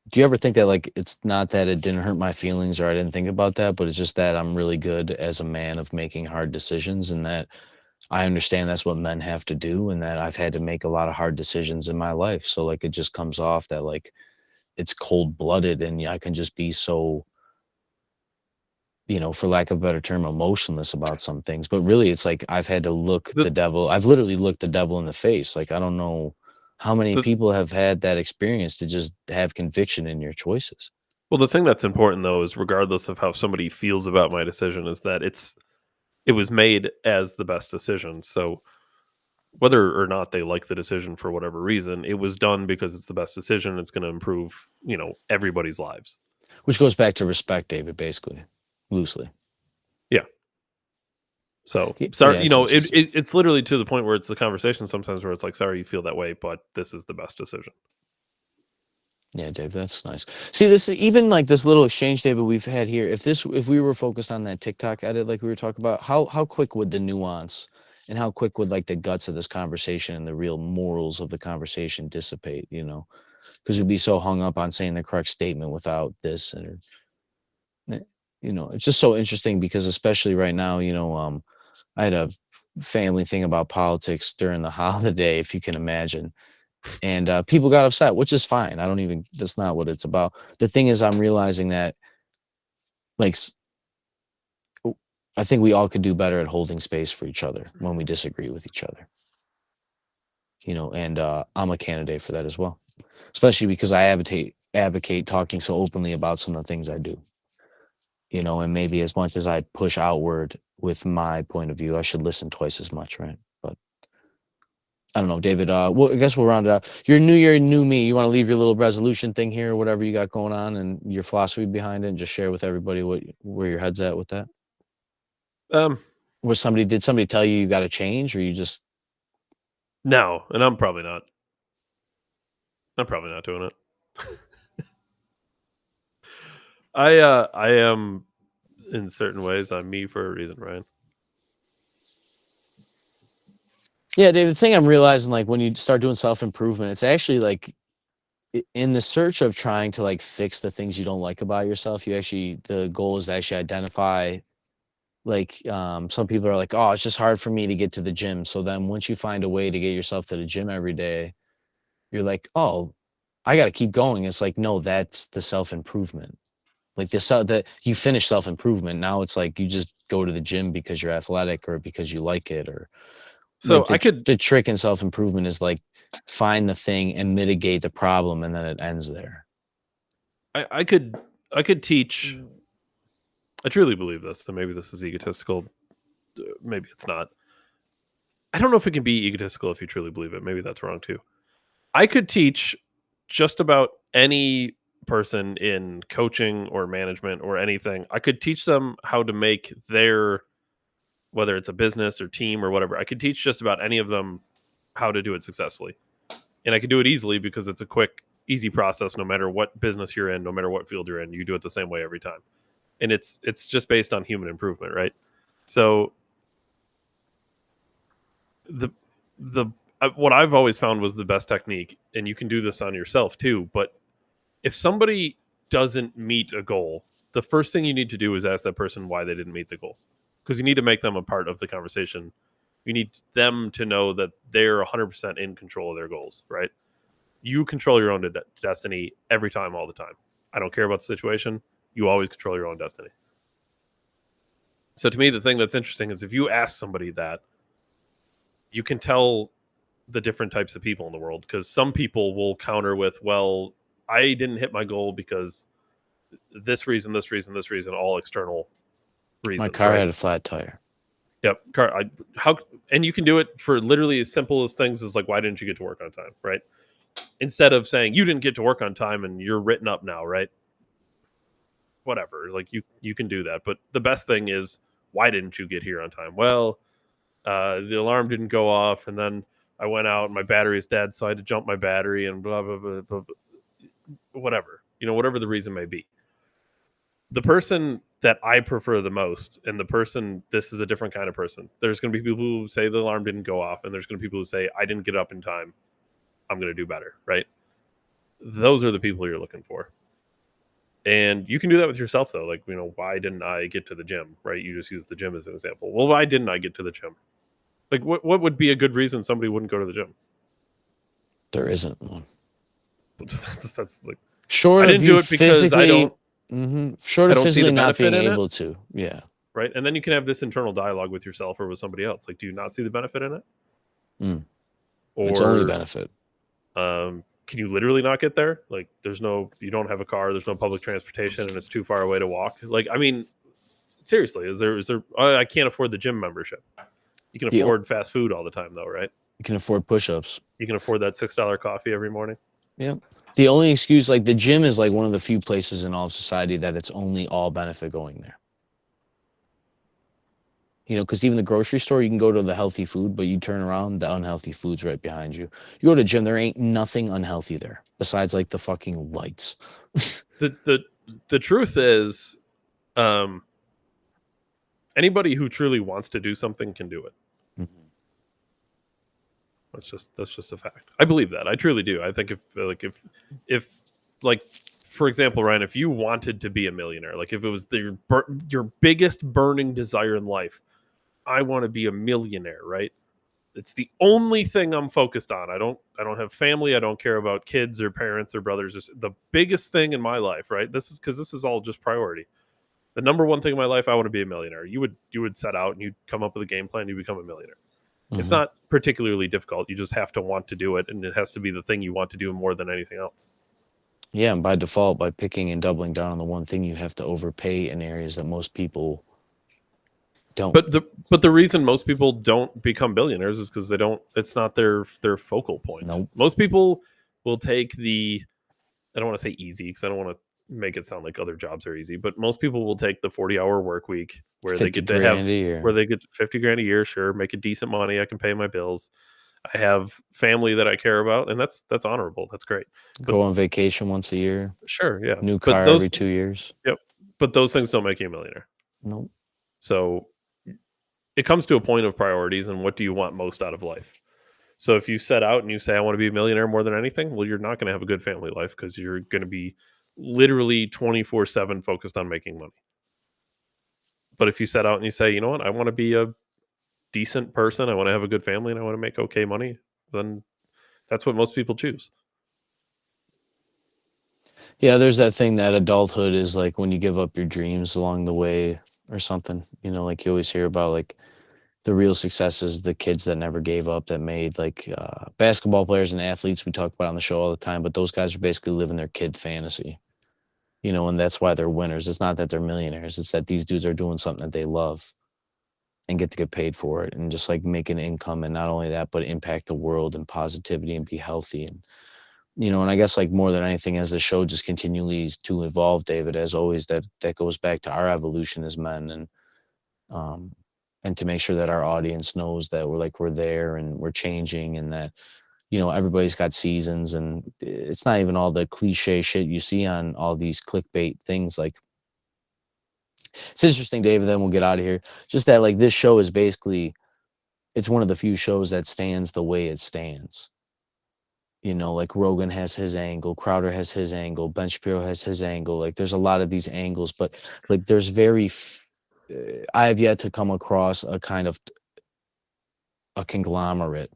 do you ever think that like it's not that it didn't hurt my feelings or I didn't think about that, but it's just that I'm really good as a man of making hard decisions, and that I understand that's what men have to do, and that I've had to make a lot of hard decisions in my life. So like it just comes off that like it's cold-blooded, and I can just be so, for lack of a better term, emotionless about some things. But really it's like I've had to look I've literally looked the devil in the face. Like I don't know how many people have had that experience to just have conviction in your choices. Well, the thing that's important though is, regardless of how somebody feels about my decision, is that it was made as the best decision. So whether or not they like the decision for whatever reason, it was done because it's the best decision. It's going to improve, everybody's lives. Which goes back to respect, David, basically, loosely. Yeah. So Yeah, sorry, it's it's literally to the point where it's the conversation sometimes where it's like, sorry, you feel that way, but this is the best decision. Yeah, Dave, that's nice. See, this even like this little exchange, David, we've had here. If we were focused on that TikTok edit, like we were talking about, how quick would the nuance and how quick would like the guts of this conversation and the real morals of the conversation dissipate? Because we'd be so hung up on saying the correct statement without this, and it's just so interesting because especially right now, I had a family thing about politics during the holiday, if you can imagine. And people got upset, which is fine. That's not what it's about. The thing is, I'm realizing that, like, I think we all could do better at holding space for each other when we disagree with each other. And I'm a candidate for that as well, especially because I advocate talking so openly about some of the things I do. And maybe as much as I push outward with my point of view, I should listen twice as much, right? But I don't know, David. Well, I guess we'll round it out. Your new year, new me. You want to leave your little resolution thing here, or whatever you got going on, and your philosophy behind it, and just share with everybody where your head's at with that. Did somebody tell you got to change, or you just? No, and I'm probably not doing it. I am, in certain ways, I'm me for a reason, Ryan. Yeah, David, the thing I'm realizing, like, when you start doing self-improvement, it's actually like in the search of trying to like fix the things you don't like about yourself, the goal is to actually identify, like, some people are like, oh, it's just hard for me to get to the gym. So then once you find a way to get yourself to the gym every day, you're like, oh, I got to keep going. It's like, no, that's the self-improvement. Like that you finish self-improvement. Now it's like you just go to the gym because you're athletic or because you like it, or so like the trick in self-improvement is like find the thing and mitigate the problem, and then it ends there. I could teach. I truly believe this, and maybe this is egotistical. Maybe it's not. I don't know if it can be egotistical if you truly believe it. Maybe that's wrong too. I could teach just about any person in coaching or management or anything. I could teach them how to make whether it's a business or team or whatever, I could teach just about any of them how to do it successfully. And I could do it easily because it's a quick, easy process. No matter what business you're in, no matter what field you're in, you do it the same way every time. And it's just based on human improvement, right? So what I've always found was the best technique, and you can do this on yourself too, but if somebody doesn't meet a goal, the first thing you need to do is ask that person why they didn't meet the goal, because you need to make them a part of the conversation You need them to know that they're 100% in control of their goals, right? You control your own destiny every time, all the time. I don't care about the situation. You always control your own destiny. So to me, the thing that's interesting is if you ask somebody that, you can tell the different types of people in the world, because some people will counter with, well, I didn't hit my goal because this reason, all external reasons. My car right? had a flat tire. Yep. And you can do it for literally as simple as things as like, why didn't you get to work on time? Right. Instead of saying you didn't get to work on time and you're written up now. Right. Whatever. Like you can do that. But the best thing is, why didn't you get here on time? Well, the alarm didn't go off, and then I went out and my battery is dead, so I had to jump my battery and blah, blah, blah, blah, blah. Whatever. Whatever the reason may be. The person that I prefer the most, and this is a different kind of person. There's going to be people who say the alarm didn't go off, and there's going to be people who say, I didn't get up in time. I'm going to do better, right? Those are the people you're looking for. And you can do that with yourself, though. Like, why didn't I get to the gym, right? You just use the gym as an example. Well, why didn't I get to the gym? Like, what would be a good reason somebody wouldn't go to the gym? There isn't one. That's like, short I didn't of do you it because I don't. Short I of don't see the physically not benefit being in it. able to. Yeah. Right. And then you can have this internal dialogue with yourself or with somebody else. Like, do you not see the benefit in it? Or It's only benefit. Can you literally not get there? Like, you don't have a car, there's no public transportation, and it's too far away to walk. Like, I mean, seriously, is there? I can't afford the gym membership. You can afford fast food all the time, though, right? You can afford push-ups. You can afford that $6 coffee every morning. Yeah. The only excuse, like the gym is like one of the few places in all of society that it's only all benefit going there. Because even the grocery store, you can go to the healthy food, but you turn around, the unhealthy food's right behind you. You go to the gym, there ain't nothing unhealthy there besides like the fucking lights. The truth is, anybody who truly wants to do something can do it. Mm-hmm. That's just a fact. I believe that. I truly do. I think if for example, Ryan, if you wanted to be a millionaire, like if it was your biggest burning desire in life, I want to be a millionaire, right? It's the only thing I'm focused on. I don't have family. I don't care about kids or parents or brothers. It's the biggest thing in my life, right? This is all just priority. The number one thing in my life, I want to be a millionaire. You would set out and you'd come up with a game plan. You become a millionaire. Mm-hmm. It's not particularly difficult. You just have to want to do it, and it has to be the thing you want to do more than anything else. Yeah, and by default, by picking and doubling down on the one thing, you have to overpay in areas that most people don't. But the reason most people don't become billionaires is because they don't. It's not their focal point. Nope. Most people will take the. I don't want to say easy because I don't want to make it sound like other jobs are easy, but most people will take the 40-hour work week where they get to have where they get $50,000 a year. Sure, make a decent money. I can pay my bills. I have family that I care about, and that's honorable. That's great. Go on vacation once a year. Sure, yeah. New car every 2 years. Yep. But those things don't make you a millionaire. Nope. So it comes to a point of priorities and what do you want most out of life. So if you set out and you say, I want to be a millionaire more than anything, well, you're not going to have a good family life because you're going to be literally 24/7 focused on making money. But if you set out and you say, you know what, I want to be a decent person, I want to have a good family, and I want to make okay money, then that's what most people choose. Yeah, there's that thing that adulthood is like when you give up your dreams along the way or something. Like you always hear about like the real successes, the kids that never gave up, that made like basketball players and athletes we talk about on the show all the time, but those guys are basically living their kid fantasy. And that's why they're winners. It's not that they're millionaires. It's that these dudes are doing something that they love and get to get paid for it and just like make an income. And not only that, but impact the world and positivity and be healthy. And, and I guess like more than anything, as the show just continues to evolve, David, as always, that goes back to our evolution as men and to make sure that our audience knows that we're there and we're changing and that, everybody's got seasons, and it's not even all the cliche shit you see on all these clickbait things. Like, it's interesting, David, then we'll get out of here. Just that, like, this show is basically, it's one of the few shows that stands the way it stands. Like Rogan has his angle, Crowder has his angle, Ben Shapiro has his angle. Like, there's a lot of these angles, but like, there's I have yet to come across a kind of a conglomerate.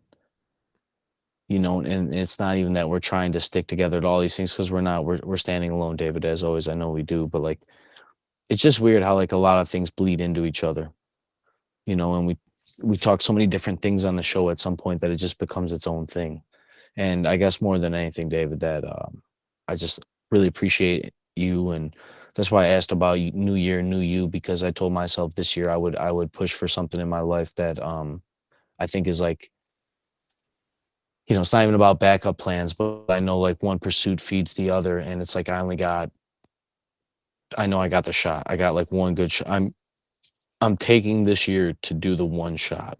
You know, and it's not even that we're trying to stick together to all these things, because we're not. We're standing alone, David, as always. I know we do, but like, it's just weird how like a lot of things bleed into each other. You know, and we talk so many different things on the show at some point that it just becomes its own thing. And I guess more than anything, David, that I just really appreciate you, and that's why I asked about New Year, New You, because I told myself this year I would push for something in my life that I think is like, you know, it's not even about backup plans, but I know like one pursuit feeds the other, and it's like I know I got the shot. I got like one good shot. I'm taking this year to do the one shot.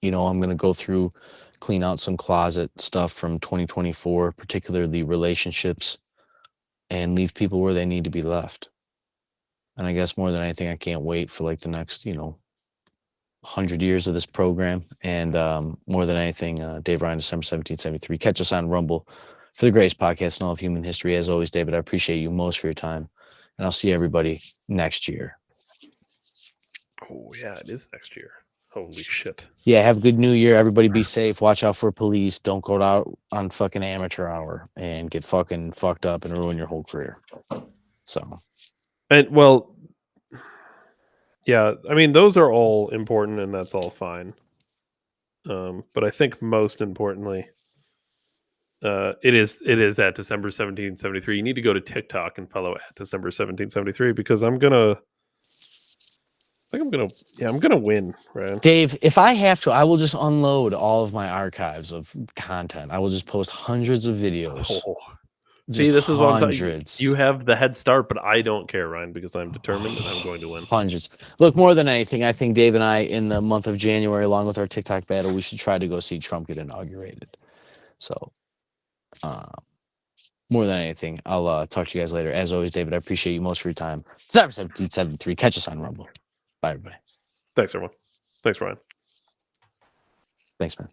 You know, I'm going to go through, clean out some closet stuff from 2024, particularly relationships, and leave people where they need to be left. And I guess more than anything, I can't wait for like the next, 100 years of this program. And more than anything, Dave Ryan, December 1773. Catch us on Rumble for the greatest podcast in all of human history. As always, David, I appreciate you most for your time. And I'll see everybody next year. Oh, yeah, it is next year. Holy shit. Yeah, have a good New Year. Everybody be safe. Watch out for police. Don't go out on fucking amateur hour and get fucking fucked up and ruin your whole career. So. And, well, yeah, I mean, those are all important and that's all fine. But I think most importantly, it is at December 1773. You need to go to TikTok and follow at December 1773, because I'm gonna win, right? Dave, if I have to, I will just unload all of my archives of content. I will just post hundreds of videos. Oh. See, this is what I'm talking. Hundreds. You have the head start, but I don't care, Ryan, because I'm determined and I'm going to win. Hundreds. Look, more than anything, I think Dave and I, in the month of January, along with our TikTok battle, we should try to go see Trump get inaugurated. So, more than anything, I'll talk to you guys later. As always, David, I appreciate you most for your time. 1773. Catch us on Rumble. Bye, everybody. Thanks, everyone. Thanks, Ryan. Thanks, man.